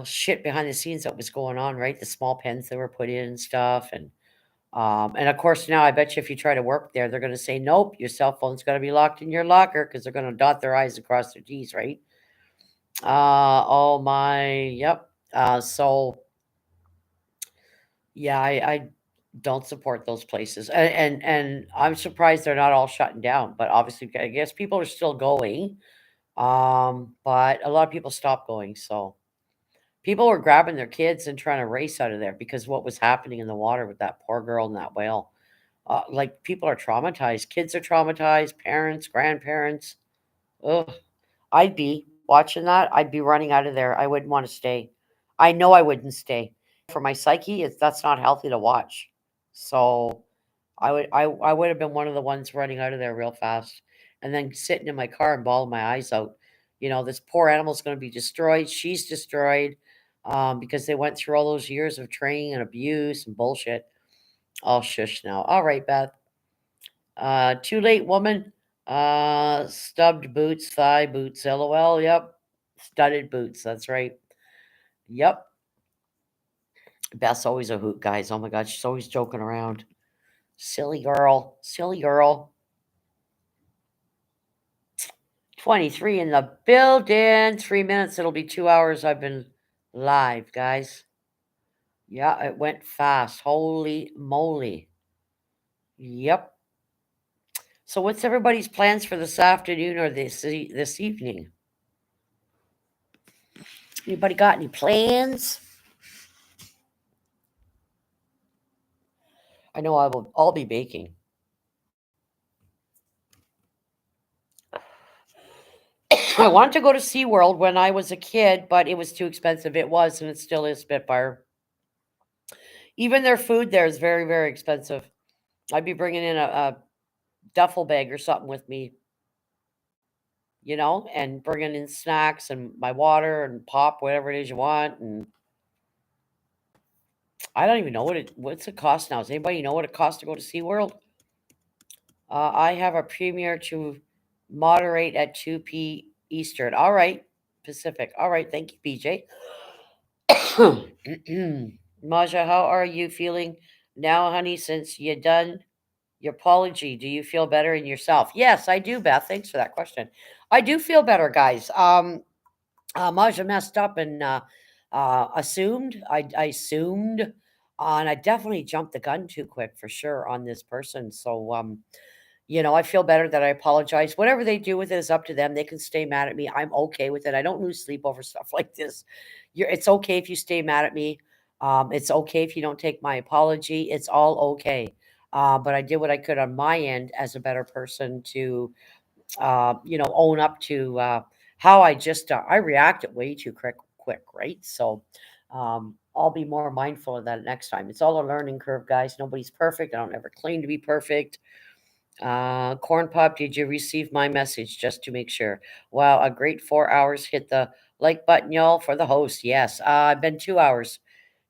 shit behind the scenes that was going on. Right, the small pens that were put in and stuff, and of course, now I bet you if you try to work there, they're going to say, nope, your cell phone's got to be locked in your locker because they're going to dot their I's and cross their T's, right? Oh my, yep. So, yeah, I don't support those places. And I'm surprised they're not all shutting down. But obviously, I guess people are still going. But a lot of people stopped going. So people were grabbing their kids and trying to race out of there because what was happening in the water with that poor girl and that whale. Like, people are traumatized. Kids are traumatized. Parents, grandparents. Ugh. I'd be watching that. I'd be running out of there. I wouldn't want to stay. I know I wouldn't stay. For my psyche, that's not healthy to watch. So I would have been one of the ones running out of there real fast, and then sitting in my car and bawling my eyes out. This poor animal's going to be destroyed. She's destroyed, because they went through all those years of training and abuse and bullshit. I'll shush now. All right, Beth. Too late, woman. Stubbed boots, thigh boots, LOL. Yep. Studded boots. That's right. Yep. Beth's always a hoot, guys. Oh my God. She's always joking around. Silly girl. Silly girl. 23 in the building. 3 minutes. It'll be 2 hours. I've been live, guys. Yeah, it went fast. Holy moly. Yep. So, what's everybody's plans for this afternoon or this evening? Anybody got any plans? I know I'll be baking. I wanted to go to SeaWorld when I was a kid, but it was too expensive. It was, and it still is, Spitfire. Even their food there is very, very expensive. I'd be bringing in a duffel bag or something with me, and bringing in snacks and my water and pop, whatever it is you want. And I don't even know what's it cost now. Does anybody know what it costs to go to SeaWorld? I have a premiere to moderate at 2 p. Eastern. All right, Pacific. All right, thank you, BJ. Maja, how are you feeling now, honey, since you done your apology? Do you feel better in yourself? Yes, I do, Beth. Thanks for that question. I do feel better, guys. Maja messed up and assumed. I assumed, and I definitely jumped the gun too quick for sure on this person. So, I feel better that I apologize. Whatever they do with it is up to them. They can stay mad at me. I'm okay with it. I don't lose sleep over stuff like this. It's okay if you stay mad at me. It's okay if you don't take my apology. It's all okay. But I did what I could on my end as a better person to, own up to how I reacted way too quick, right? So I'll be more mindful of that next time. It's all a learning curve, guys. Nobody's perfect. I don't ever claim to be perfect. Corn Pop, did you receive my message just to make sure? Wow, a great 4 hours. Hit the like button, y'all, for the host. Yes, I've been 2 hours.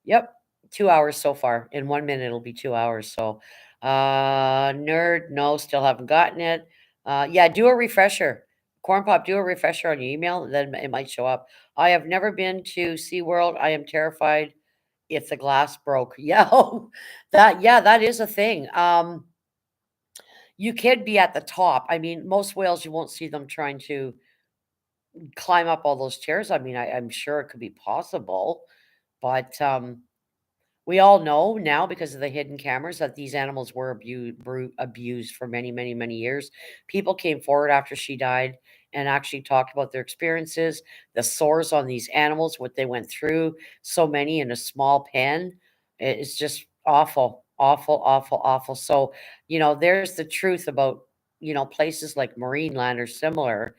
Yep, 2 hours so far. In 1 minute, it'll be 2 hours. So, nerd, no, still haven't gotten it. Yeah, do a refresher. Corn Pop, do a refresher on your email, then it might show up. I have never been to SeaWorld. I am terrified if the glass broke. Yeah, that is a thing. You could be at the top. I mean, most whales, you won't see them trying to climb up all those chairs. I mean, I'm sure it could be possible, but we all know now because of the hidden cameras that these animals were abused for many, many, many years. People came forward after she died and actually talked about their experiences, the sores on these animals, what they went through, so many in a small pen. It's just awful, awful, awful, awful. So, there's the truth about, places like Marineland or similar,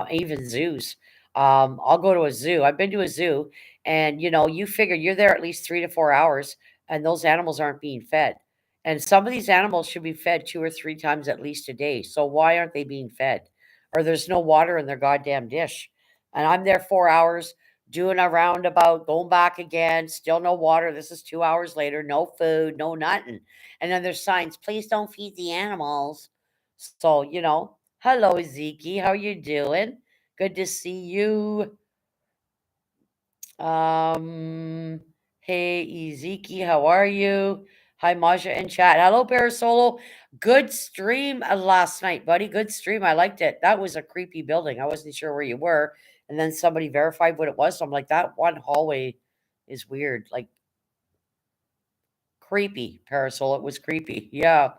even zoos. I'll go to a zoo. I've been to a zoo, and you figure you're there at least 3 to 4 hours, and those animals aren't being fed. And some of these animals should be fed 2 or 3 times at least a day. So why aren't they being fed? Or there's no water in their goddamn dish. And I'm there 4 hours doing a roundabout, going back again, still no water. This is 2 hours later, no food, no nothing. And then there's signs, please don't feed the animals. So, hello, Zeke. How you doing? Good to see you. Um, hey, Ezeki, how are you? Hi, Maja in chat. Hello, Parasolo. Good stream last night, buddy. Good stream. I liked it. That was a creepy building. I wasn't sure where you were. And then somebody verified what it was. So I'm like, that one hallway is weird. Like, creepy, Parasol. It was creepy. Yeah.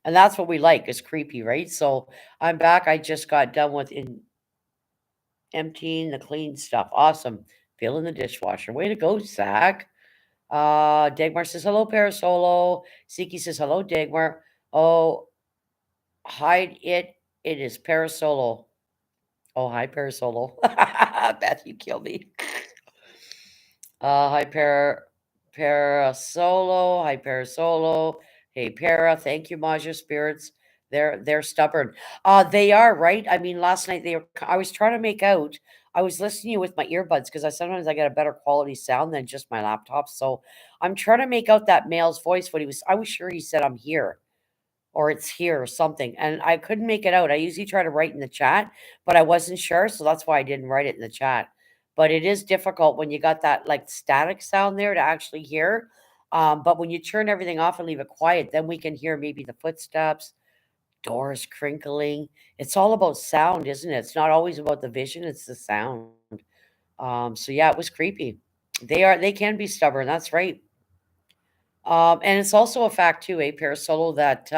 And that's what we like is creepy, right? So I'm back. I just got done with emptying the clean stuff. Awesome. Filling the dishwasher. Way to go, Zach. Dagmar says hello, Parasolo. Siki says hello, Dagmar. Oh, hide it. It is Parasolo. Oh, hi, Parasolo. Beth, you killed me. Hi, Parasolo. Hi, Parasolo. Hey, Para. Thank you, Maja Spirits. They're stubborn. They are right. I mean, last night I was trying to make out. I was listening to you with my earbuds because I get a better quality sound than just my laptop. So I'm trying to make out that male's voice. I was sure he said I'm here or it's here or something, and I couldn't make it out. I usually try to write in the chat, but I wasn't sure, so that's why I didn't write it in the chat. But it is difficult when you got that like static sound there to actually hear. But when you turn everything off and leave it quiet, then we can hear maybe the footsteps, doors crinkling. It's all about sound, isn't it? It's not always about the vision; it's the sound. So yeah, it was creepy. They can be stubborn. That's right. And it's also a fact too, Parasolo, that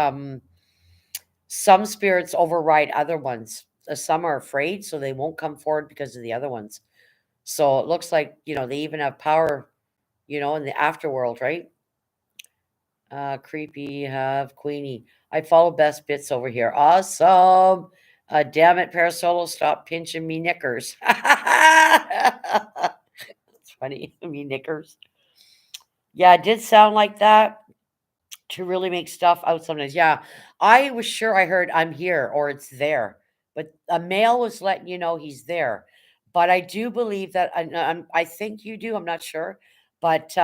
some spirits override other ones. Some are afraid, so they won't come forward because of the other ones. So it looks like, they even have power, in the afterworld, right? Creepy, have Queenie. I follow best bits over here. Awesome. Damn it, Parasolo, stop pinching me knickers. That's funny. Me knickers. Yeah, it did sound like that. To really make stuff out sometimes. Yeah, I was sure I heard I'm here or it's there, but a male was letting you know he's there. But I do believe that I think you do. I'm not sure, but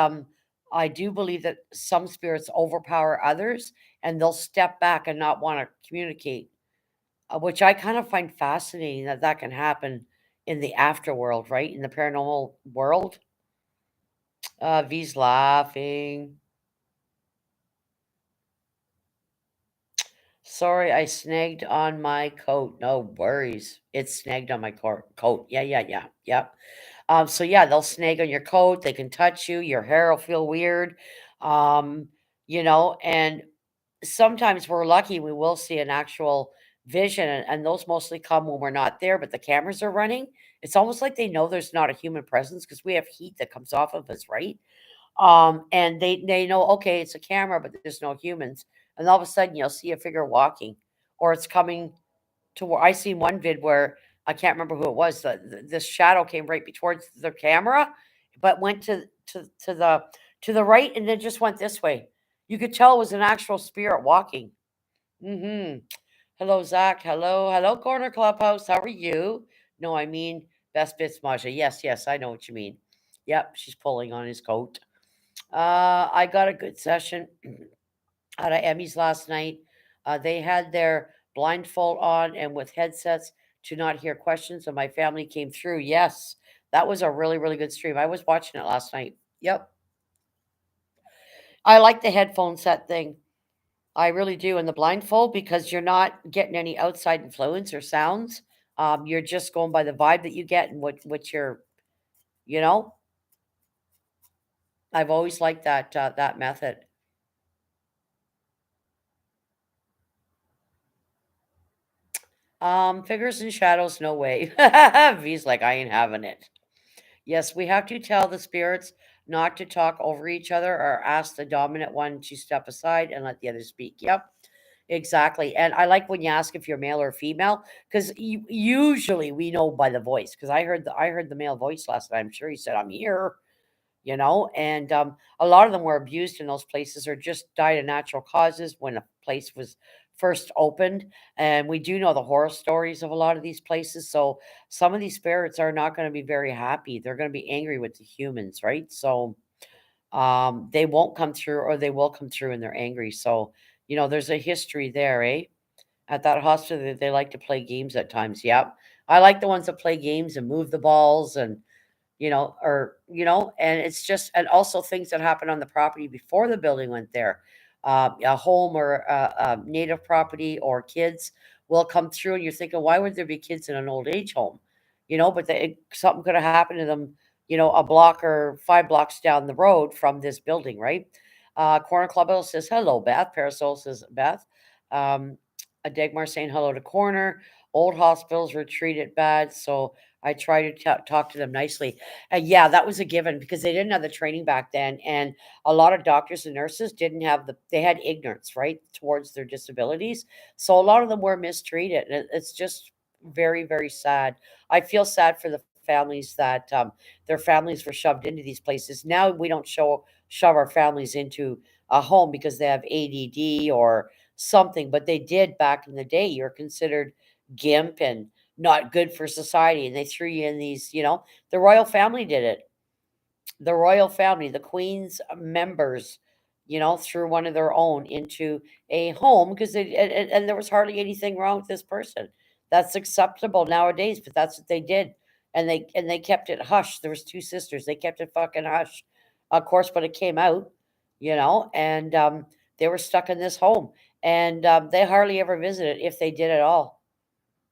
I do believe that some spirits overpower others and they'll step back and not want to communicate, which I kind of find fascinating that that can happen in the afterworld, right? In the paranormal world. V's laughing. Sorry, I snagged on my coat. No worries. It's snagged on my coat. Yeah, yeah, yeah. Yep. So yeah, they'll snag on your coat. They can touch you. Your hair will feel weird. Um, and sometimes we're lucky we will see an actual vision, and those mostly come when we're not there, but the cameras are running. It's almost like they know there's not a human presence because we have heat that comes off of us, right? And they know, okay, it's a camera, but there's no humans. And all of a sudden, you'll see a figure walking, or it's coming to where I seen one vid where I can't remember who it was. This shadow came right towards the camera, but went to the right, and then just went this way. You could tell it was an actual spirit walking. Mm-hmm. Hello, Zach. Hello. Hello, Corner Clubhouse. How are you? No, I mean Best Bits Maja. Yes, yes, I know what you mean. Yep, she's pulling on his coat. I got a good session out of Emmy's last night. They had their blindfold on and with headsets to not hear questions, and my family came through. Yes, that was a really, really good stream. I was watching it last night. Yep. I like the headphone set thing. I really do. And the blindfold, because you're not getting any outside influence or sounds. You're just going by the vibe that you get and what you're, you know, I've always liked that method. Figures and shadows, no way. V's like, I ain't having it. Yes, we have to tell the spirits not to talk over each other or ask the dominant one to step aside and let the other speak. Yep, exactly. And I like when you ask if you're male or female because usually we know by the voice. Because I heard the male voice last night. I'm sure he said, "I'm here." And a lot of them were abused in those places or just died of natural causes when a place was first opened. And we do know the horror stories of a lot of these places, so some of these spirits are not going to be very happy. They're going to be angry with the humans, right? So they won't come through, or they will come through and they're angry. So there's a history there, eh? At that hospital, they like to play games at times. Yep, I like the ones that play games and move the balls and and it's just, and also things that happened on the property before the building went there. A home or a native property or kids will come through, and you're thinking, why would there be kids in an old age home? But something could have happened to them, a block or 5 blocks down the road from this building, right? Corner Clubhouse says hello, Beth. Parasol says Beth. Um, a Dagmar saying hello to Corner. Old hospitals were treated bad, so I try to talk to them nicely. Yeah, that was a given because they didn't have the training back then, and a lot of doctors and nurses didn't have they had ignorance, right, towards their disabilities. So a lot of them were mistreated, and it's just very, very sad. I feel sad for the families that their families were shoved into these places. Now we don't shove our families into a home because they have ADD or something, but they did back in the day. You're considered gimp and not good for society, and they threw you in these. The royal family did it. The royal family, the queen's members, threw one of their own into a home because and there was hardly anything wrong with this person. That's acceptable nowadays, but that's what they did. And they kept it hush. There was two sisters. They kept it fucking hush, of course, but it came out, and they were stuck in this home, and they hardly ever visited, if they did at all.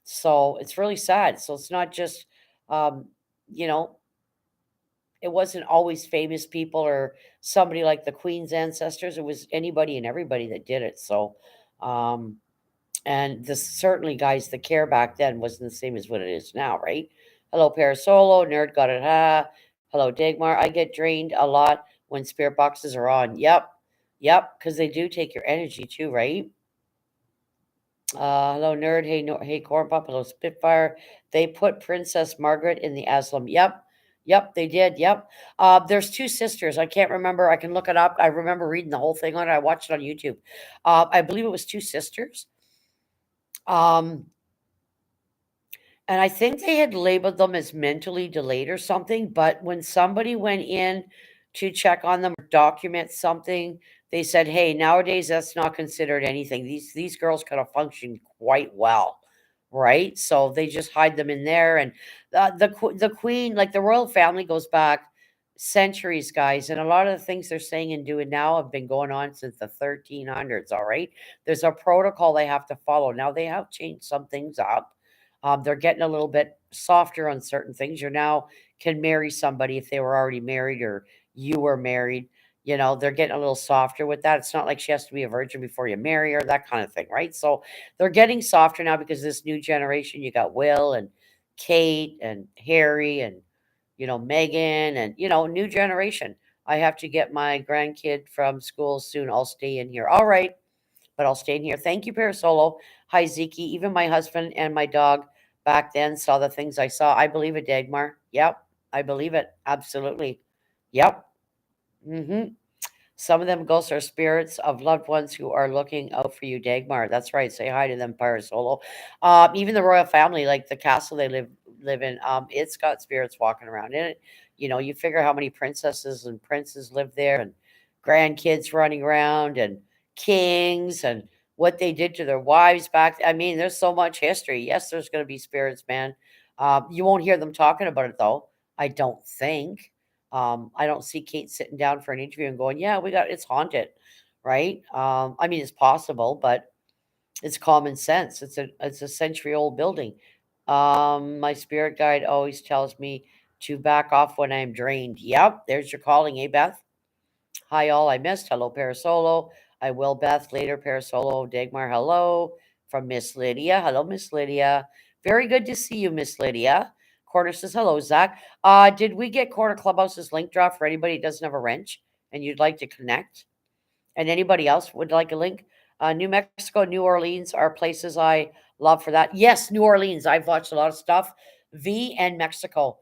So it's really sad. So it's not just, um, you know, it wasn't always famous people or somebody like the Queen's ancestors. It was anybody and everybody that did it. So, um, and the certainly, guys, the care back then wasn't the same as what it is now, right? Hello, Parasolo, Nerd got it. Ha. Hello, Dagmar. I get drained a lot when spirit boxes are on. Yep. Yep. Because they do take your energy too, right? Hello, nerd. Hey, no, hey, corn pop. Hello, Spitfire. They put Princess Margaret in the asylum. Yep, yep, they did. Yep. There's two sisters. I can't remember. I can look it up. I remember reading the whole thing on it. I watched it on YouTube. I believe it was two sisters. Um, and I think they had labeled them as mentally delayed or something, but when somebody went in to check on them or document something, they said, "Hey, nowadays that's not considered anything. These girls could have functioned quite well." Right? So they just hide them in there, and the queen, like the royal family, goes back centuries, guys, and a lot of the things they're saying and doing now have been going on since the 1300s. All right, there's a protocol they have to follow. Now they have changed some things up. They're getting a little bit softer on certain things. You now can marry somebody if they were already married or you were married. They're getting a little softer with that. It's not like she has to be a virgin before you marry her, that kind of thing, right? So they're getting softer now because this new generation, you got Will and Kate and Harry and, Megan and, new generation. I have to get my grandkid from school soon. I'll stay in here. All right, but I'll stay in here. Thank you, Parasolo. Hi, Ziki. Even my husband and my dog back then saw the things I saw. I believe it, Dagmar. Yep, I believe it. Absolutely. Yep. Mm-hmm. Some of them ghosts are spirits of loved ones who are looking out for you, Dagmar. That's right. Say hi to them, Parasolo. Even the royal family, like the castle they live in, it's got spirits walking around in it. You figure how many princesses and princes live there, and grandkids running around, and kings, and what they did to their wives back. I mean, there's so much history. Yes, there's going to be spirits, man. You won't hear them talking about it though. I don't think. I don't see Kate sitting down for an interview and going, "Yeah, we got it's haunted," right? I mean, it's possible, but it's common sense. It's a century old building. My spirit guide always tells me to back off when I'm drained. Yep, there's your calling, eh, Beth? Hi, all I missed. Hello, Parasolo. I will, Beth. Later, Parasolo. Dagmar, hello. From Miss Lydia. Hello, Miss Lydia. Very good to see you, Miss Lydia. Corner says, hello, Zach. Did we get Corner Clubhouse's link drop for anybody that doesn't have a wrench and you'd like to connect? And anybody else would like a link? New Mexico, New Orleans are places I love for that. Yes, New Orleans. I've watched a lot of stuff. V and Mexico.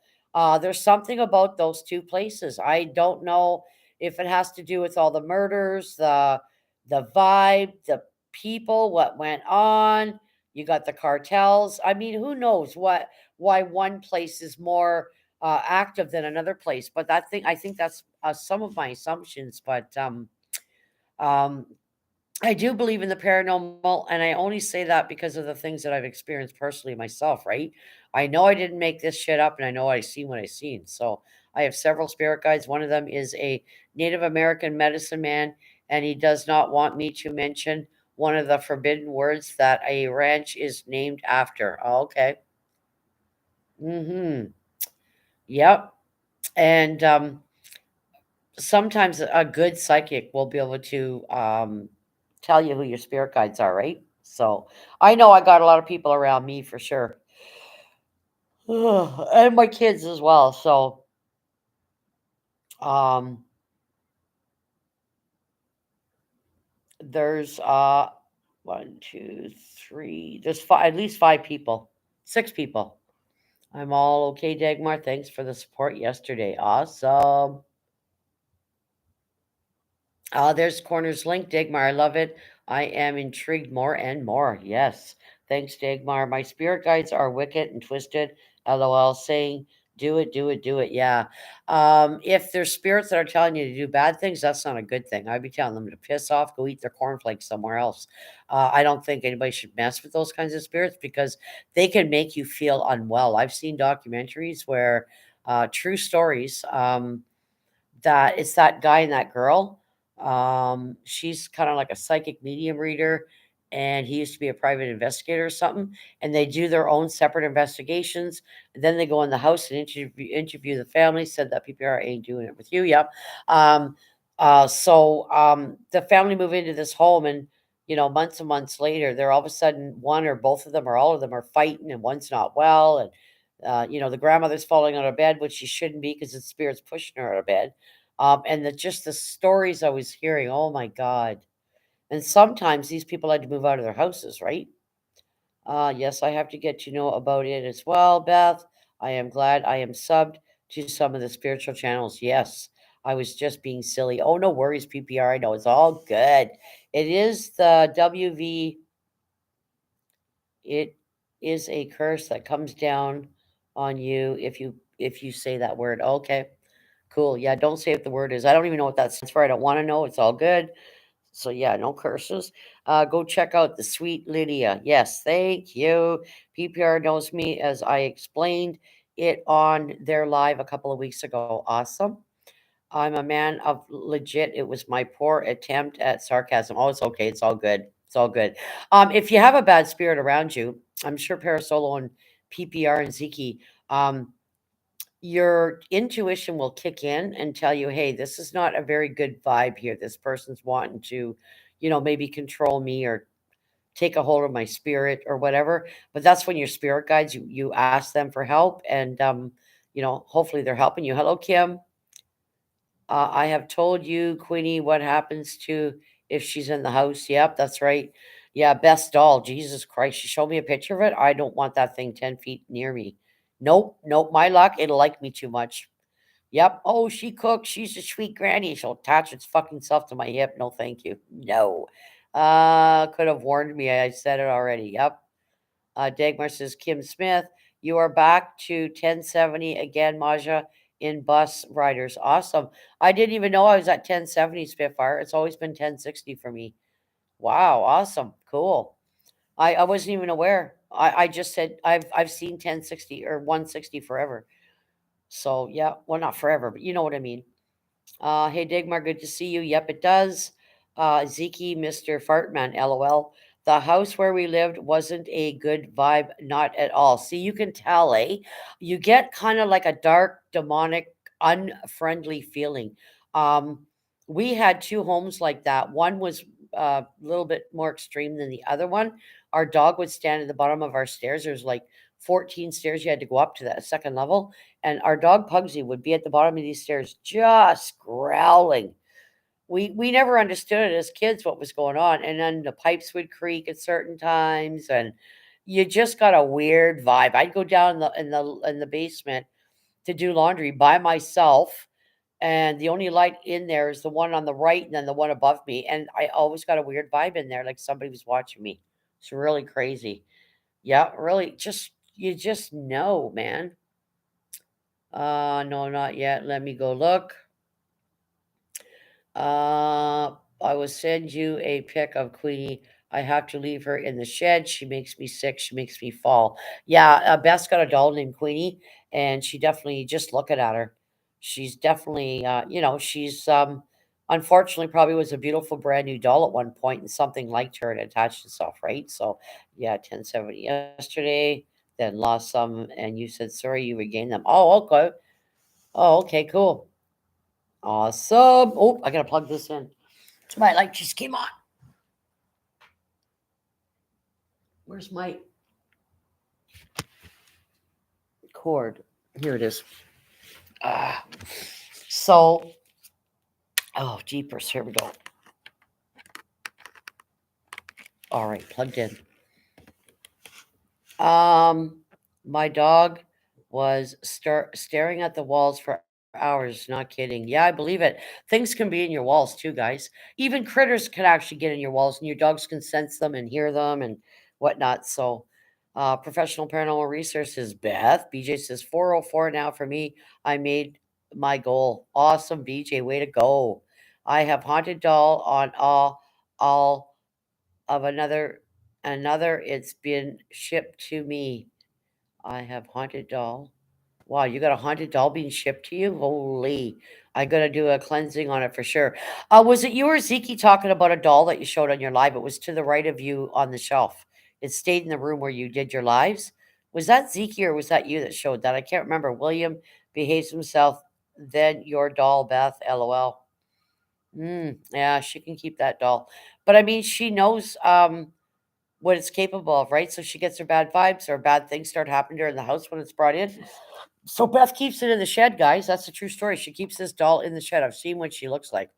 There's something about those two places. I don't know if it has to do with all the murders, the vibe, the people, what went on. You got the cartels. I mean, who knows why one place is more active than another place? But I think that's some of my assumptions. But um, I do believe in the paranormal, and I only say that because of the things that I've experienced personally myself, right? I know I didn't make this shit up, and I know I seen what I seen. So I have several spirit guides. One of them is a Native American medicine man, and he does not want me to mention one of the forbidden words that a ranch is named after. Oh, okay. Mm-hmm. Yep. And sometimes a good psychic will be able to tell you who your spirit guides are, right? So I know I got a lot of people around me for sure. And my kids as well. So um there's one, two, three, there's five, at least five people. Six people. I'm all okay, Dagmar. Thanks for the support yesterday. Awesome. There's Corner's link, Dagmar. I love it. I am intrigued more and more. Yes. Thanks, Dagmar. My spirit guides are wicked and twisted. LOL, saying, do it, do it, do it. Yeah. If there's spirits that are telling you to do bad things, that's not a good thing. I'd be telling them to piss off, go eat their cornflakes somewhere else. I don't think anybody should mess with those kinds of spirits because they can make you feel unwell. I've seen documentaries where, true stories. That it's that guy and that girl. She's kind of like a psychic medium reader, and he used to be a private investigator or something. And they do their own separate investigations. And then they go in the house and interview the family. Said that PPR ain't doing it with you. Yep. The family move into this home, and months and months later, they're all of a sudden one or both of them or all of them are fighting, and one's not well, and the grandmother's falling out of bed, which she shouldn't be because the spirit's pushing her out of bed. And just the stories I was hearing, oh my God. And sometimes these people had to move out of their houses, right? Yes, I have to get to know about it as well, Beth. I am glad I am subbed to some of the spiritual channels. Yes, I was just being silly. Oh, no worries, PPR. I know it's all good. It is the WV. It is a curse that comes down on you if you say that word. Okay. Cool. Yeah, don't say what the word is. I don't even know what that stands for. I don't want to know. It's all good. So yeah, no curses. Go check out the sweet Lydia. Yes, thank you. PPR knows me as I explained it on their live a couple of weeks ago. Awesome. I'm a man of legit. It was my poor attempt at sarcasm. Oh, it's okay. It's all good. It's all good. If you have a bad spirit around you, I'm sure Parasolo and PPR and Ziki, your intuition will kick in and tell you, hey, this is not a very good vibe here. This person's wanting to, maybe control me or take a hold of my spirit or whatever. But that's when your spirit guides, you ask them for help, and hopefully they're helping you. Hello, Kim. I have told you, Queenie, what happens to if she's in the house. Yep, that's right. Yeah, best doll. Jesus Christ. You show me a picture of it. I don't want that thing 10 feet near me. Nope, nope. My luck, it'll like me too much. Yep. Oh, she cooks. She's a sweet granny. She'll attach its fucking self to my hip. No, thank you. No. Could have warned me. I said it already. Yep. Dagmar says, Kim Smith, you are back to 1070 again, Maja, in bus riders. Awesome. I didn't even know I was at 1070 Spitfire. It's always been 1060 for me. Wow. Awesome. Cool. I wasn't even aware. I just said I've seen 1060 or 160 forever. So yeah, well not forever, but you know what I mean. Hey Digmar, good to see you. Yep, it does. Zeke, Mr. Fartman, LOL. The house where we lived wasn't a good vibe, not at all. See, you can tell, eh? You get kind of like a dark, demonic, unfriendly feeling. Um, we had two homes like that. One was a little bit more extreme than the other one. Our dog would stand at the bottom of our stairs. There's like 14 stairs you had to go up to that second level, and our dog Pugsy would be at the bottom of these stairs just growling. We never understood it as kids what was going on, and then the pipes would creak at certain times, and you just got a weird vibe. I'd go down in the basement to do laundry by myself, and the only light in there is the one on the right and then the one above me, and I always got a weird vibe in there, like somebody was watching me. It's really crazy. Yeah, really, just you just know, man. No, not yet. Let me go look. I will send you a pic of Queenie. I have to leave her in the shed. She makes me sick. She makes me fall. Yeah, Beth's got a doll named Queenie, and she definitely just looking at her. She's definitely, she's unfortunately probably was a beautiful brand new doll at one point, and something liked her and attached itself, right? So, yeah, 1070 yesterday, then lost some, and you said sorry, you regained them. Oh, okay. Oh, okay, cool. Awesome. Oh, I gotta plug this in. My light just came on. Where's my cord? Here it is. Ah, so, oh, jeepers. Here we go. All right, plugged in. Um, my dog was staring at the walls for hours. Not kidding. Yeah, I believe it. Things can be in your walls too, guys. Even critters can actually get in your walls, and your dogs can sense them and hear them and whatnot. So, professional paranormal resources. Beth BJ says 404 now for me. I made my goal. Awesome, BJ. Way to go. I have haunted doll on all of another. It's been shipped to me. I have haunted doll. Wow, you got a haunted doll being shipped to you? Holy. I gotta do a cleansing on it for sure. Was it you or Zeke talking about a doll that you showed on your live? It was to the right of you on the shelf. It stayed in the room where you did your lives. Was that Zeke or was that you that showed that? I can't remember. William behaves himself, then your doll, Beth, LOL. Yeah, she can keep that doll. But I mean, she knows what it's capable of, right? So she gets her bad vibes or bad things start happening to her in the house when it's brought in. So Beth keeps it in the shed, guys. That's a true story. She keeps this doll in the shed. I've seen what she looks like.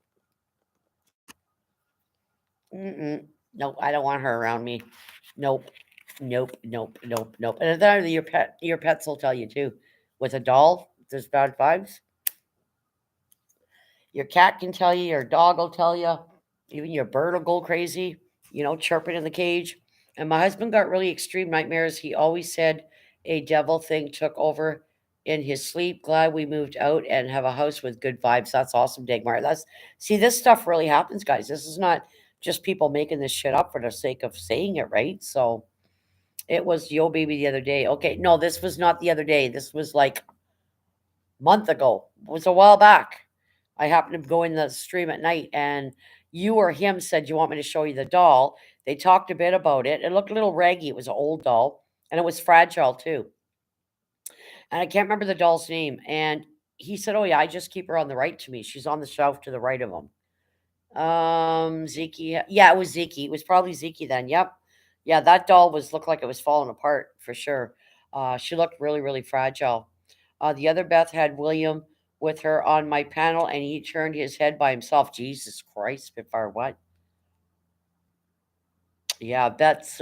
Mm-mm. Nope, I don't want her around me. Nope, nope, nope, nope, nope. And then your pets will tell you too. With a doll, there's bad vibes. Your cat can tell you. Your dog will tell you. Even your bird will go crazy. Chirping in the cage. And my husband got really extreme nightmares. He always said a devil thing took over in his sleep. Glad we moved out and have a house with good vibes. That's awesome, Dagmar. See, this stuff really happens, guys. This is not just people making this shit up for the sake of saying it, right? So it was Yo Baby the other day. Okay, no, this was not the other day. This was like a month ago. It was a while back. I happened to go in the stream at night, and you or him said you want me to show you the doll. They talked a bit about it. It looked a little raggy. It was an old doll, and it was fragile too. And I can't remember the doll's name. And he said, "Oh yeah, I just keep her on the right to me. She's on the shelf to the right of him." Zeke. Yeah, it was Zeke. It was probably Zeke then. Yep. Yeah, that doll looked like it was falling apart for sure. She looked really, really fragile. The other Beth had William with her on my panel, and he turned his head by himself. Jesus Christ, Spitfire, what? Yeah, that's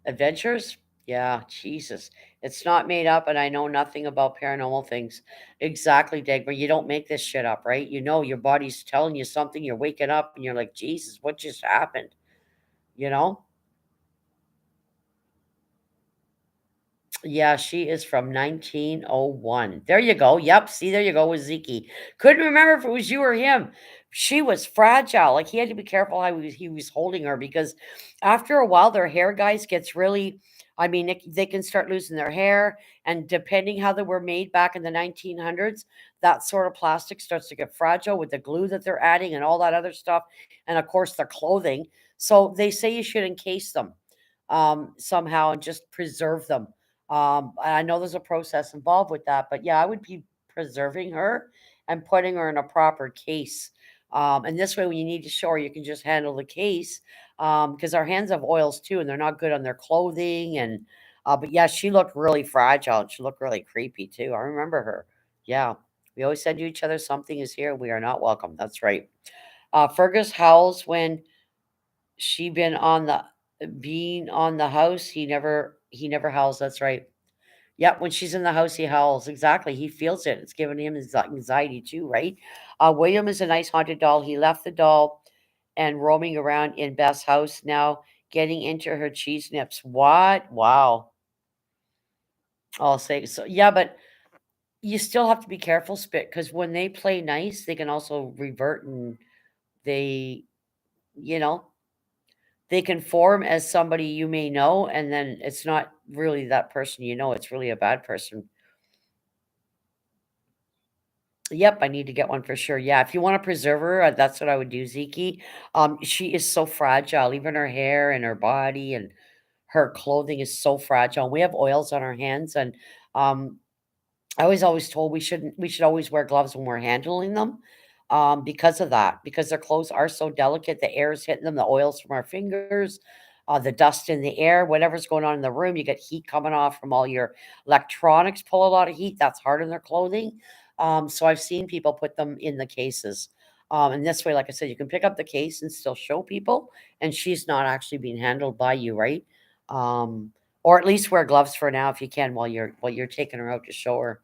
adventures. Yeah, Jesus. It's not made up, and I know nothing about paranormal things. Exactly, Dagmar. You don't make this shit up, right? You know your body's telling you something. You're waking up and you're like, Jesus, what just happened? You know? Yeah, she is from 1901. There you go. Yep. See, there you go with Zeke. Couldn't remember if it was you or him. She was fragile. Like he had to be careful how he was holding her because after a while, their hair, guys, gets really. I mean, they can start losing their hair, and depending how they were made back in the 1900s, that sort of plastic starts to get fragile with the glue that they're adding and all that other stuff, and of course their clothing. So they say you should encase them somehow and just preserve them. I know there's a process involved with that, but yeah, I would be preserving her and putting her in a proper case. And this way, when you need to show her, you can just handle the case because our hands have oils too, and they're not good on their clothing. And but yeah, she looked really fragile. And she looked really creepy too. I remember her. Yeah, we always said to each other, "Something is here. We are not welcome." That's right. Fergus howls when she been on the being on the house. He never howls. That's right. Yeah, when she's in the house, he howls. Exactly. He feels it. It's giving him his anxiety too, right? William is a nice haunted doll. He left the doll and roaming around in Beth's house now, getting into her cheese nips. What? Wow. I'll say so. Yeah, but you still have to be careful, Spit, because when they play nice, they can also revert and they, you know, they can form as somebody you may know, and then it's not really that person you know. It's really a bad person. Yep, I need to get one for sure. Yeah, if you want to preserve her, that's what I would do, Ziki. She is so fragile, even her hair and her body and her clothing is so fragile. We have oils on our hands, and um, I was always told we should always wear gloves when we're handling them, because of that, because their clothes are so delicate. The air is hitting them, the oils from our fingers, the dust in the air, whatever's going on in the room. You get heat coming off from all your electronics, pull a lot of heat. That's hard on their clothing. So I've seen people put them in the cases. And this way, like I said, you can pick up the case and still show people, and she's not actually being handled by you, right? Um, or at least wear gloves for now if you can while you're taking her out to show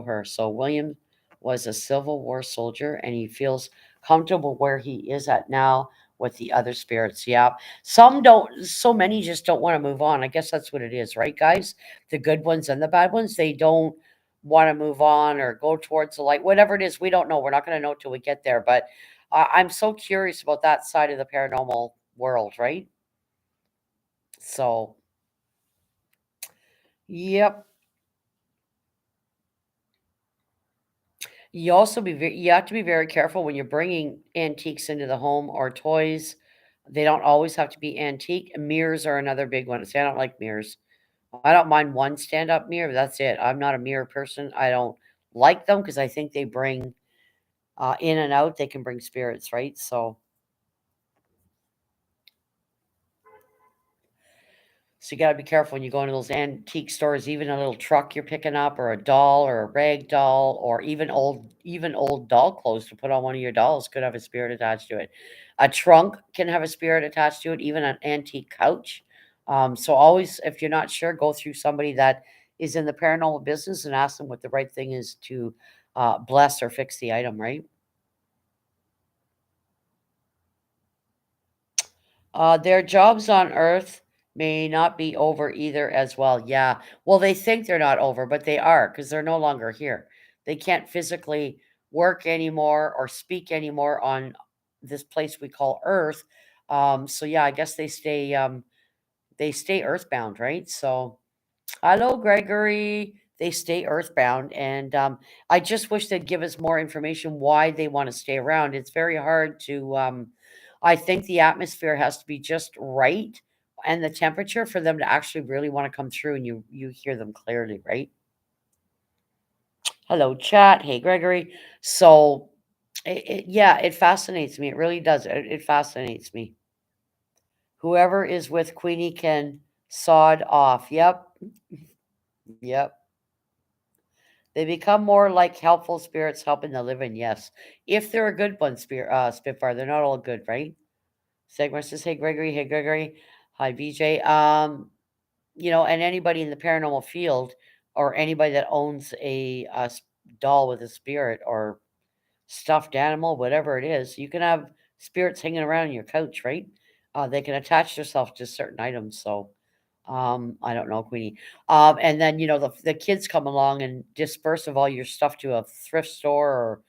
her. So William was a Civil War soldier, and he feels comfortable where he is at now with the other spirits. Yeah, some don't. So many just don't want to move on. I guess that's what it is, right, guys? The good ones and the bad ones. They don't want to move on or go towards the light. Whatever it is, we don't know. We're not going to know till we get there. But I'm so curious about that side of the paranormal world, right? So, yep. You have to be very careful when you're bringing antiques into the home or toys. They don't always have to be antique. Mirrors are another big one. See, I don't like mirrors. I don't mind one stand-up mirror, but that's it. I'm not a mirror person. I don't like them because I think they bring in and out. They can bring spirits, right? So you got to be careful when you go into those antique stores, even a little truck you're picking up or a doll or a rag doll or even old doll clothes to put on one of your dolls could have a spirit attached to it. A trunk can have a spirit attached to it, even an antique couch. So always, if you're not sure, go through somebody that is in the paranormal business and ask them what the right thing is to bless or fix the item, right? Their jobs on Earth may not be over either as well. Yeah. Well, they think they're not over, but they are because they're no longer here. They can't physically work anymore or speak anymore on this place we call Earth. So yeah, I guess they stay earthbound, right? So hello, Gregory. They stay earthbound, and I just wish they'd give us more information why they want to stay around. It's very hard to. I think the atmosphere has to be just right, and the temperature for them to actually really want to come through, and you hear them clearly, right? Hello, chat. Hey, Gregory. So, yeah, it fascinates me. It really does. It fascinates me. Whoever is with Queenie can sod off. Yep, yep. They become more like helpful spirits helping the living, yes. If they're a good one, Spitfire, they're not all good, right? Segment says, hey Gregory, hey Gregory. Hi VJ. and anybody in the paranormal field or anybody that owns a doll with a spirit or stuffed animal, whatever it is, you can have spirits hanging around your couch, right? They can attach themselves to certain items. So, I don't know, Queenie. And then the kids come along and disperse of all your stuff to a thrift store or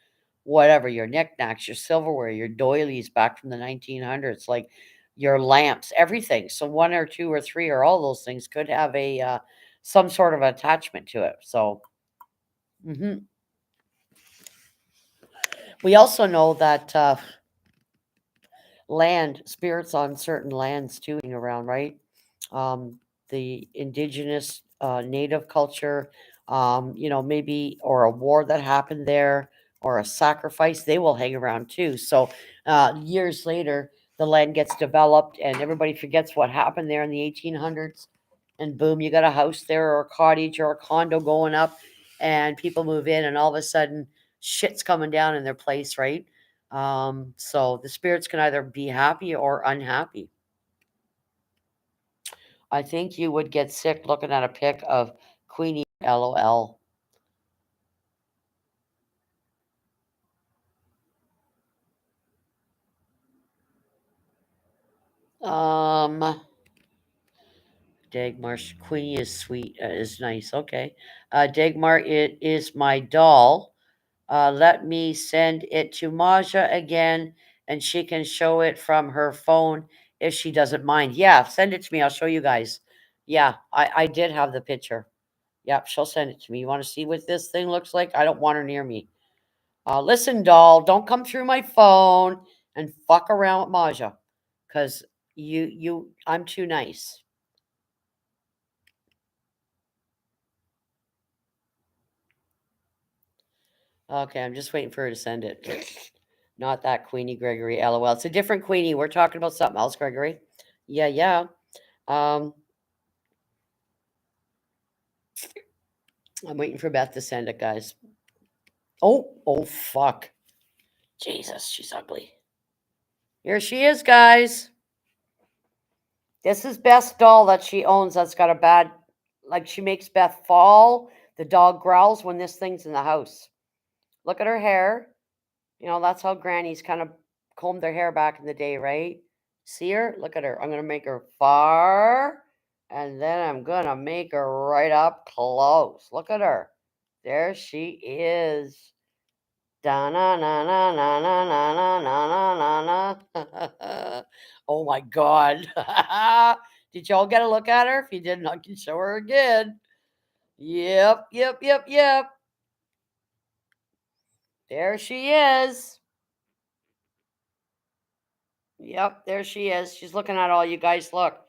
whatever, your knickknacks, your silverware, your doilies back from the 1900s, like your lamps, everything. So one or two or three or all those things could have a some sort of attachment to it. So. Mhm. We also know that land spirits on certain lands too around, right? um, the indigenous native culture, maybe, or a war that happened there, or a sacrifice, they will hang around too. So years later, the land gets developed and everybody forgets what happened there in the 1800s. And boom, you got a house there, or a cottage, or a condo going up, and people move in, and all of a sudden, shit's coming down in their place, right? So the spirits can either be happy or unhappy. I think you would get sick looking at a pic of Queenie LOL. Um, Dagmar, Queenie is sweet, is nice. Okay. Dagmar, it is my doll. Let me send it to Maja again, and she can show it from her phone if she doesn't mind. Yeah, send it to me. I'll show you guys. Yeah, I did have the picture. Yep, she'll send it to me. You want to see what this thing looks like? I don't want her near me. Listen, doll, don't come through my phone and fuck around with Maja, because I'm too nice. Okay, I'm just waiting for her to send it. Not that Queenie Gregory, LOL. It's a different Queenie. We're talking about something else, Gregory. Yeah, yeah. Um, I'm waiting for Beth to send it, guys. Oh, fuck. Jesus, she's ugly. Here she is, guys. This is Beth's doll that she owns that's got a bad, like, she makes Beth fall. The dog growls when this thing's in the house. Look at her hair. That's how grannies kind of combed their hair back in the day, right? See her? Look at her. I'm going to make her far, and then I'm going to make her right up close. Look at her. There she is. Da na na na na na na na na na na na. Oh my God. Did y'all get a look at her? If you didn't, I can show her again. Yep, yep, yep, yep. There she is. Yep, there she is. She's looking at all you guys. Look.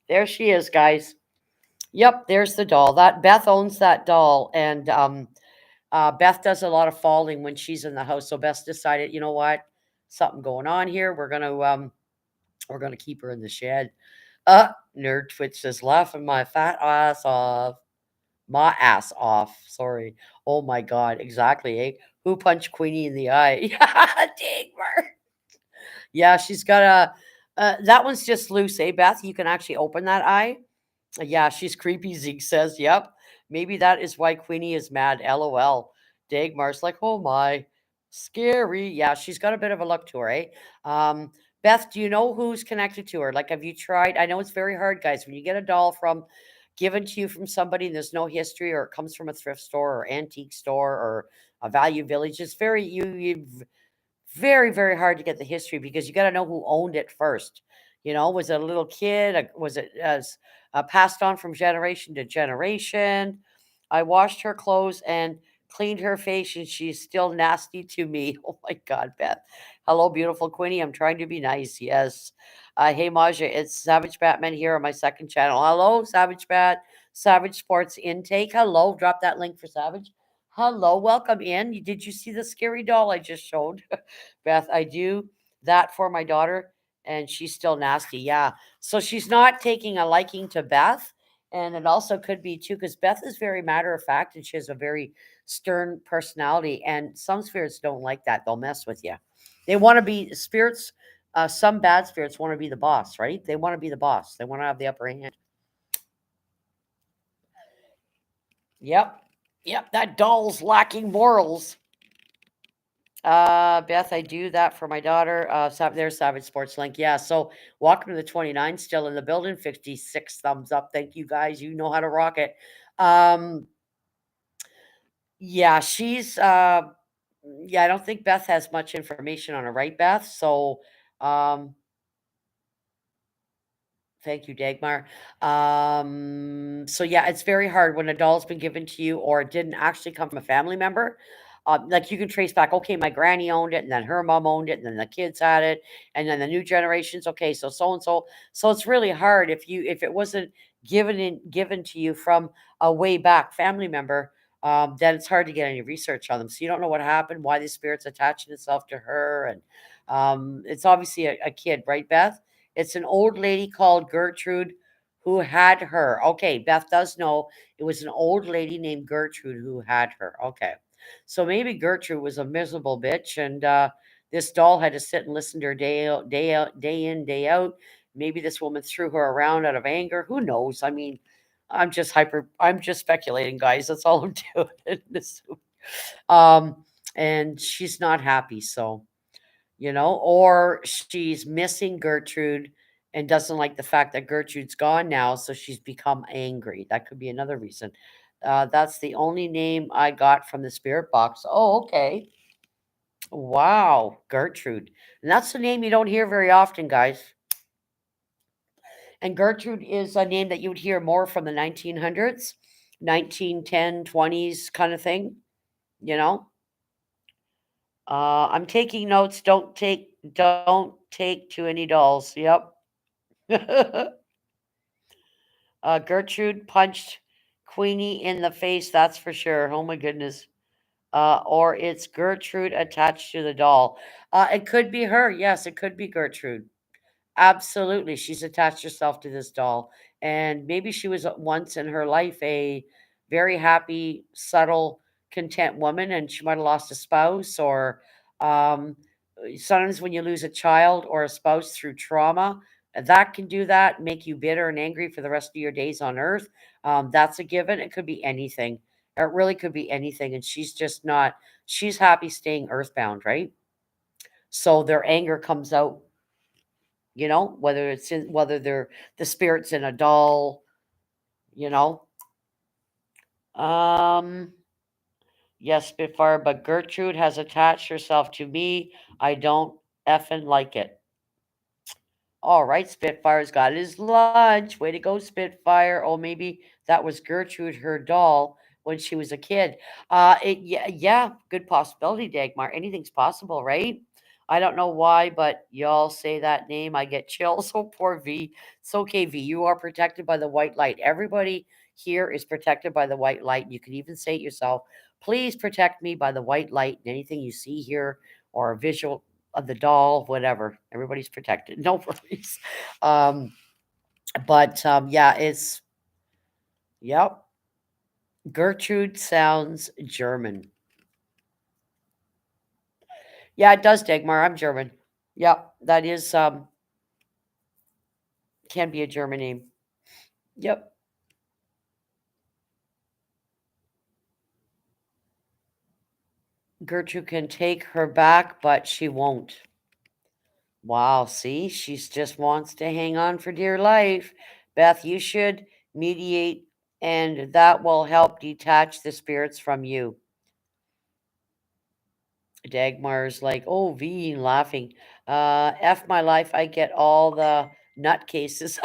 There she is, guys. Yep, there's the doll. That Beth owns that doll, and Beth does a lot of falling when she's in the house. So Beth decided, you know what, something going on here. We're gonna keep her in the shed. Nerd Twitch says, laughing my fat ass off. My ass off. Sorry. Oh my God. Exactly. Eh? Who punched Queenie in the eye? Yeah, Dagmar. Yeah, she's got a. That one's just loose, eh, Beth? You can actually open that eye. Yeah, she's creepy. Zeke says, "Yep, maybe that is why Queenie is mad." LOL. Dagmar's like, "Oh my, scary." Yeah, she's got a bit of a look to her, eh? Um, Beth, do you know who's connected to her? Like, have you tried? I know it's very hard, guys, when you get a doll from given to you from somebody and there's no history, or it comes from a thrift store or antique store or a value village. It's very, very hard to get the history because you got to know who owned it first. Was it a little kid? Was it as passed on from generation to generation? I washed her clothes and cleaned her face, and she's still nasty to me. Oh my God, Beth. Hello, beautiful Queenie. I'm trying to be nice. Yes. Hey, Maja, it's Savage Batman here on my second channel. Hello, Savage Bat, Savage Sports Intake. Hello, drop that link for Savage. Hello, welcome in. Did you see the scary doll I just showed? Beth, I do that for my daughter, and she's still nasty. Yeah. So she's not taking a liking to Beth. And it also could be too, because Beth is very matter of fact and she has a very stern personality. And some spirits don't like that. They'll mess with you. They want to be spirits. Some bad spirits want to be the boss, right? They want to be the boss. They want to have the upper hand. Yep. Yep. That doll's lacking morals. Beth, I do that for my daughter. There's Savage Sports Link. Yeah. So welcome to the 29, still in the building. 56 thumbs up. Thank you guys. You know how to rock it. Um, yeah, yeah, I don't think Beth has much information on her, right, Beth? So, um, thank you, Dagmar. So yeah, it's very hard when a doll's been given to you or it didn't actually come from a family member. Like you can trace back, okay, my granny owned it, and then her mom owned it, and then the kids had it, and then the new generations. Okay, so and so. So it's really hard if it wasn't given to you from a way back family member. Then it's hard to get any research on them. So you don't know what happened, why the spirit's attaching itself to her, and it's obviously a kid, right, Beth? It's an old lady called Gertrude who had her. Okay, Beth does know it was an old lady named Gertrude who had her. Okay. So maybe Gertrude was a miserable bitch and this doll had to sit and listen to her day in, day out. Maybe this woman threw her around out of anger. Who knows? I mean, I'm just speculating, guys. That's all I'm doing. um, and she's not happy, so or she's missing Gertrude and doesn't like the fact that Gertrude's gone now, so she's become angry. That could be another reason. That's the only name I got from the spirit box. Oh, okay. Wow, Gertrude. And that's the name you don't hear very often, guys. And Gertrude is a name that you would hear more from the 1900s, 1910, 20s kind of thing, you know? I'm taking notes. Don't take too many dolls. Yep. Gertrude punched Queenie in the face, that's for sure. Oh my goodness. Or it's Gertrude attached to the doll. It could be her. Yes, it could be Gertrude. Absolutely. She's attached herself to this doll. And maybe she was once in her life a very happy, subtle, content woman, and she might have lost a spouse. Or sometimes when you lose a child or a spouse through trauma, that can do that, make you bitter and angry for the rest of your days on earth. That's a given. It could be anything. It really could be anything. And she's just not, she's happy staying earthbound, right? So their anger comes out whether they're the spirits in a doll, you know. Um, yes, Spitfire, but Gertrude has attached herself to me. I don't effing like it. All right, Spitfire's got his lunch. Way to go, Spitfire. Oh, maybe that was Gertrude, her doll, when she was a kid. Yeah, good possibility, Dagmar. Anything's possible, right? I don't know why, but y'all say that name, I get chills. Oh, poor V. It's okay, V. You are protected by the white light. Everybody here is protected by the white light. You can even say it yourself. Please protect me by the white light and anything you see here or a visual of the doll, whatever. Everybody's protected. No worries. Um, but yeah, yep. Gertrude sounds German. Yeah, it does, Dagmar. I'm German. Yep, that is can be a German name. Yep. Gertrude can take her back, but she won't. Wow, see, she just wants to hang on for dear life. Beth, you should mediate, and that will help detach the spirits from you. Dagmar's like, "Oh, V, laughing. F my life, I get all the nutcases."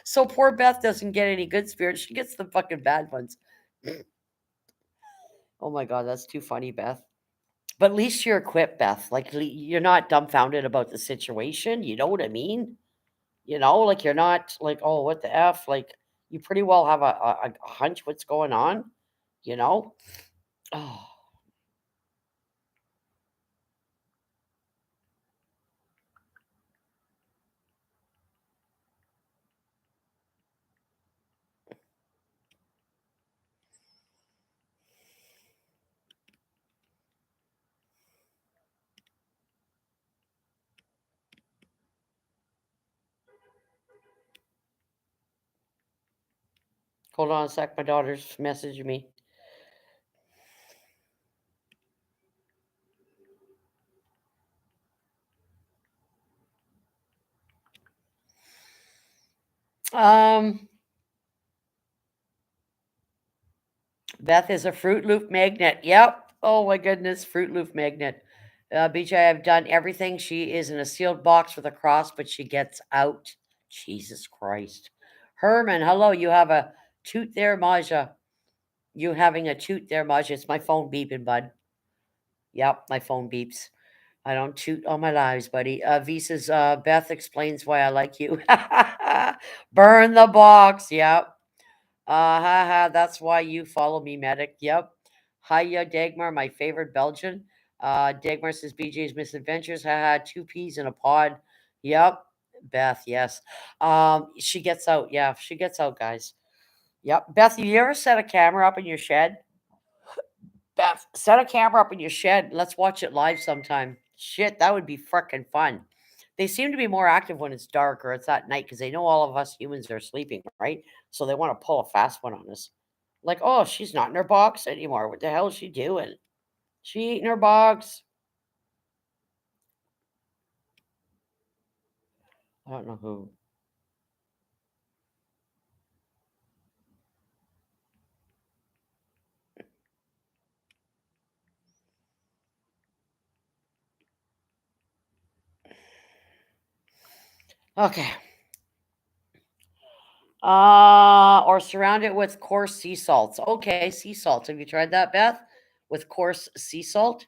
So poor Beth doesn't get any good spirits. She gets the fucking bad ones. Oh my God, that's too funny, Beth. But at least you're equipped, Beth. Like, you're not dumbfounded about the situation. You know what I mean? Like you're not like, oh, what the F? Like, you pretty well have a hunch what's going on, you know? Oh. Hold on a sec. My daughter's messaging me. Um, Beth is a Fruit Loop magnet. Yep. Oh my goodness, Fruit Loop magnet. BJ, I've done everything. She is in a sealed box with a cross, but she gets out. Jesus Christ. Herman, hello. You have a toot there, Maja. You having a toot there, Maja. It's my phone beeping, bud. Yep, my phone beeps. I don't toot all my lives, buddy. V says, Beth explains why I like you. Burn the box. Yep. Haha, that's why you follow me, medic. Yep. Hiya, Dagmar, my favorite Belgian. Dagmar says BJ's misadventures. Haha, two peas in a pod. Yep. Beth, yes. She gets out. Yeah, she gets out, guys. Yep. Beth, you ever set a camera up in your shed? Beth, set a camera up in your shed. Let's watch it live sometime. Shit, that would be freaking fun. They seem to be more active when it's dark or it's at night because they know all of us humans are sleeping, right? So they want to pull a fast one on us. Like, oh, she's not in her box anymore. What the hell is she doing? She ain't in her box. I don't know who. Okay. Or surround it with coarse sea salts. Okay, sea salts. Have you tried that, Beth? With coarse sea salt?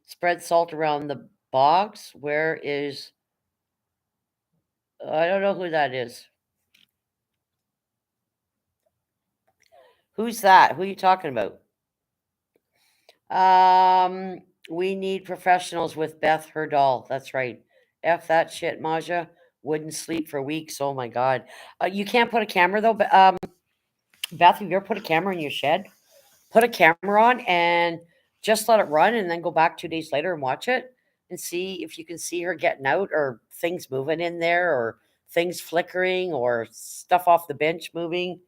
Spread salt around the bogs. Where is I don't know who that is. Who's that? Who are you talking about? We need professionals with Beth Herdal. That's right. F that shit, Maja. Wouldn't sleep for weeks. Oh my god. You can't put a camera though. Beth, have you ever put a camera in your shed? Put a camera on and just let it run, and then go back 2 days later and watch it and see if you can see her getting out or things moving in there or things flickering or stuff off the bench moving.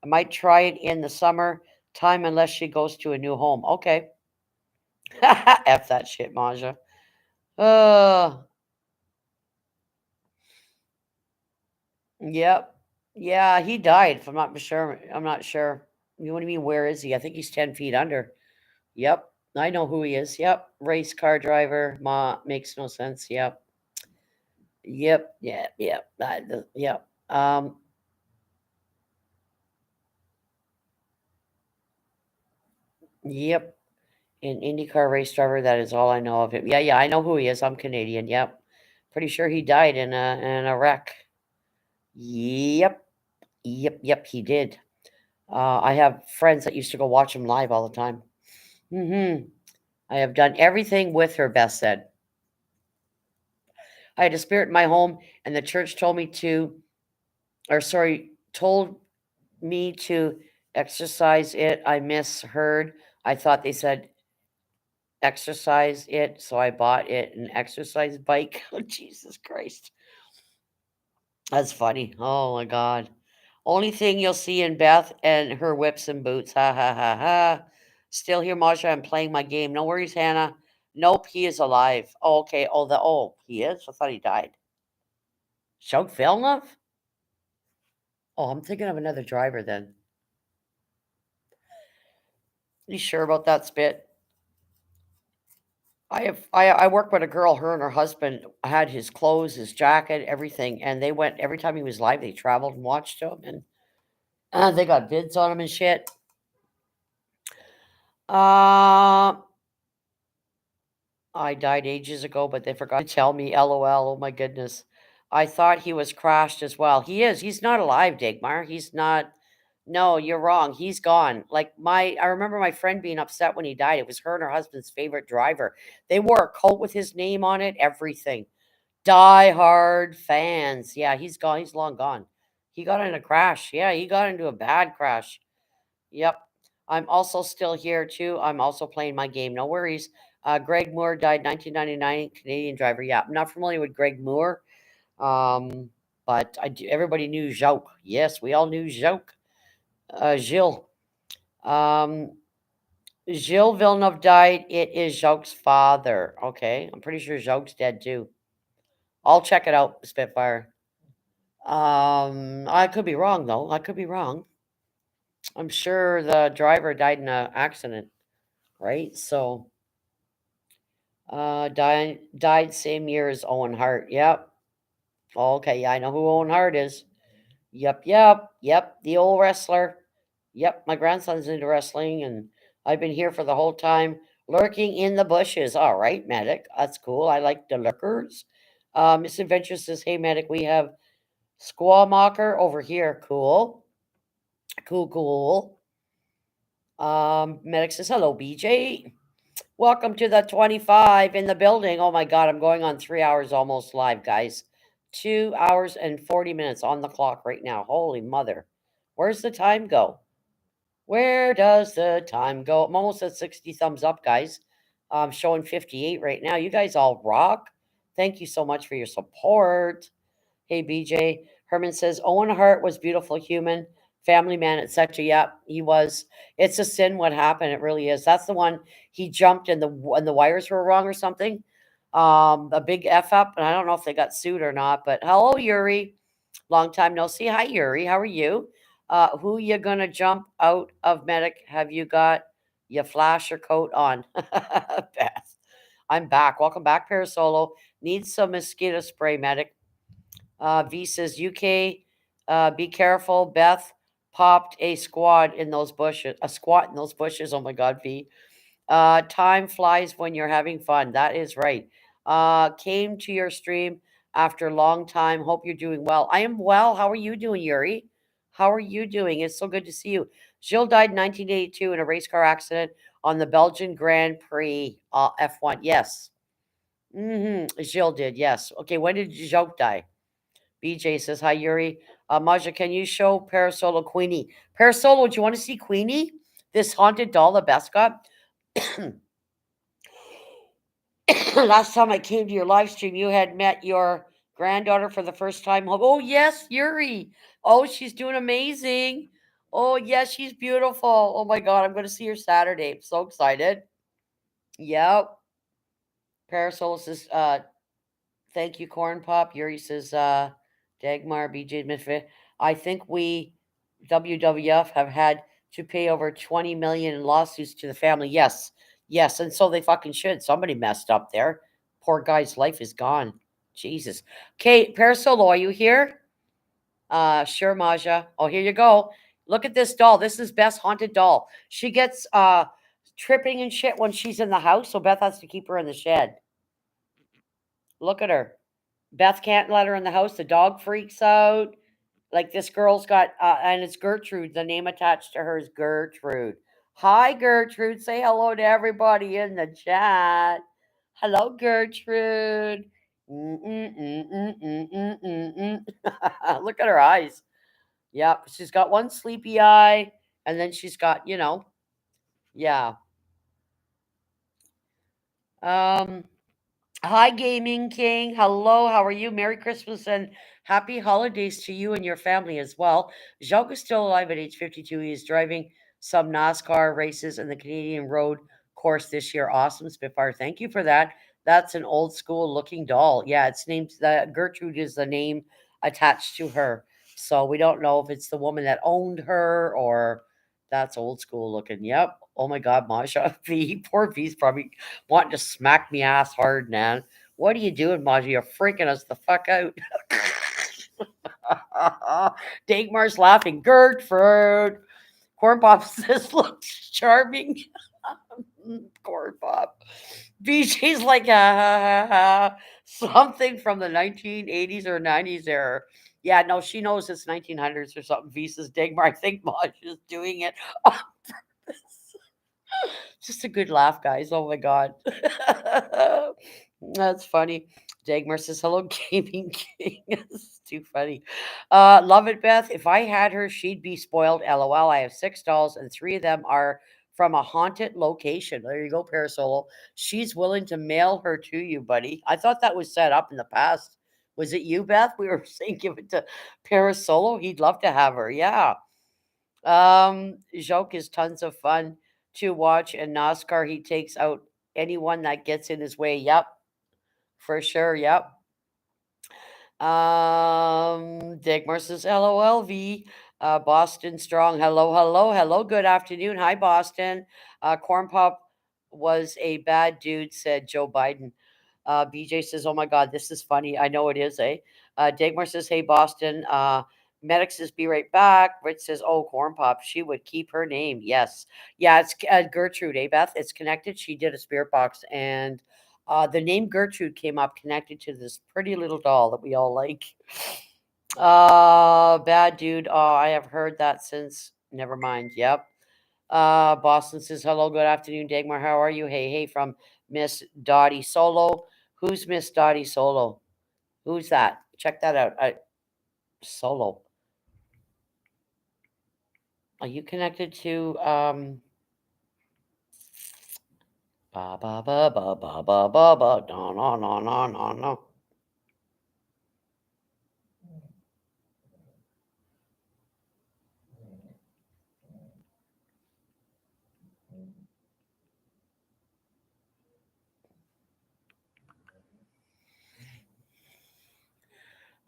I might try it in the summer time unless she goes to a new home. Okay. F that shit, Maja. Uh, yep. Yeah, he died. If I'm not sure. I'm not sure. You what do you mean? Where is he? I think he's 10 feet under. Yep. I know who he is. Yep. Race car driver. Ma makes no sense. Yep. Yep. Yeah. Yep. Yep. Yep. An IndyCar race driver. That is all I know of him. Yeah. Yeah. I know who he is. I'm Canadian. Yep. Pretty sure he died in a wreck. Yep. Yep. Yep. He did. I have friends that used to go watch him live all the time. I have done everything with her, Beth said. I had a spirit in my home, and the church told me to, or sorry, told me to exercise it. I misheard. I thought they said exercise it, so I bought it an exercise bike. Oh, Jesus Christ. That's funny. Oh my God. Only thing you'll see in Beth and her whips and boots. Ha ha ha ha. Still here, Marsha. I'm playing my game. No worries, Hannah. Nope, he is alive. Oh, okay. He is? I thought he died. Shug Villeneuve? Oh, I'm thinking of another driver then. You sure about that, Spit? I work with a girl, her and her husband had his clothes, his jacket, everything, and they went every time he was live, they traveled and watched him and they got bids on him and shit. Uh I died ages ago, but they forgot to tell me. LOL. Oh my goodness. I thought he was crashed as well. He is. He's not alive, Dagmar. He's not. No, you're wrong. He's gone. I remember my friend being upset when he died. It was her and her husband's favorite driver. They wore a coat with his name on it, everything. Die hard fans. Yeah, he's gone. He's long gone. He got in a crash. Yeah, he got into a bad crash. Yep. I'm also still here too. I'm also playing my game. No worries. Greg Moore died 1999, Canadian driver. Yeah, I'm not familiar with Greg Moore, um, but everybody knew Jacques. Yes, we all knew Jacques. Gilles. Um, Gilles Villeneuve died. It is Jacques' father. Okay, I'm pretty sure Jacques dead too. I'll check it out, Spitfire. I could be wrong though. I could be wrong. I'm sure the driver died in an accident, right? So, died same year as Owen Hart. Yep. Okay, yeah, I know who Owen Hart is. Yep. The old wrestler. Yep, my grandson's into wrestling, and I've been here for the whole time, lurking in the bushes. All right, medic. That's cool. I like the lurkers. Miss Adventure says, "Hey, medic, we have Squawmocker over here. Cool. Medic says, hello, BJ. Welcome to the 25 in the building. Oh my God, I'm going on 3 hours almost live, guys. 2 hours and 40 minutes on the clock right now. Holy mother. Where's the time go? Where does the time go? I'm almost at 60 thumbs up, guys. I'm showing 58 right now. You guys all rock. Thank you so much for your support. Hey, BJ. Herman says Owen Hart was beautiful human, family man, etc. Yeah, he was. It's a sin what happened. It really is. That's the one he jumped and the wires were wrong or something. A big f up, and I don't know if they got sued or not. But hello, Yuri. Long time no see. Hi, Yuri. How are you? Who you gonna jump out of medic? Have you got your flasher coat on? Beth. I'm back. Welcome back, Parasolo. Need some mosquito spray, medic. V says, UK, be careful. Beth popped a squat in those bushes. Oh my God, V. Time flies when you're having fun. That is right. Came to your stream after a long time. Hope you're doing well. I am well. How are you doing, Yuri? How are you doing? It's so good to see you. Gilles died in 1982 in a race car accident on the Belgian Grand Prix F1. Yes. Gilles did. Yes. Okay. When did Gilles die? BJ says, hi, Yuri. Maja, can you show Parasolo Queenie? Parasolo, do you want to see Queenie? This haunted doll that Beth got? Last time I came to your live stream, you had met your granddaughter for the first time. Oh, yes, Yuri. Oh, she's doing amazing. Oh, yes, she's beautiful. Oh, my God. I'm going to see her Saturday. I'm so excited. Yep. Parasolo says, thank you, Corn Pop. Yuri says, Dagmar, BJ Misfit. I think we, WWF, have had to pay over 20 million in lawsuits to the family. Yes, and so they fucking should. Somebody messed up there. Poor guy's life is gone. Jesus. Okay, Parasolo, are you here? Sure, Maja. Oh, here you go. Look at this doll. This is Beth's haunted doll. She gets tripping and shit when she's in the house, so Beth has to keep her in the shed. Look at her. Beth can't let her in the house. The dog freaks out. Like this girl's got, and it's Gertrude. The name attached to her is Gertrude. Hi, Gertrude. Say hello to everybody in the chat. Hello, Gertrude. Look at her eyes. Yep, she's got one sleepy eye, and then she's got, yeah. Um, Hi, Gaming King. Hello, how are you? Merry Christmas and happy holidays to you and your family as well. Jacques is still alive at age 52. He is driving some NASCAR races in the Canadian Road course this year. Awesome, Spitfire. Thank you for that. That's an old school looking doll. Yeah, it's named Gertrude is the name attached to her. So we don't know if it's the woman that owned her or that's old school looking. Yep. Oh my God, Masha. V. Poor V's probably wanting to smack me ass hard, man. What are you doing, Maji? You're freaking us the fuck out. Dagmar's laughing. Gertrude. Corn Pop says looks charming. Corn Pop. BJ's like something from the 1980s or 90s era. Yeah, no, she knows it's 1900s or something. V says Dagmar. I think Maj is doing it on purpose. Just a good laugh, guys. Oh my God. That's funny. Dagmar says, hello, Gaming King. It's too funny. Love it, Beth. If I had her, she'd be spoiled. LOL. I have 6 dolls, and 3 of them are from a haunted location. There you go, Parasolo. She's willing to mail her to you, buddy. I thought that was set up in the past. Was it you, Beth? We were saying give it to Parasolo. He'd love to have her. Yeah. Joke is tons of fun to watch, and NASCAR, he takes out anyone that gets in his way. Yep, for sure. Yep. Digmar says LOLV. Boston Strong. Hello, hello, hello. Good afternoon. Hi, Boston. Corn Pop was a bad dude, said Joe Biden. BJ says, oh my God, this is funny. I know it is, eh? Digmar says, hey, Boston. Medic says, be right back. Rich says, oh, Corn Pop, she would keep her name. Yes. Yeah, it's Gertrude, eh, Beth? It's connected. She did a spirit box, and the name Gertrude came up connected to this pretty little doll that we all like. Bad dude. Oh, I have heard that since. Never mind. Yep. Boston says, hello, good afternoon, Dagmar. How are you? Hey, hey, from Miss Dottie Solo. Who's Miss Dottie Solo? Who's that? Check that out. Solo. Are you connected to ba ba ba ba ba ba ba ba no no no no no no.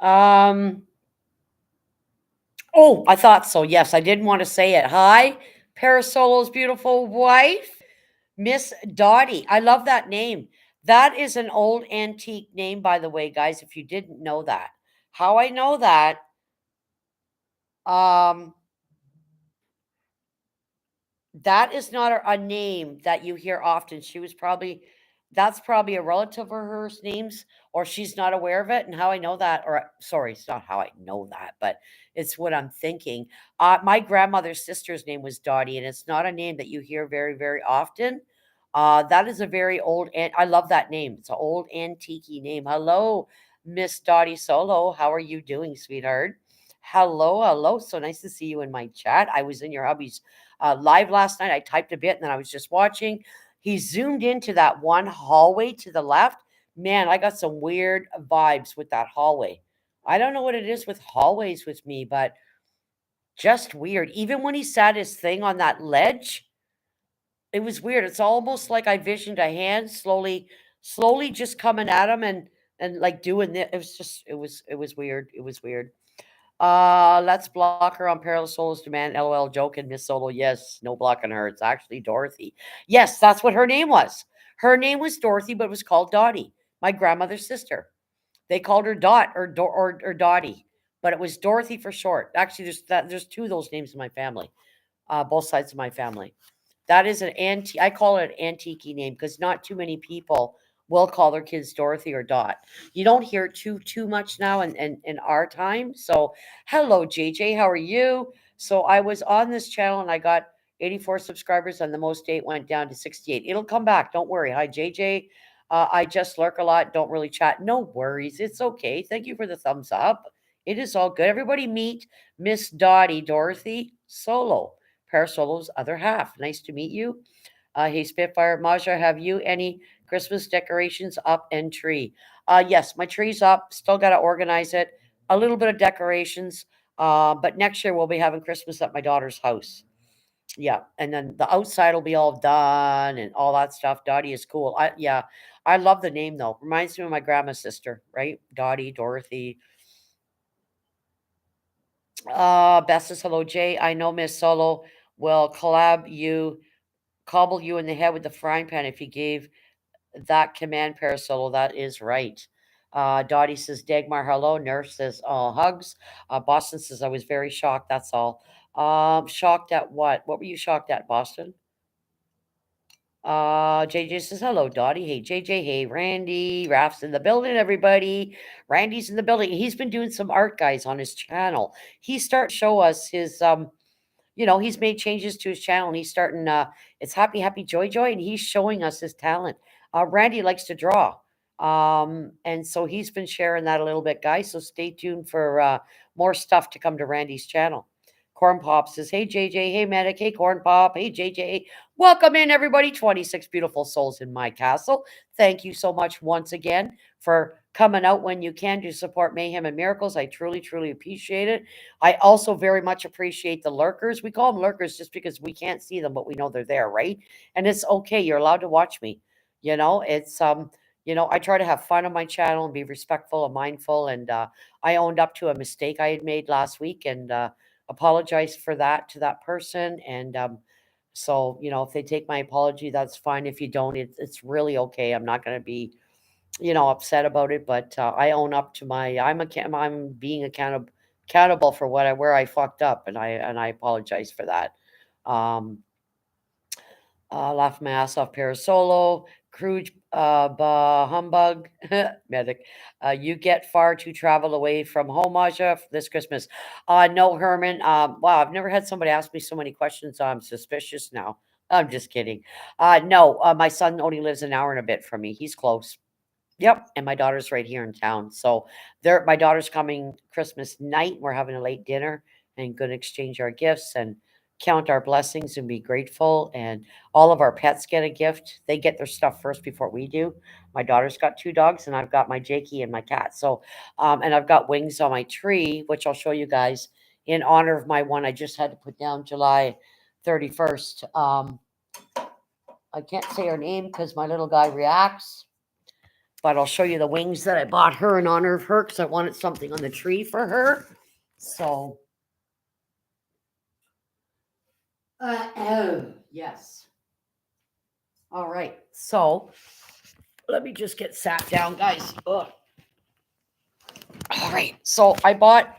Um Oh, I thought so. Yes, I didn't want to say it. Hi, Parasolo's beautiful wife, Miss Dottie. I love that name. That is an old antique name, by the way, guys, if you didn't know that. How I know that, um, that is not a name that you hear often. That's probably a relative of hers name's, or she's not aware of it. And how I know that, or sorry, it's not how I know that, but it's what I'm thinking. My grandmother's sister's name was Dottie, and it's not a name that you hear very, very often. That is a very old, and I love that name. It's an old antique name. Hello, Miss Dottie Solo. How are you doing, sweetheart? Hello, hello. So nice to see you in my chat. I was in your hubby's live last night. I typed a bit and then I was just watching. He zoomed into that one hallway to the left. Man, I got some weird vibes with that hallway. I don't know what it is with hallways with me, but just weird. Even when he sat his thing on that ledge, it was weird. It's almost like I visioned a hand slowly just coming at him and like doing this. It was weird. It was weird. Let's block her on Perilous Souls Demand. LOL joking, Miss Solo. Yes, no blocking her. It's actually Dorothy. Yes, that's what her name was. Her name was Dorothy, but it was called Dottie, my grandmother's sister. They called her Dot or Dottie, but it was Dorothy for short. Actually, there's two of those names in my family, both sides of my family. That is an antique. I call it an antique name because not too many people will call their kids Dorothy or Dot. You don't hear it too much now in our time. So, hello JJ, how are you? So I was on this channel and I got 84 subscribers, and the most date went down to 68. It'll come back. Don't worry. Hi JJ. I just lurk a lot. Don't really chat. No worries. It's okay. Thank you for the thumbs up. It is all good. Everybody meet Miss Dottie Dorothy Solo. Parasolo's other half. Nice to meet you. Hey, Spitfire. Maja, have you any Christmas decorations up and tree? Yes, my tree's up. Still got to organize it. A little bit of decorations. But next year we'll be having Christmas at my daughter's house. Yeah, and then the outside will be all done and all that stuff. Dottie is cool. Yeah, I love the name though. Reminds me of my grandma's sister, right? Dottie, Dorothy. Best says hello, Jay. I know Miss Solo will cobble you in the head with the frying pan if you gave that command, Parasolo. That is right. Dottie says, Dagmar, hello. Nurse says, oh, hugs. Boston says, I was very shocked. That's all. Shocked at what? What were you shocked at, Boston? JJ says, hello, Dottie. Hey, JJ. Hey, Randy. Raph's in the building, everybody. Randy's in the building. He's been doing some art, guys, on his channel. He's starting to show us his he's made changes to his channel and he's starting it's happy joy joy, and he's showing us his talent. Randy likes to draw. And so he's been sharing that a little bit, guys. So stay tuned for more stuff to come to Randy's channel. Corn Pop says, hey, JJ. Hey, Medic. Hey, Corn Pop. Hey, JJ. Welcome in, everybody. 26 beautiful souls in my castle. Thank you so much once again for coming out when you can to support Mayhem and Miracles. I truly, truly appreciate it. I also very much appreciate the lurkers. We call them lurkers just because we can't see them, but we know they're there, right? And it's okay. You're allowed to watch me. I try to have fun on my channel and be respectful and mindful. And I owned up to a mistake I had made last week and apologized for that to that person. And so, if they take my apology, that's fine. If you don't, it's really okay. I'm not going to be, upset about it. But I own up to I'm being accountable for where I fucked up, and I apologize for that. Um, laugh my ass off, Parasolo, Crude, Humbug, Medic. You get far to travel away from home, Aja, this Christmas. No, Herman. Wow, I've never had somebody ask me so many questions. I'm suspicious now. I'm just kidding. No, my son only lives an hour and a bit from me. He's close. Yep, and my daughter's right here in town. So my daughter's coming Christmas night. We're having a late dinner and going to exchange our gifts and count our blessings and be grateful. And all of our pets get a gift. They get their stuff first before we do. My daughter's got two dogs, and I've got my Jakey and my cat. So, and I've got wings on my tree, which I'll show you guys in honor of my one I just had to put down July 31st. I can't say her name because my little guy reacts. But I'll show you the wings that I bought her in honor of her because I wanted something on the tree for her. So, oh, yes. All right. So, let me just get sat down, guys. Ugh. All right. So, I bought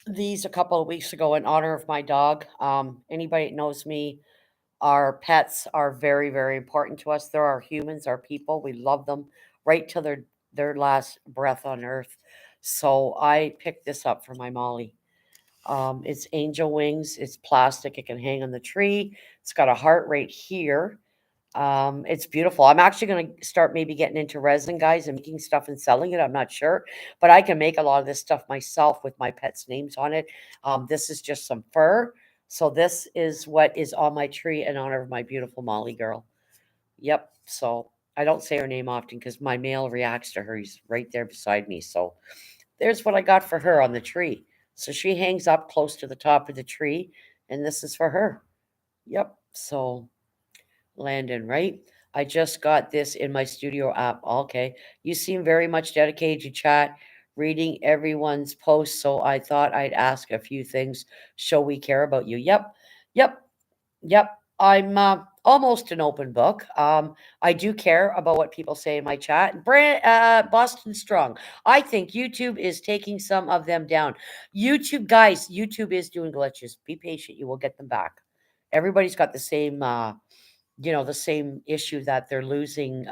these a couple of weeks ago in honor of my dog. Anybody that knows me, our pets are very, very important to us. They're our humans, our people. We love them right till their last breath on earth. So I picked this up for my Molly. It's angel wings. It's plastic. It can hang on the tree. It's got a heart right here. It's beautiful. I'm actually going to start maybe getting into resin, guys, and making stuff and selling it. I'm not sure, but I can make a lot of this stuff myself with my pets' names on it. This is just some fur. So this is what is on my tree in honor of my beautiful Molly girl. Yep. So I don't say her name often because my male reacts to her. He's right there beside me. So there's what I got for her on the tree. So she hangs up close to the top of the tree, and this is for her. Yep. So Landon, right? I just got this in my studio app. Okay. You seem very much dedicated to chat, reading everyone's posts. So I thought I'd ask a few things. Show we care about you. Yep. Yep. Yep. I'm almost an open book. I do care about what people say in my chat. Boston Strong. I think YouTube is taking some of them down. YouTube is doing glitches. Be patient. You will get them back. Everybody's got the same issue that they're losing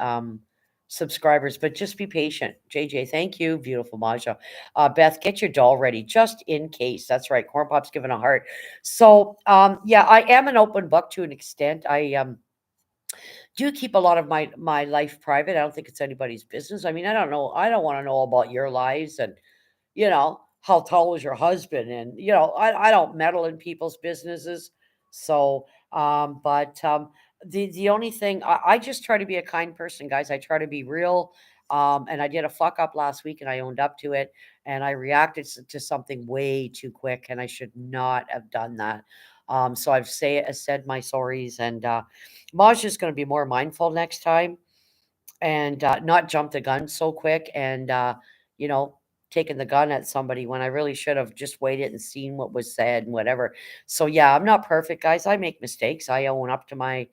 subscribers, but just be patient. JJ, thank you. Beautiful Maja. Beth, get your doll ready just in case. That's right. Corn Pop's giving a heart. So, yeah, I am an open book to an extent. I do keep a lot of my life private. I don't think it's anybody's business. I mean, I don't know. I don't want to know about your lives and how tall is your husband? And, I don't meddle in people's businesses. So, but the only thing I just try to be a kind person, guys. I try to be real. And I did a fuck up last week and I owned up to it and I reacted to something way too quick and I should not have done that. So I said my sorries and Maj is going to be more mindful next time and not jump the gun so quick and you know taking the gun at somebody when I really should have just waited and seen what was said and whatever. So yeah, I'm not perfect, guys. I make mistakes. I own up to my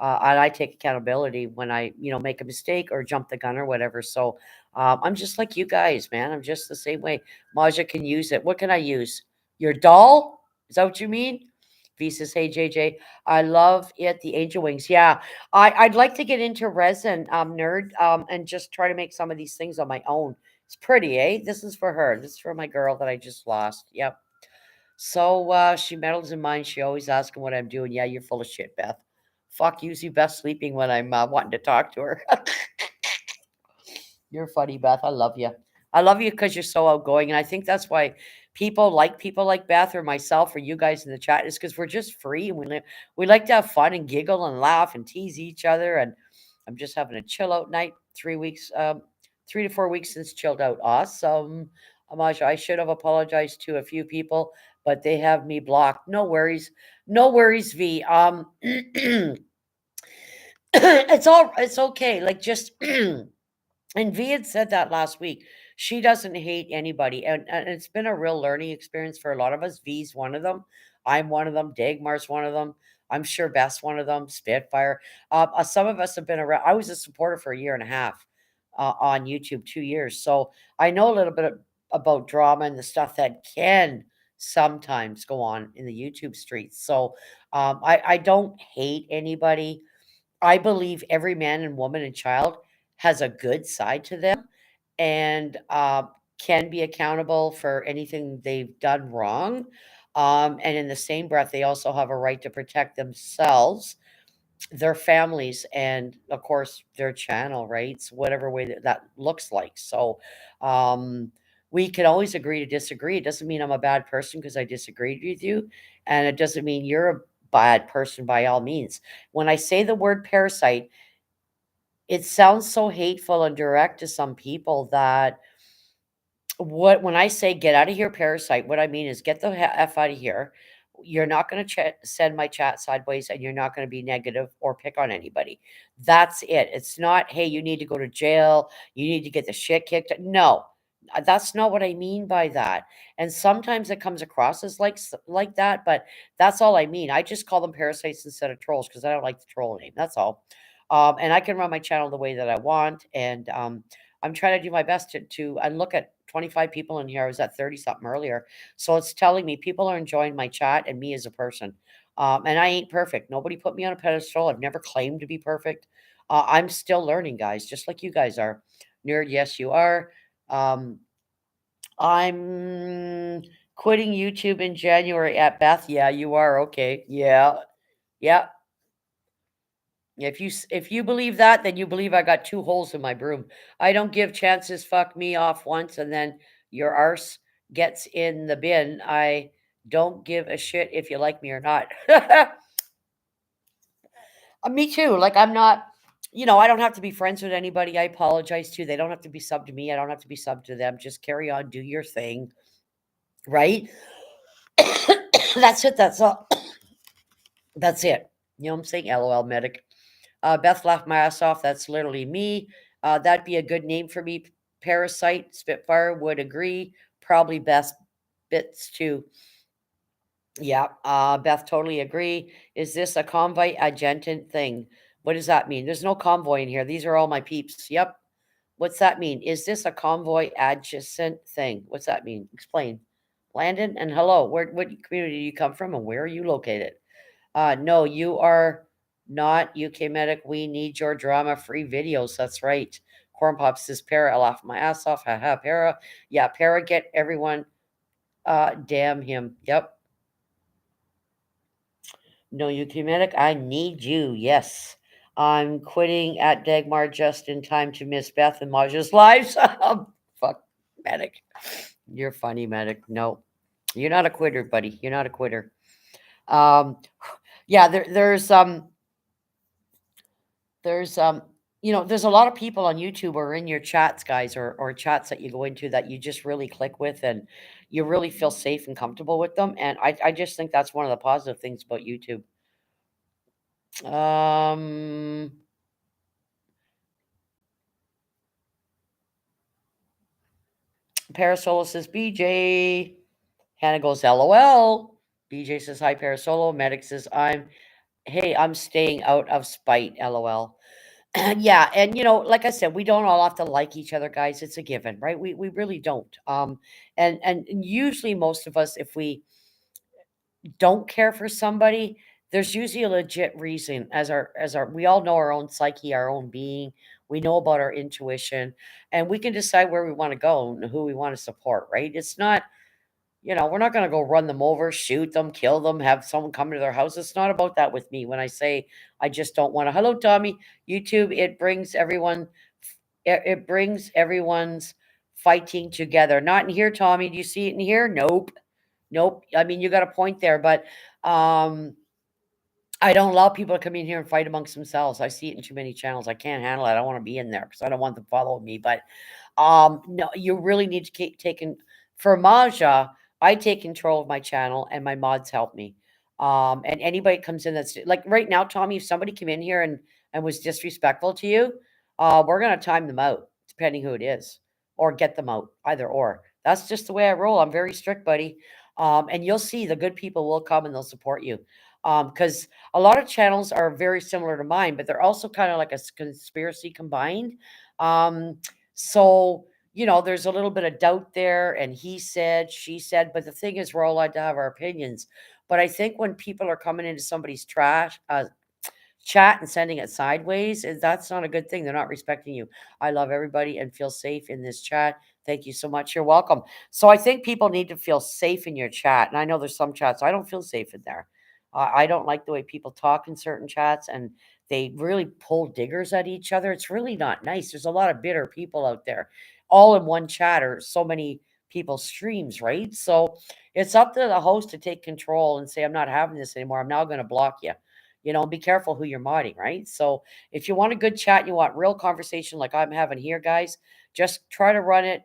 and I take accountability when I make a mistake or jump the gun or whatever. So I'm just like you guys, man. I'm just the same way. Maja can use it. What can I use? Your doll? Is that what you mean? V says, hey JJ, I love it. The angel wings. Yeah, I'd like to get into resin, nerd, and just try to make some of these things on my own. It's pretty, eh? This is for her. This is for my girl that I just lost. Yep. So she meddles in mine. She always asking what I'm doing. Yeah, you're full of shit, Beth. Fuck you. See Beth sleeping when I'm wanting to talk to her. You're funny, Beth. I love you. I love you because you're so outgoing, and I think that's why people like Beth or myself or you guys in the chat is because we're just free and we like to have fun and giggle and laugh and tease each other. And I'm just having a chill out night. 3 weeks, 3 to 4 weeks since chilled out. Awesome, Amaja. I should have apologized to a few people, but they have me blocked. No worries, no worries, V. It's okay. Like just and V had said that last week. She doesn't hate anybody. And it's been a real learning experience for a lot of us. V's one of them. I'm one of them. Dagmar's one of them. I'm sure Beth's one of them. Spitfire. Some of us have been around. I was a supporter for a year and a half on YouTube, 2 years. So I know a little bit about drama and the stuff that can sometimes go on in the YouTube streets. So I don't hate anybody. I believe every man and woman and child has a good side to them and can be accountable for anything they've done wrong. And in the same breath, they also have a right to protect themselves, their families, and of course, their channel, right? So whatever way that looks like. So um, we can always agree to disagree. It doesn't mean I'm a bad person because I disagreed with you. And it doesn't mean you're a bad person by all means. When I say the word parasite, it sounds so hateful and direct to some people that what when I say get out of here, parasite, what I mean is get the F out of here. You're not going to send my chat sideways and you're not going to be negative or pick on anybody. That's it. It's not, hey, you need to go to jail. You need to get the shit kicked. No, that's not what I mean by that. And sometimes it comes across as like that, but that's all I mean. I just call them parasites instead of trolls because I don't like the troll name. That's all. And I can run my channel the way that I want. And I'm trying to do my best to and look at 25 people in here. I was at 30 something earlier. So it's telling me people are enjoying my chat and me as a person. And I ain't perfect. Nobody put me on a pedestal. I've never claimed to be perfect. I'm still learning, guys, just like you guys are. Nerd, yes, you are. Um, I'm quitting YouTube in January at Beth. Yeah, you are. Okay. Yeah. Yeah. If you believe that, then you believe I got two holes in my broom. I don't give chances. Fuck me off once, and then your arse gets in the bin. I don't give a shit if you like me or not. Me too. Like I'm not. I don't have to be friends with anybody. I apologize to. They don't have to be sub to me. I don't have to be sub to them. Just carry on. Do your thing. Right. That's it. That's all. That's it. You know what I'm saying? LOL, medic. Beth laughed my ass off. That's literally me. That'd be a good name for me. Parasite Spitfire would agree. Probably best bits too. Yeah, Beth totally agree. Is this a convoy adjutant thing? What does that mean? There's no convoy in here. These are all my peeps. Yep. What's that mean? Is this a convoy adjacent thing? What's that mean? Explain. Landon and hello. What community do you come from and where are you located? No, you are not UK Medic. We need your drama-free videos. That's right. Corn Pops says, Para, I laugh my ass off. Haha, Para. Yeah, Para, get everyone. Damn him. Yep. No UK Medic. I need you. Yes. I'm quitting at Dagmar just in time to miss Beth and Maja's lives. Fuck, Medic. You're funny, Medic. No, you're not a quitter, buddy. You're not a quitter. Um, yeah, there's there's a lot of people on YouTube or in your chats, guys, or chats that you go into that you just really click with and you really feel safe and comfortable with them. And I just think that's one of the positive things about YouTube. Um Parasolo says BJ. Hannah goes LOL. BJ says hi Parasolo. Medic says I'm staying out of spite, LOL. Yeah, and like I said, we don't all have to like each other, guys. It's a given, right? We really don't. And usually most of us, if we don't care for somebody, there's usually a legit reason. As our we all know our own psyche, our own being. We know about our intuition, and we can decide where we want to go and who we want to support, right? It's not we're not going to go run them over, shoot them, kill them, have someone come to their house. It's not about that with me. When I say I just don't want to, hello, Tommy, YouTube, it brings everyone's fighting together. Not in here, Tommy. Do you see it in here? Nope. Nope. I mean, you got a point there, but um, I don't allow people to come in here and fight amongst themselves. I see it in too many channels. I can't handle it. I don't want to be in there because I don't want them following me. But no, you really need to keep taking for Maja. I take control of my channel, and my mods help me. And anybody comes in that's like right now, Tommy. If somebody came in here and was disrespectful to you, we're gonna time them out, depending who it is, or get them out, either or. That's just the way I roll. I'm very strict, buddy. And you'll see the good people will come and they'll support you. Because a lot of channels are very similar to mine, but they're also kind of like a conspiracy combined. Um, so, there's a little bit of doubt there, and he said, she said, but the thing is, we're all allowed to have our opinions. But I think when people are coming into somebody's chat and sending it sideways, that's not a good thing. They're not respecting you. I love everybody and feel safe in this chat. Thank you so much. You're welcome. So I think people need to feel safe in your chat. And I know there's some chats I don't feel safe in there. I don't like the way people talk in certain chats, and they really pull diggers at each other. It's really not nice. There's a lot of bitter people out there, all in one chat, or so many people's streams, right? So it's up to the host to take control and say, I'm not having this anymore. I'm now going to block you. Be careful who you're modding, right? So if you want a good chat, you want real conversation like I'm having here, guys, just try to run it.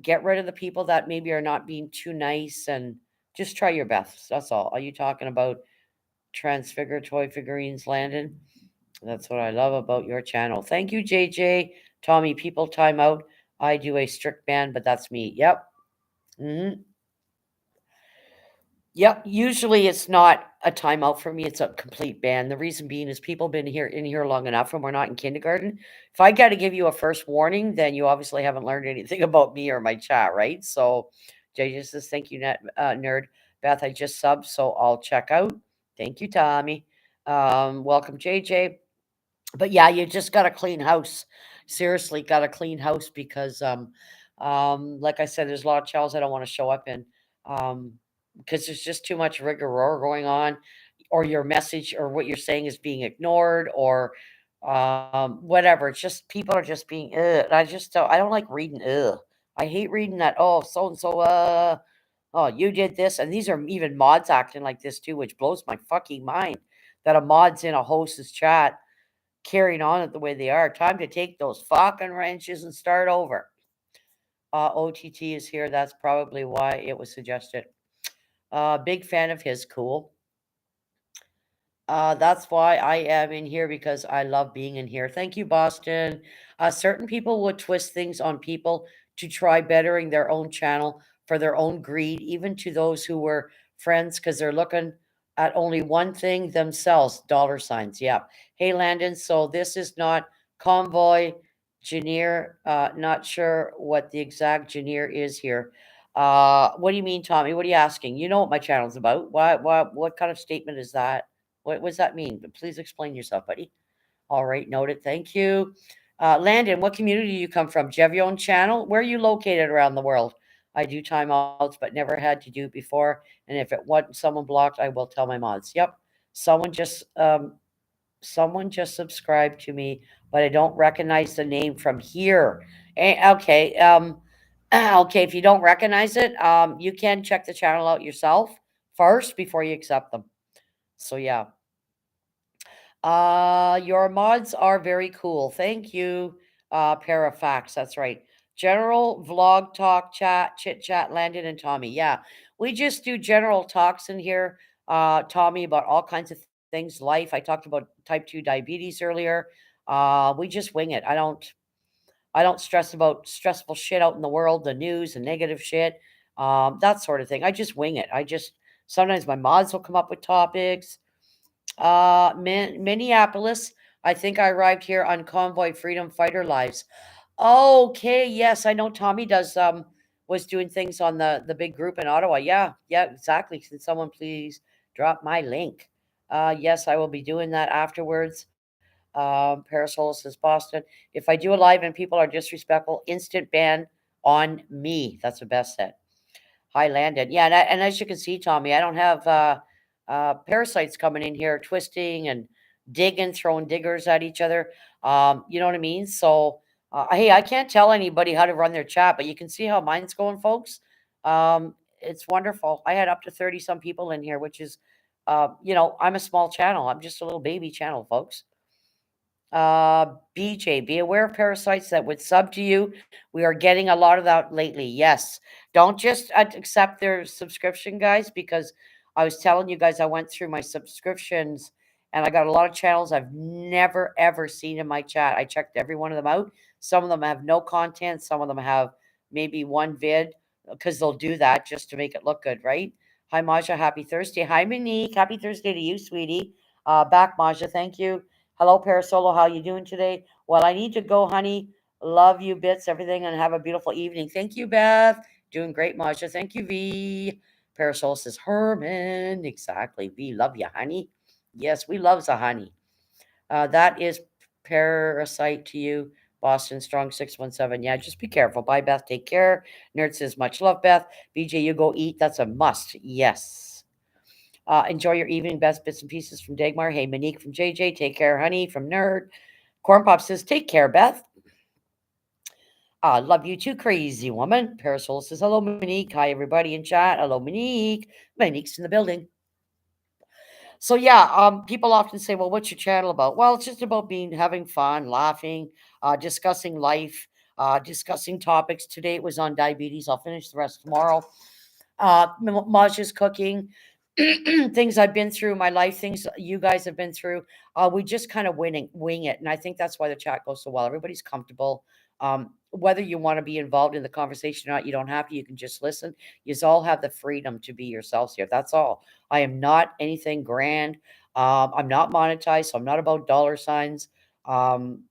Get rid of the people that maybe are not being too nice, and just try your best. That's all. Are you talking about transfigure toy figurines, Landon? That's what I love about your channel. Thank you, JJ. Tommy, people time out. I do a strict ban, but that's me. Yep. Hmm. Yep, usually it's not a timeout for me, it's a complete ban. The reason being is people been here in here long enough and we're not in kindergarten. If I got to give you a first warning, then you obviously haven't learned anything about me or my chat, right? So JJ says, thank you, nerd. Beth, I just subbed, so I'll check out. Thank you, Tommy. Welcome, JJ. But yeah, you just got to clean house. Seriously, got to clean house because like I said, there's a lot of channels I don't want to show up in. Because there's just too much rigor going on, or your message or what you're saying is being ignored, or whatever. It's just people are just being and I don't like reading I hate reading that, oh, so and so oh, you did this, and these are even mods acting like this too, which blows my fucking mind that a mod's in a host's chat carrying on it the way they are. Time to take those fucking wrenches and start over. OTT is here. That's probably why it was suggested. Big fan of his. Cool. That's why I am in here, because I love being in here. Thank you, Boston. Certain people would twist things on people to try bettering their own channel for their own greed, even to those who were friends, because they're looking at only one thing themselves, dollar signs. Yeah. Hey, Landon. So this is not convoy Janier. Not sure what the exact Janier is here. What do you mean, Tommy? What are you asking? You know what my channel's about. What kind of statement is that? What does that mean? Please explain yourself, buddy. All right, noted. Thank you. Landon, what community do you come from? Do you have your own channel? Where are you located around the world? I do timeouts, but never had to do it before. And if it wasn't someone blocked, I will tell my mods. Yep. Someone just um, someone just subscribed to me, but I don't recognize the name from here. Okay. Okay. If you don't recognize it, you can check the channel out yourself first before you accept them. So yeah. Your mods are very cool. Thank you, Parafax. That's right. General vlog talk chat, chit chat, Landon and Tommy. Yeah, we just do general talks in here, Tommy, about all kinds of things, life. I talked about type 2 diabetes earlier. We just wing it. I don't stress about stressful shit out in the world, the news and negative shit, that sort of thing. I just wing it. Sometimes my mods will come up with topics. Minneapolis. I think I arrived here on convoy Freedom Fighter Lives. Okay, yes, I know Tommy does was doing things on the big group in Ottawa. Yeah, yeah, exactly. Can someone please drop my link? Yes, I will be doing that afterwards. Parasol says Boston. If I do a live and people are disrespectful, instant ban on me. That's the best set. Hi, Landon. Yeah, and as you can see, Tommy, I don't have parasites coming in here, twisting and digging, throwing diggers at each other. You know what I mean? So Hey, I can't tell anybody how to run their chat, but you can see how mine's going, folks. It's wonderful. I had up to 30 some people in here, which is, I'm a small channel. I'm just a little baby channel, folks. BJ, be aware of parasites that would sub to you. We are getting a lot of that lately. Yes. Don't just accept their subscription, guys, because I was telling you guys I went through my subscriptions and I got a lot of channels I've never ever seen in my chat. I checked every one of them out. Some of them have no content, some of them have maybe one vid because they'll do that just to make it look good, right? Hi, Maja. Happy Thursday. Hi, Monique. Happy Thursday to you, sweetie. Back, Maja. Thank you. Hello, Parasolo. How you doing today? Well, I need to go, honey. Love you bits, everything, and have a beautiful evening. Thank you, Beth. Doing great, Masha. Thank you, V. Parasol says, Herman. Exactly. V, love you, honey. Yes, we loves a honey. That is parasite to you. Boston Strong 617. Yeah, just be careful. Bye, Beth. Take care. Nerd says, much love, Beth. BJ, you go eat. That's a must. Yes. Enjoy your evening. Best bits and pieces from Dagmar. Hey, Monique from JJ. Take care, honey, from Nerd. Corn Pop says, take care, Beth. Love you too, crazy woman. Parasol says, hello, Monique. Hi, everybody in chat. Hello, Monique. Monique's in the building. So yeah, people often say, well, what's your channel about? Well, it's just about having fun, laughing, discussing life, discussing topics. Today it was on diabetes. I'll finish the rest tomorrow. Maj's cooking, things I've been through, my life, things you guys have been through. We just kind of wing it, and I think that's why the chat goes so well. Everybody's comfortable. Whether you want to be involved in the conversation or not, you don't have to. You can just listen. You all have the freedom to be yourselves here. That's all. I am not anything grand. I'm not monetized, so I'm not about dollar signs. Um,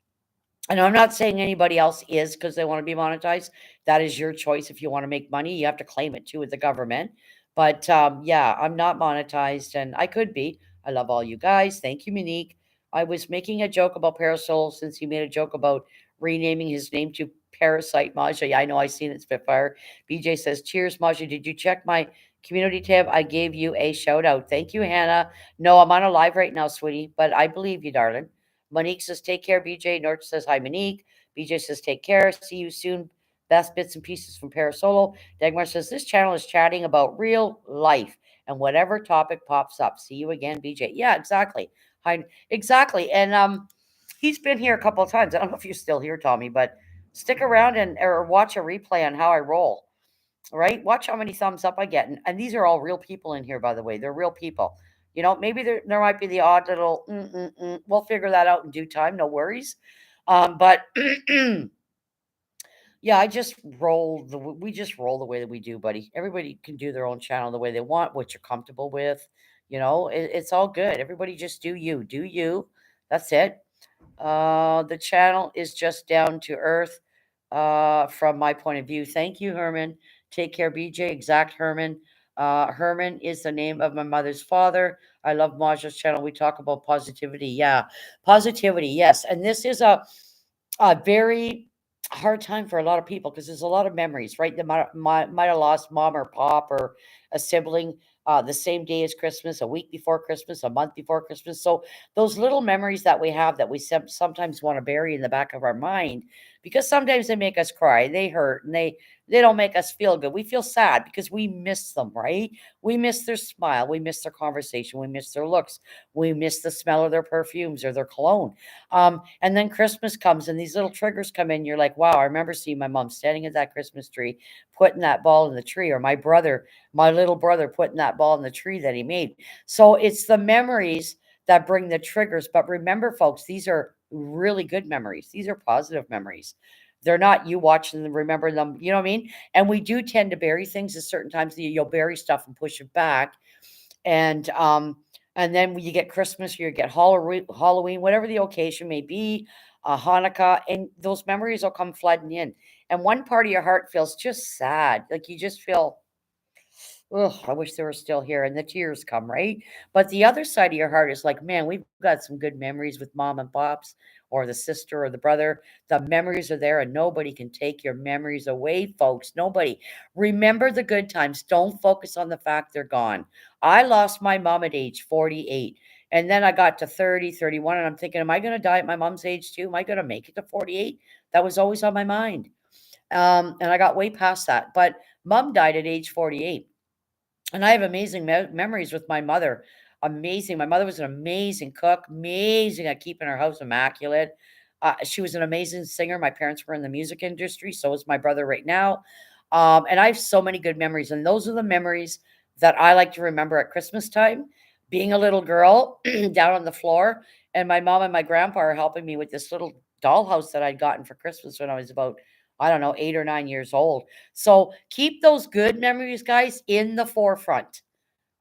and I'm not saying anybody else is because they want to be monetized. That is your choice. If you want to make money, you have to claim it too with the government. But yeah, I'm not monetized and I could be. I love all you guys. Thank you, Monique. I was making a joke about Parasol since he made a joke about renaming his name to Parasite Maja. Yeah, I know I've seen it, Spitfire. BJ says, cheers, Maja. Did you check my community tab? I gave you a shout out. Thank you, Hannah. No, I'm on a live right now, sweetie, but I believe you, darling. Monique says, take care, BJ. North says, hi, Monique. BJ says, take care. See you soon. Best bits and pieces from Parasolo. Dagmar says, this channel is chatting about real life and whatever topic pops up. See you again, BJ. Yeah, exactly. Hi, exactly. And he's been here a couple of times. I don't know if you're still here, Tommy, but stick around and or watch a replay on how I roll. Right? Watch how many thumbs up I get. And these are all real people in here, by the way. They're real people. Maybe there might be the odd little, we'll figure that out in due time. No worries. But yeah, we just roll the way that we do, buddy. Everybody can do their own channel the way they want, what you're comfortable with. It's all good. Everybody just do you. Do you. That's it. The channel is just down to earth from my point of view. Thank you, Herman. Take care, BJ. Exact Herman. Herman is the name of my mother's father. I love Maja's channel. We talk about positivity. Yeah, positivity. Yes. And this is a very hard time for a lot of people because there's a lot of memories, right? They might have lost mom or pop or a sibling the same day as Christmas, a week before Christmas, a month before Christmas. So those little memories that we have that we sometimes want to bury in the back of our mind because sometimes they make us cry, they hurt, and they don't make us feel good. We feel sad because we miss them, right? We miss their smile, we miss their conversation, we miss their looks, we miss the smell of their perfumes or their cologne. And then Christmas comes and these little triggers come in. You're like, wow, I remember seeing my mom standing at that Christmas tree, putting that ball in the tree, or my little brother putting that ball in the tree that he made. So it's the memories that bring the triggers. But remember, folks, these are really good memories. These are positive memories. They're not you watching them, remember them. You know what I mean? And we do tend to bury things at certain times. You'll bury stuff and push it back. And then when you get Christmas, you get Halloween, whatever the occasion may be, Hanukkah, and those memories will come flooding in. And one part of your heart feels just sad, like you just feel, oh, I wish they were still here. And the tears come, right? But the other side of your heart is like, man, we've got some good memories with mom and pops or the sister or the brother. The memories are there and nobody can take your memories away, folks. Nobody. Remember the good times. Don't focus on the fact they're gone. I lost my mom at age 48. And then I got to 30, 31, and I'm thinking, am I going to die at my mom's age too? Am I going to make it to 48? That was always on my mind. And I got way past that. But mom died at age 48. And I have amazing memories with my mother. Amazing. My mother was an amazing cook, amazing at keeping her house immaculate. She was an amazing singer. My parents were in the music industry. So is my brother right now. And I have so many good memories. And those are the memories that I like to remember at Christmas time. Being a little girl down on the floor, and my mom and my grandpa are helping me with this little dollhouse that I'd gotten for Christmas when I was about, I don't know, 8 or 9 years old. So keep those good memories, guys, in the forefront.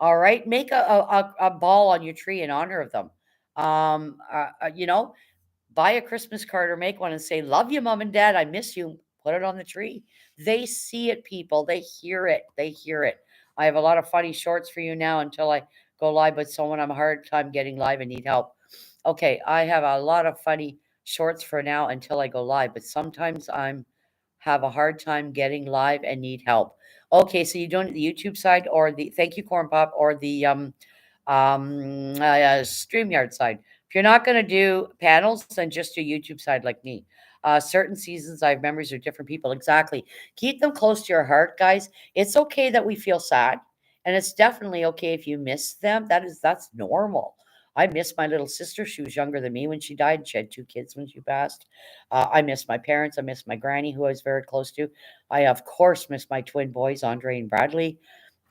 All right. Make a ball on your tree in honor of them. You know, buy a Christmas card or make one and say, "Love you, mom and dad. I miss you." Put it on the tree. They see it, people. They hear it. They hear it. I have a lot of funny shorts for you now until I go live with someone. I'm a hard time getting live and need help. Okay, I have a lot of funny shorts for now until I go live, but sometimes I'm have a hard time getting live and need help. Okay, so you doing it the YouTube side or the thank you, Corn Pop, or the StreamYard side. If you're not going to do panels, then just do YouTube side like me. Certain seasons, I have memories of different people. Exactly. Keep them close to your heart, guys. It's okay that we feel sad, and it's definitely okay if you miss them. That's normal. I miss my little sister. She was younger than me when she died. She had two kids when she passed. I miss my parents. I miss my granny, who I was very close to. I, of course, miss my twin boys, Andre and Bradley.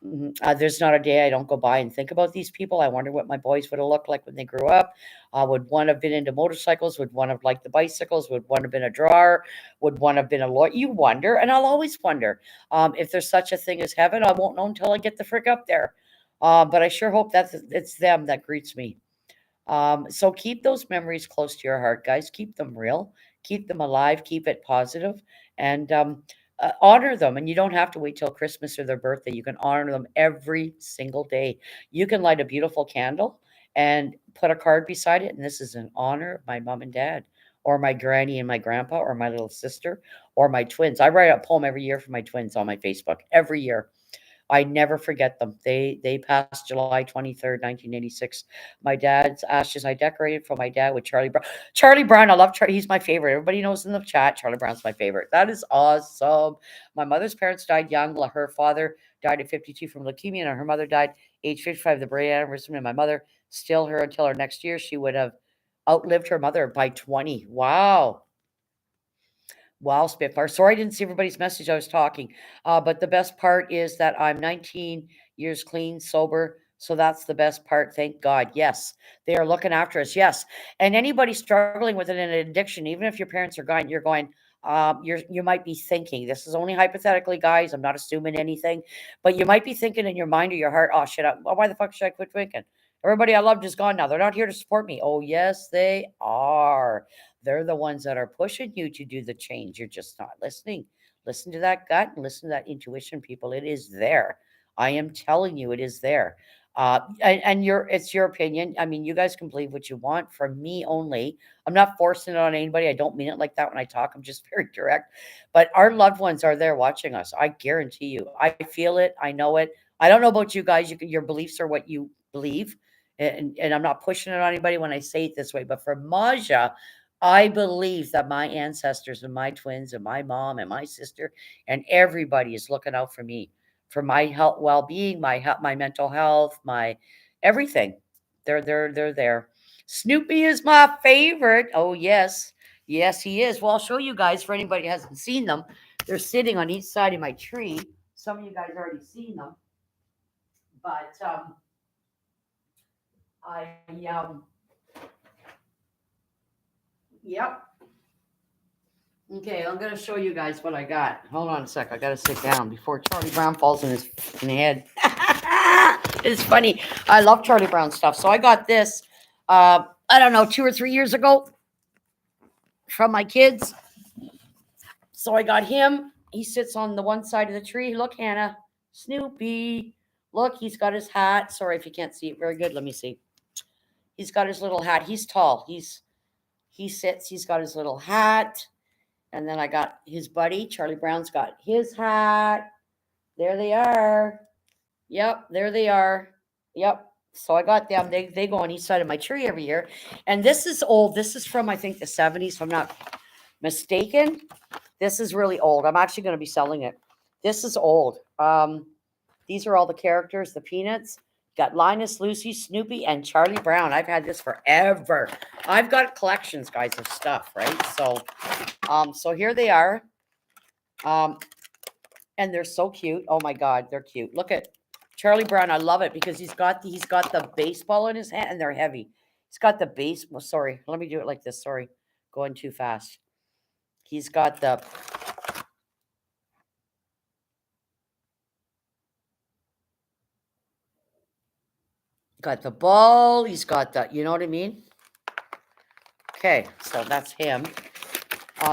There's not a day I don't go by and think about these people. I wonder what my boys would have looked like when they grew up. Would one have been into motorcycles? Would one have liked the bicycles? Would one have been a drawer? Would one have been a lawyer? You wonder, and I'll always wonder. If there's such a thing as heaven, I won't know until I get the frick up there. But I sure hope that it's them that greets me. So keep those memories close to your heart, guys. Keep them real, keep them alive, keep it positive, and honor them. And you don't have to wait till Christmas or their birthday. You can honor them every single day. You can light a beautiful candle and put a card beside it. And this is in honor of my mom and dad, or my granny and my grandpa, or my little sister, or my twins. I write a poem every year for my twins on my Facebook every year. I never forget them. They passed July 23rd, 1986. My dad's ashes I decorated for my dad with Charlie Brown. Charlie Brown, I love Charlie. He's my favorite. Everybody knows in the chat, Charlie Brown's my favorite. That is awesome. My mother's parents died young. Her father died at 52 from leukemia, and her mother died age 55. The birthday anniversary of my mother, still her until her next year. She would have outlived her mother by 20. Wow. Wow, Spitfire. Sorry I didn't see everybody's message. I was talking. But the best part is that I'm 19 years clean, sober. So that's the best part. Thank God. Yes. They are looking after us. Yes. And anybody struggling with an addiction, even if your parents are gone, you're going, you might be thinking, this is only hypothetically, guys. I'm not assuming anything, but you might be thinking in your mind or your heart, oh shit, why the fuck should I quit drinking? Everybody I loved is gone now. They're not here to support me. Oh, yes, they are. They're the ones that are pushing you to do the change. You're just not listening. Listen to that gut and listen to that intuition, people. It is there. I am telling you, it is there. And it's your opinion. I mean, you guys can believe what you want from me only. I'm not forcing it on anybody. I don't mean it like that when I talk. I'm just very direct. But our loved ones are there watching us. I guarantee you. I feel it. I know it. I don't know about you guys. Your beliefs are what you believe. And I'm not pushing it on anybody when I say it this way. But for Maja, I believe that my ancestors and my twins and my mom and my sister and everybody is looking out for my health, well-being, my mental health, my everything. They're there. Snoopy is my favorite. Oh yes, yes he is. Well, I'll show you guys for anybody who hasn't seen them. They're sitting on each side of my tree. Some of you guys already seen them, but I yep. Okay, I'm gonna show you guys what I got. Hold on a sec. I gotta sit down before Charlie Brown falls in his fucking head. It's funny. I love Charlie Brown stuff. So I got this. I don't know, 2 or 3 years ago from my kids. So I got him. He sits on the one side of the tree. Look, Hannah, Snoopy. Look, he's got his hat. Sorry if you can't see it very good. Let me see. He's got his little hat. He's tall. He sits. He's got his little hat. And then I got his buddy, Charlie Brown's got his hat. There they are. Yep, there they are. Yep. So I got them. They go on each side of my tree every year. And this is old. This is from I think the 70s. I'm not Mistaken. This is really old. I'm actually going to be selling it. This is old. These are all the characters, the Peanuts. Got Linus, Lucy, Snoopy, and Charlie Brown. I've had this forever. I've got collections, guys, of stuff, right? So here they are. And they're so cute. Oh my God, they're cute. Look at Charlie Brown. I love it because he's got the baseball in his hand, and they're heavy. He's got the baseball. Sorry, let me do it like this. Sorry, going too fast. He's got the ball. He's got the, you know what I mean? Okay, so that's him.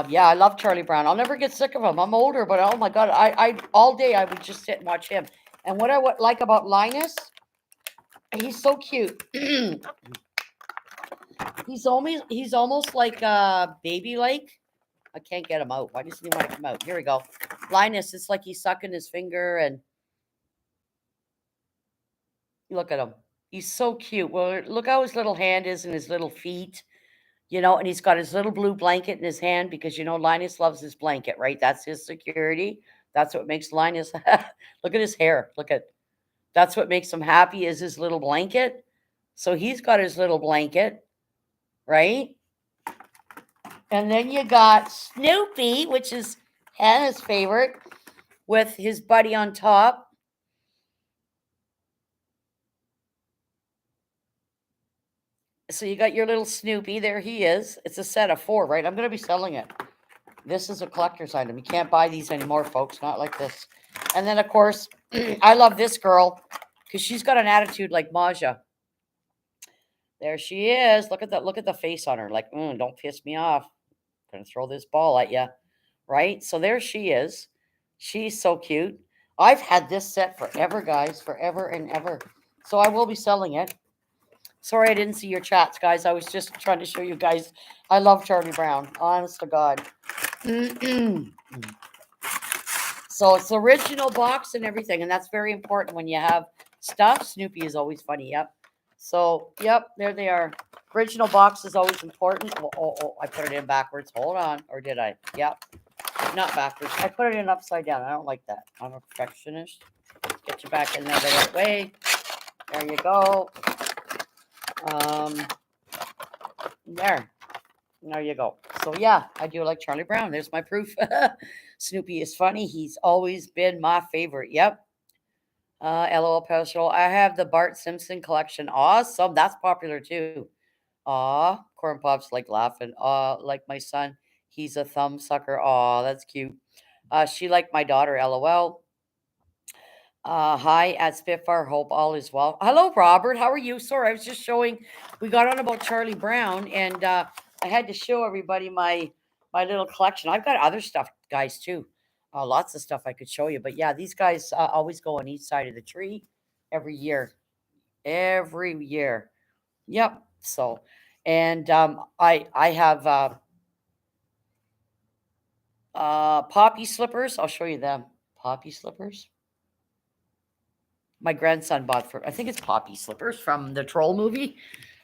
Yeah, I love Charlie Brown. I'll never get sick of him. I'm older, but oh my God, I all day I would just sit and watch him. And what I would like about Linus, he's so cute. He's almost like baby like. I can't get him out. Why doesn't he want to come out? Here we go. Linus, it's like he's sucking his finger, and look at him. He's so cute. Well, look how his little hand is and his little feet, and he's got his little blue blanket in his hand because, Linus loves his blanket, right? That's his security. That's what makes Linus. Look at his hair. That's what makes him happy is his little blanket. So he's got his little blanket, right? And then you got Snoopy, which is Hannah's favorite, with his buddy on top. So you got your little Snoopy. There he is. It's a set of 4, right? I'm going to be selling it. This is a collector's item. You can't buy these anymore, folks. Not like this. And then, of course, I love this girl because she's got an attitude like Maja. There she is. Look at the face on her. Like, don't piss me off. I'm going to throw this ball at you. Right? So there she is. She's so cute. I've had this set forever, guys. Forever and ever. So I will be selling it. Sorry I didn't see your chats, guys. I was just trying to show you guys. I love Charlie Brown. Honest to God. So it's the original box and everything. And that's very important when you have stuff. Snoopy is always funny. Yep. So, yep, there they are. Original box is always important. Oh, I put it in backwards. Hold on. Or did I? Yep. Not backwards. I put it in upside down. I don't like that. I'm a perfectionist. Get you back in there the right way. There you go. There you go. So yeah, I do like Charlie Brown. There's my proof. Snoopy is funny. He's always been my favorite. Yep. LOL Pastoral. I have the Bart Simpson collection. Awesome. That's popular too. Aw, Corn Pops like laughing. Like my son. He's a thumb sucker. Aw, that's cute. She like my daughter. LOL. Hi at Spitfire. Hope all is well. Hello, Robert. How are you? Sorry, I was just showing. We got on about Charlie Brown, and I had to show everybody my little collection. I've got other stuff, guys, too. Lots of stuff I could show you. But yeah, these guys always go on each side of the tree every year. Every year. Yep. So, and I have poppy slippers. I'll show you them. Poppy slippers. My grandson bought I think it's poppy slippers from the Troll movie.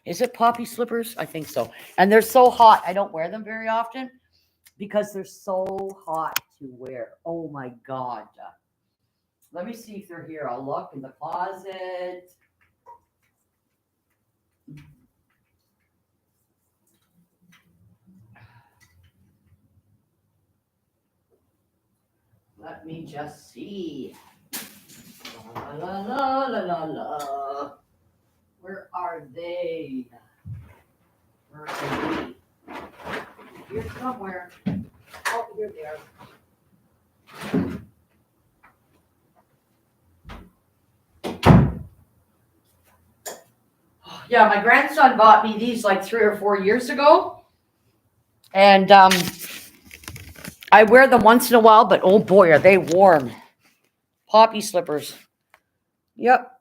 Is it poppy slippers? I think so. And they're so hot. I don't wear them very often because they're so hot to wear. Oh my God. Let me see if they're here. I'll look in the closet. Let me just see. La la la la la la. Where are they? Where are they? Here somewhere. Oh, here they are. Yeah, my grandson bought me these like 3 or 4 years ago. And I wear them once in a while, but oh boy, are they warm. Poppy slippers. Yep.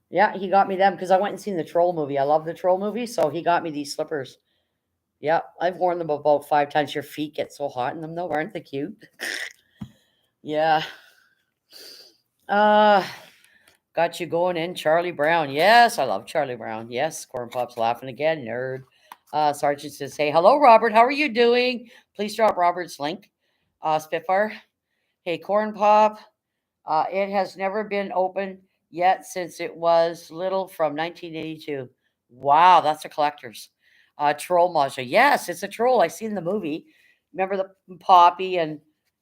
Yeah, he got me them because I went and seen the Troll movie. I love the Troll movie, so he got me these slippers. Yep, I've worn them about 5 times. Your feet get so hot in them, though, aren't they cute? Yeah. Got you going in, Charlie Brown. Yes, I love Charlie Brown. Yes, Corn Pop's laughing again, nerd. Sergeant says, "Hey, hello, Robert. How are you doing? Please drop Robert's link." Spitfire. Hey, Corn Pop. It has never been open yet since it was little from 1982. Wow, that's a collector's. Troll Maja. Yes, it's a troll. I seen the movie. Remember the Poppy and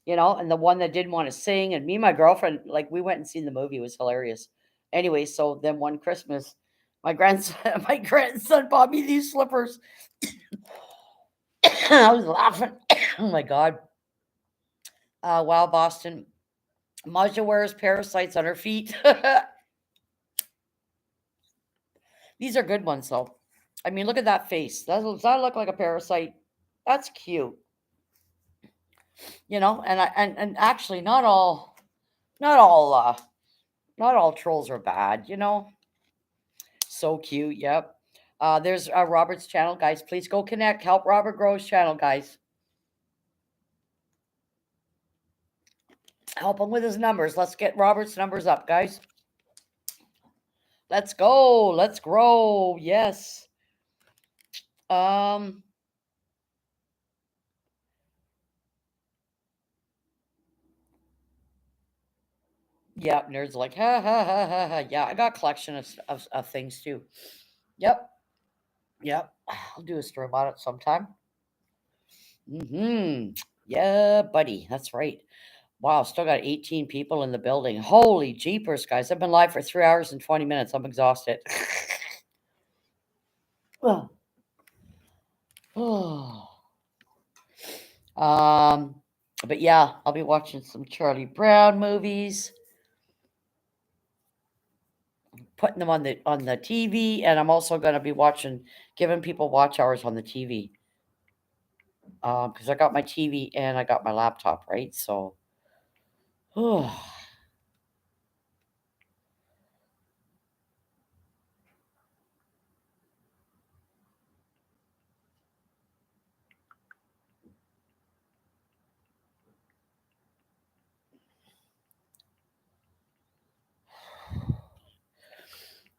and the one that didn't want to sing. And me and my girlfriend, like we went and seen the movie. It was hilarious. Anyway, so then one Christmas, my grandson, my grandson bought me these slippers. I was laughing. Oh my god. Wow, Boston. Maja wears parasites on her feet. These are good ones, though. I mean, look at that face. Does that look like a parasite? That's cute, and actually, not all, not all trolls are bad. So cute. Yep. There's Robert's channel, guys. Please go connect. Help Robert grow his channel, guys. Help him with his numbers. Let's get Robert's numbers up, guys. Let's go. Let's grow. Yes. Um. Yeah, nerds are like ha ha ha ha ha. Yeah, I got a collection of things too. Yep. Yep. I'll do a story about it sometime. Yeah, buddy. That's right. Wow, still got 18 people in the building. Holy jeepers, guys. I've been live for 3 hours and 20 minutes. I'm exhausted. Oh. Oh. Um, but yeah, I'll be watching some Charlie Brown movies, putting them on the TV, and I'm also gonna be giving people watch hours on the TV. Because I got my TV and I got my laptop, right? So,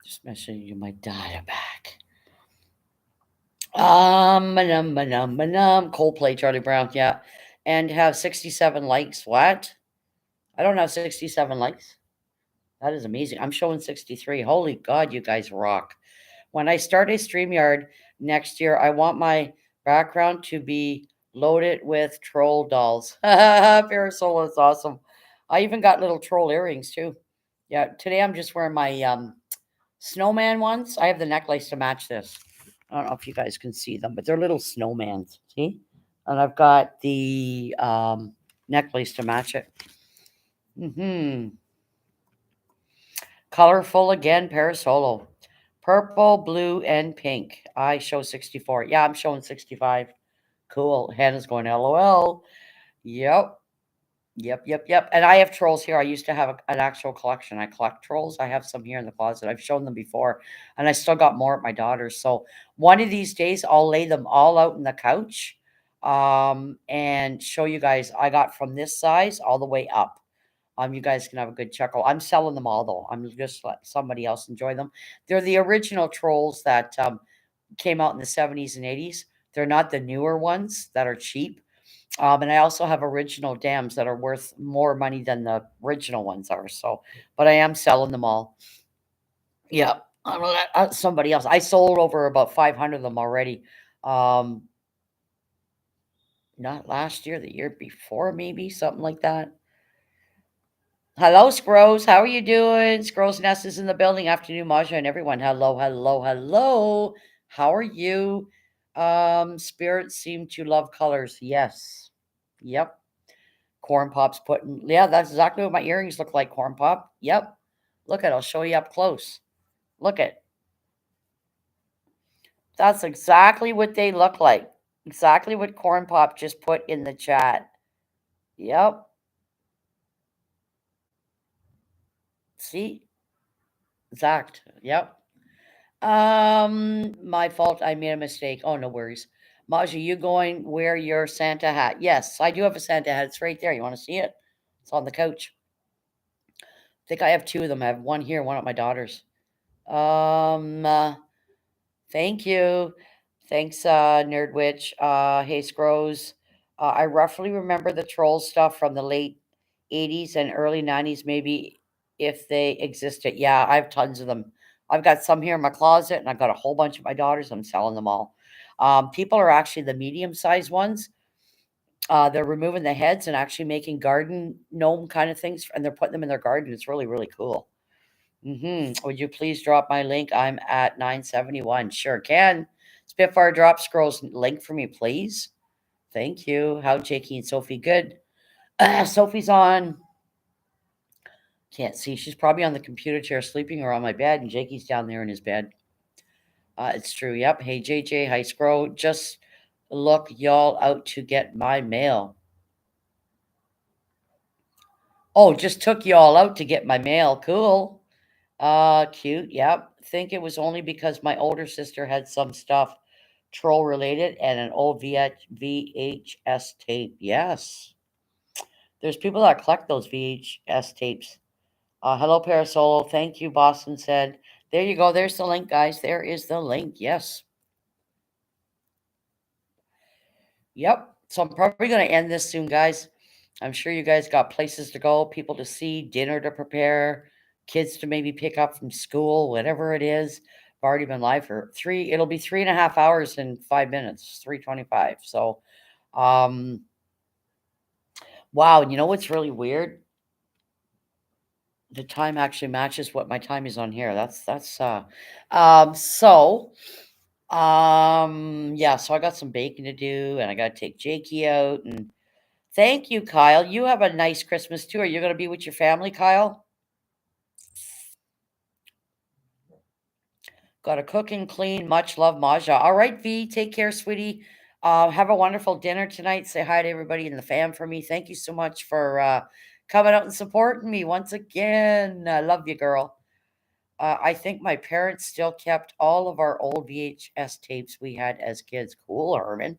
just messaging you my data back. Coldplay, Charlie Brown, yeah, and have 67 likes. What? I don't have 67 likes. That is amazing. I'm showing 63. Holy God, you guys rock. When I start a StreamYard next year, I want my background to be loaded with troll dolls. Parasola is awesome. I even got little troll earrings too. Yeah, today I'm just wearing my snowman ones. I have the necklace to match this. I don't know if you guys can see them, but they're little snowmans. See? And I've got the necklace to match it. Colorful again, Parasolo. Purple, blue, and pink. I show 64. Yeah, I'm showing 65. Cool. Hannah's going LOL. Yep. Yep. And I have trolls here. I used to have an actual collection. I collect trolls. I have some here in the closet. I've shown them before, and I still got more at my daughter's. So one of these days, I'll lay them all out in the couch, and show you guys. I got from this size all the way up. You guys can have a good chuckle. I'm selling them all though. I'm just let somebody else enjoy them. They're the original trolls that came out in the 70s and 80s. They're not the newer ones that are cheap. And I also have original dams that are worth more money than the original ones are. So, but I am selling them all. Yeah. I'm gonna let somebody else. I sold over about 500 of them already. Um, Not last year, the year before, maybe something like that. Hello, Scrolls. How are you doing? Scrolls Nest is in the building. Afternoon, Maja, and everyone. Hello, hello, hello. How are you? Spirits seem to love colors. Yes. Yep. Corn Pop's putting. Yeah, that's exactly what my earrings look like. Corn Pop. Yep. Look at. I'll show you up close. Look at. That's exactly what they look like. Exactly what Corn Pop just put in the chat. Yep. See. Exact. Yep. My fault. I made a mistake. Oh, no worries. Maja, you going wear your Santa hat? Yes, I do have a Santa hat. It's right there. You want to see it? It's on the couch. I think I have two of them. I have one here, one at my daughter's. Um, uh, Thank you. Thanks, Nerd Witch. Hey, Scrose. I roughly remember the troll stuff from the late 80s and early 90s, maybe if they existed. Yeah, I have tons of them. I've got some here in my closet, and I've got a whole bunch of my daughters. I'm selling them all. People are actually the medium sized ones. They're removing the heads and actually making garden gnome kind of things, and they're putting them in their garden. It's really, really cool. Would you please drop my link? I'm at 971. Sure can. Spitfire drop scrolls link for me, please. Thank you. How Jakey and Sophie? Good. Sophie's on. Can't see. She's probably on the computer chair sleeping or on my bed, and Jakey's down there in his bed. It's true. Yep. Hey, JJ. Hi, Scroll. Just look y'all out to get my mail. Oh, just took y'all out to get my mail. Cool. Cute. Yep. Think it was only because my older sister had some stuff troll related and an old VHS tape. Yes. There's people that collect those VHS tapes. Hello, Parasol. Thank you, Boston said. There you go. There's the link, guys. There is the link. Yes. Yep. So I'm probably going to end this soon, guys. I'm sure you guys got places to go, people to see, dinner to prepare, kids to maybe pick up from school, whatever it is. I've already been live for it'll be 3.5 hours and 5 minutes, 3:25. So, um, wow. And you know what's really weird? The time actually matches what my time is on here. So, yeah, so I got some baking to do and I got to take Jakey out and thank you, Kyle. You have a nice Christmas too. Are you going to be with your family, Kyle? Got to cook and clean. Much love, Maja. All right, V. Take care, sweetie. Have a wonderful dinner tonight. Say hi to everybody in the fam for me. Thank you so much for coming out and supporting me once again. I love you, girl. I think my parents still kept all of our old VHS tapes we had as kids. Cool, Herman.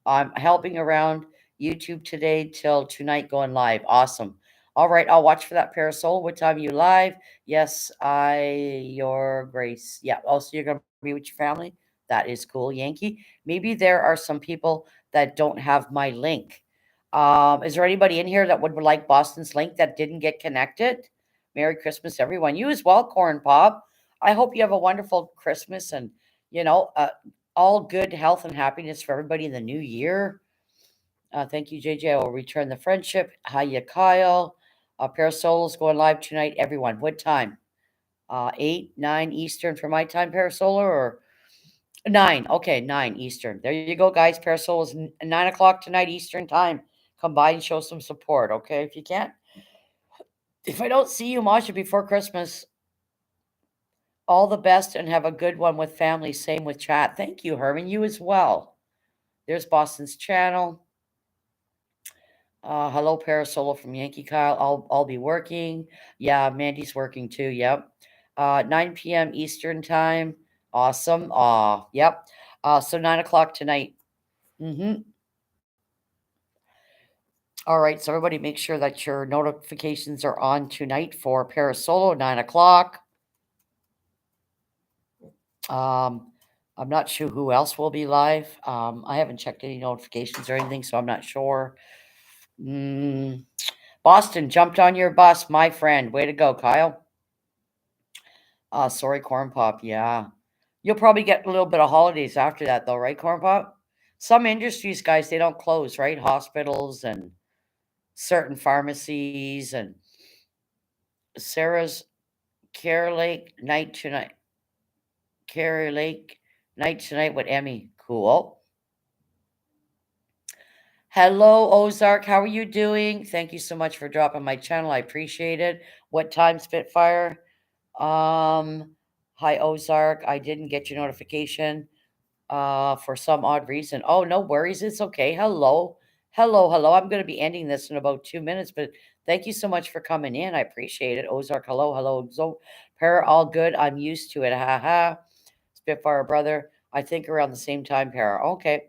I'm helping around YouTube today till tonight going live. Awesome. All right, I'll watch for that parasol. What time are you live? Yes, your grace. Yeah. Also, you're gonna be with your family. That is cool, Yankee. Maybe there are some people that don't have my link. Is there anybody in here that would like Boston's link that didn't get connected? Merry Christmas, everyone. You as well, Corn Pop. I hope you have a wonderful Christmas and you know, all good health and happiness for everybody in the new year. Thank you, JJ. I will return the friendship. Hiya, Kyle. Parasols going live tonight, everyone. What time? 8, 9 Eastern for my time, Parasolar, or 9? Okay, 9 Eastern. There you go, guys. Parasol is 9 o'clock tonight, Eastern time. Come by and show some support, okay? If you can't. If I don't see you, Masha, before Christmas, all the best and have a good one with family. Same with chat. Thank you, Herman. You as well. There's Boston's channel. Hello, Parasolo from Yankee Kyle. I'll be working. Yeah, Mandy's working too. Yep. 9 p.m. Eastern time. Awesome. Yep. So 9 o'clock tonight. Mm-hmm. All right. So everybody, make sure that your notifications are on tonight for Parasolo 9 o'clock. Um, I'm not sure who else will be live. I haven't checked any notifications or anything, so I'm not sure. Boston jumped on your bus, my friend. Way to go, Kyle. Sorry, Corn Pop. Yeah. You'll probably get a little bit of holidays after that, though, right, Corn Pop? Some industries, guys, they don't close, right? Hospitals and certain pharmacies and Sarah's Care Lake night tonight. Care Lake night tonight with Emmy. Cool. Hello, Ozark. How are you doing? Thank you so much for dropping my channel. I appreciate it. What time, Spitfire? Hi, Ozark. I didn't get your notification for some odd reason. Oh, no worries. It's okay. Hello. Hello, hello. I'm going to be ending this in about 2 minutes, but thank you so much for coming in. I appreciate it. Ozark, hello, hello. So, Para, all good. I'm used to it. Ha ha. Spitfire, brother. I think around the same time, Para. Okay.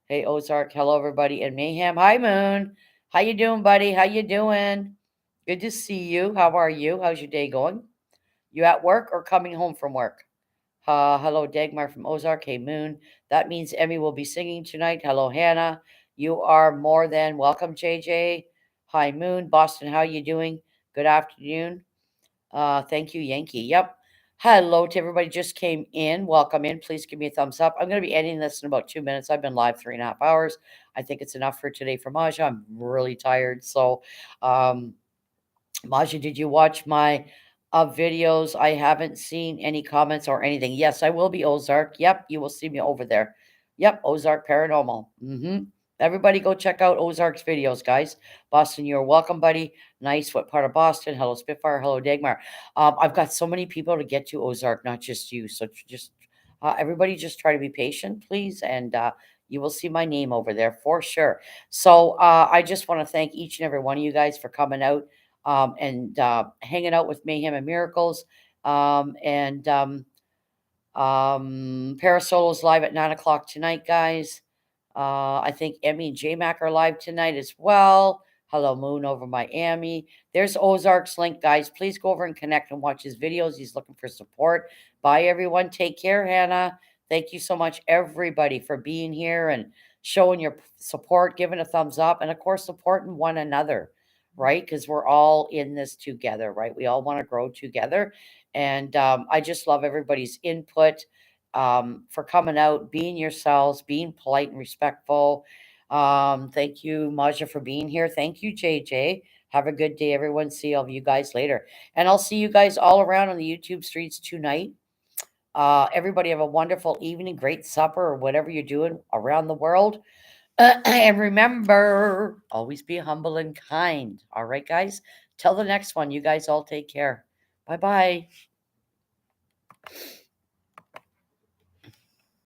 Hey, Ozark. Hello, everybody. And Mayhem. Hi, Moon. How you doing, buddy? How you doing? Good to see you. How are you? How's your day going? You at work or coming home from work? Hello, Dagmar from Ozark. Hey, Moon. That means Emmy will be singing tonight. Hello, Hannah. You are more than welcome, JJ. Hi, Moon. Boston, how you doing? Good afternoon. Thank you, Yankee. Yep. Hello to everybody just came in. Welcome in. Please give me a thumbs up. I'm going to be ending this in about 2 minutes. I've been live 3.5 hours. I think it's enough for today for Maja. I'm really tired. So, Maja, did you watch my videos? I haven't seen any comments or anything. Yes, I will be Ozark. Yep, you will see me over there. Yep, Ozark Paranormal. Everybody go check out Ozark's videos, guys. Boston, you're welcome, buddy. Nice. What part of Boston? Hello, Spitfire. Hello, Dagmar. I've got so many people to get to Ozark, not just you. So just everybody just try to be patient, please. And you will see my name over there for sure. So I just want to thank each and every one of you guys for coming out and hanging out with Mayhem and Miracles. And Parasolo's live at 9 o'clock tonight, guys. I think Emmy and J Mac are live tonight as well. Hello, Moon over Miami. There's Ozark's link, guys. Please go over and connect and watch his videos. He's looking for support. Bye, everyone. Take care, Hannah. Thank you so much, everybody, for being here and showing your support, giving a thumbs up, and of course, supporting one another, right? Because we're all in this together, right? We all want to grow together. And I just love everybody's input for coming out, being yourselves, being polite and respectful. Thank you, Maja, for being here. Thank you, JJ. Have a good day, everyone. See all of you guys later. And I'll see you guys all around on the YouTube streets tonight. Everybody have a wonderful evening, great supper, or whatever you're doing around the world. And remember, always be humble and kind. All right, guys? Till the next one, you guys all take care. Bye bye.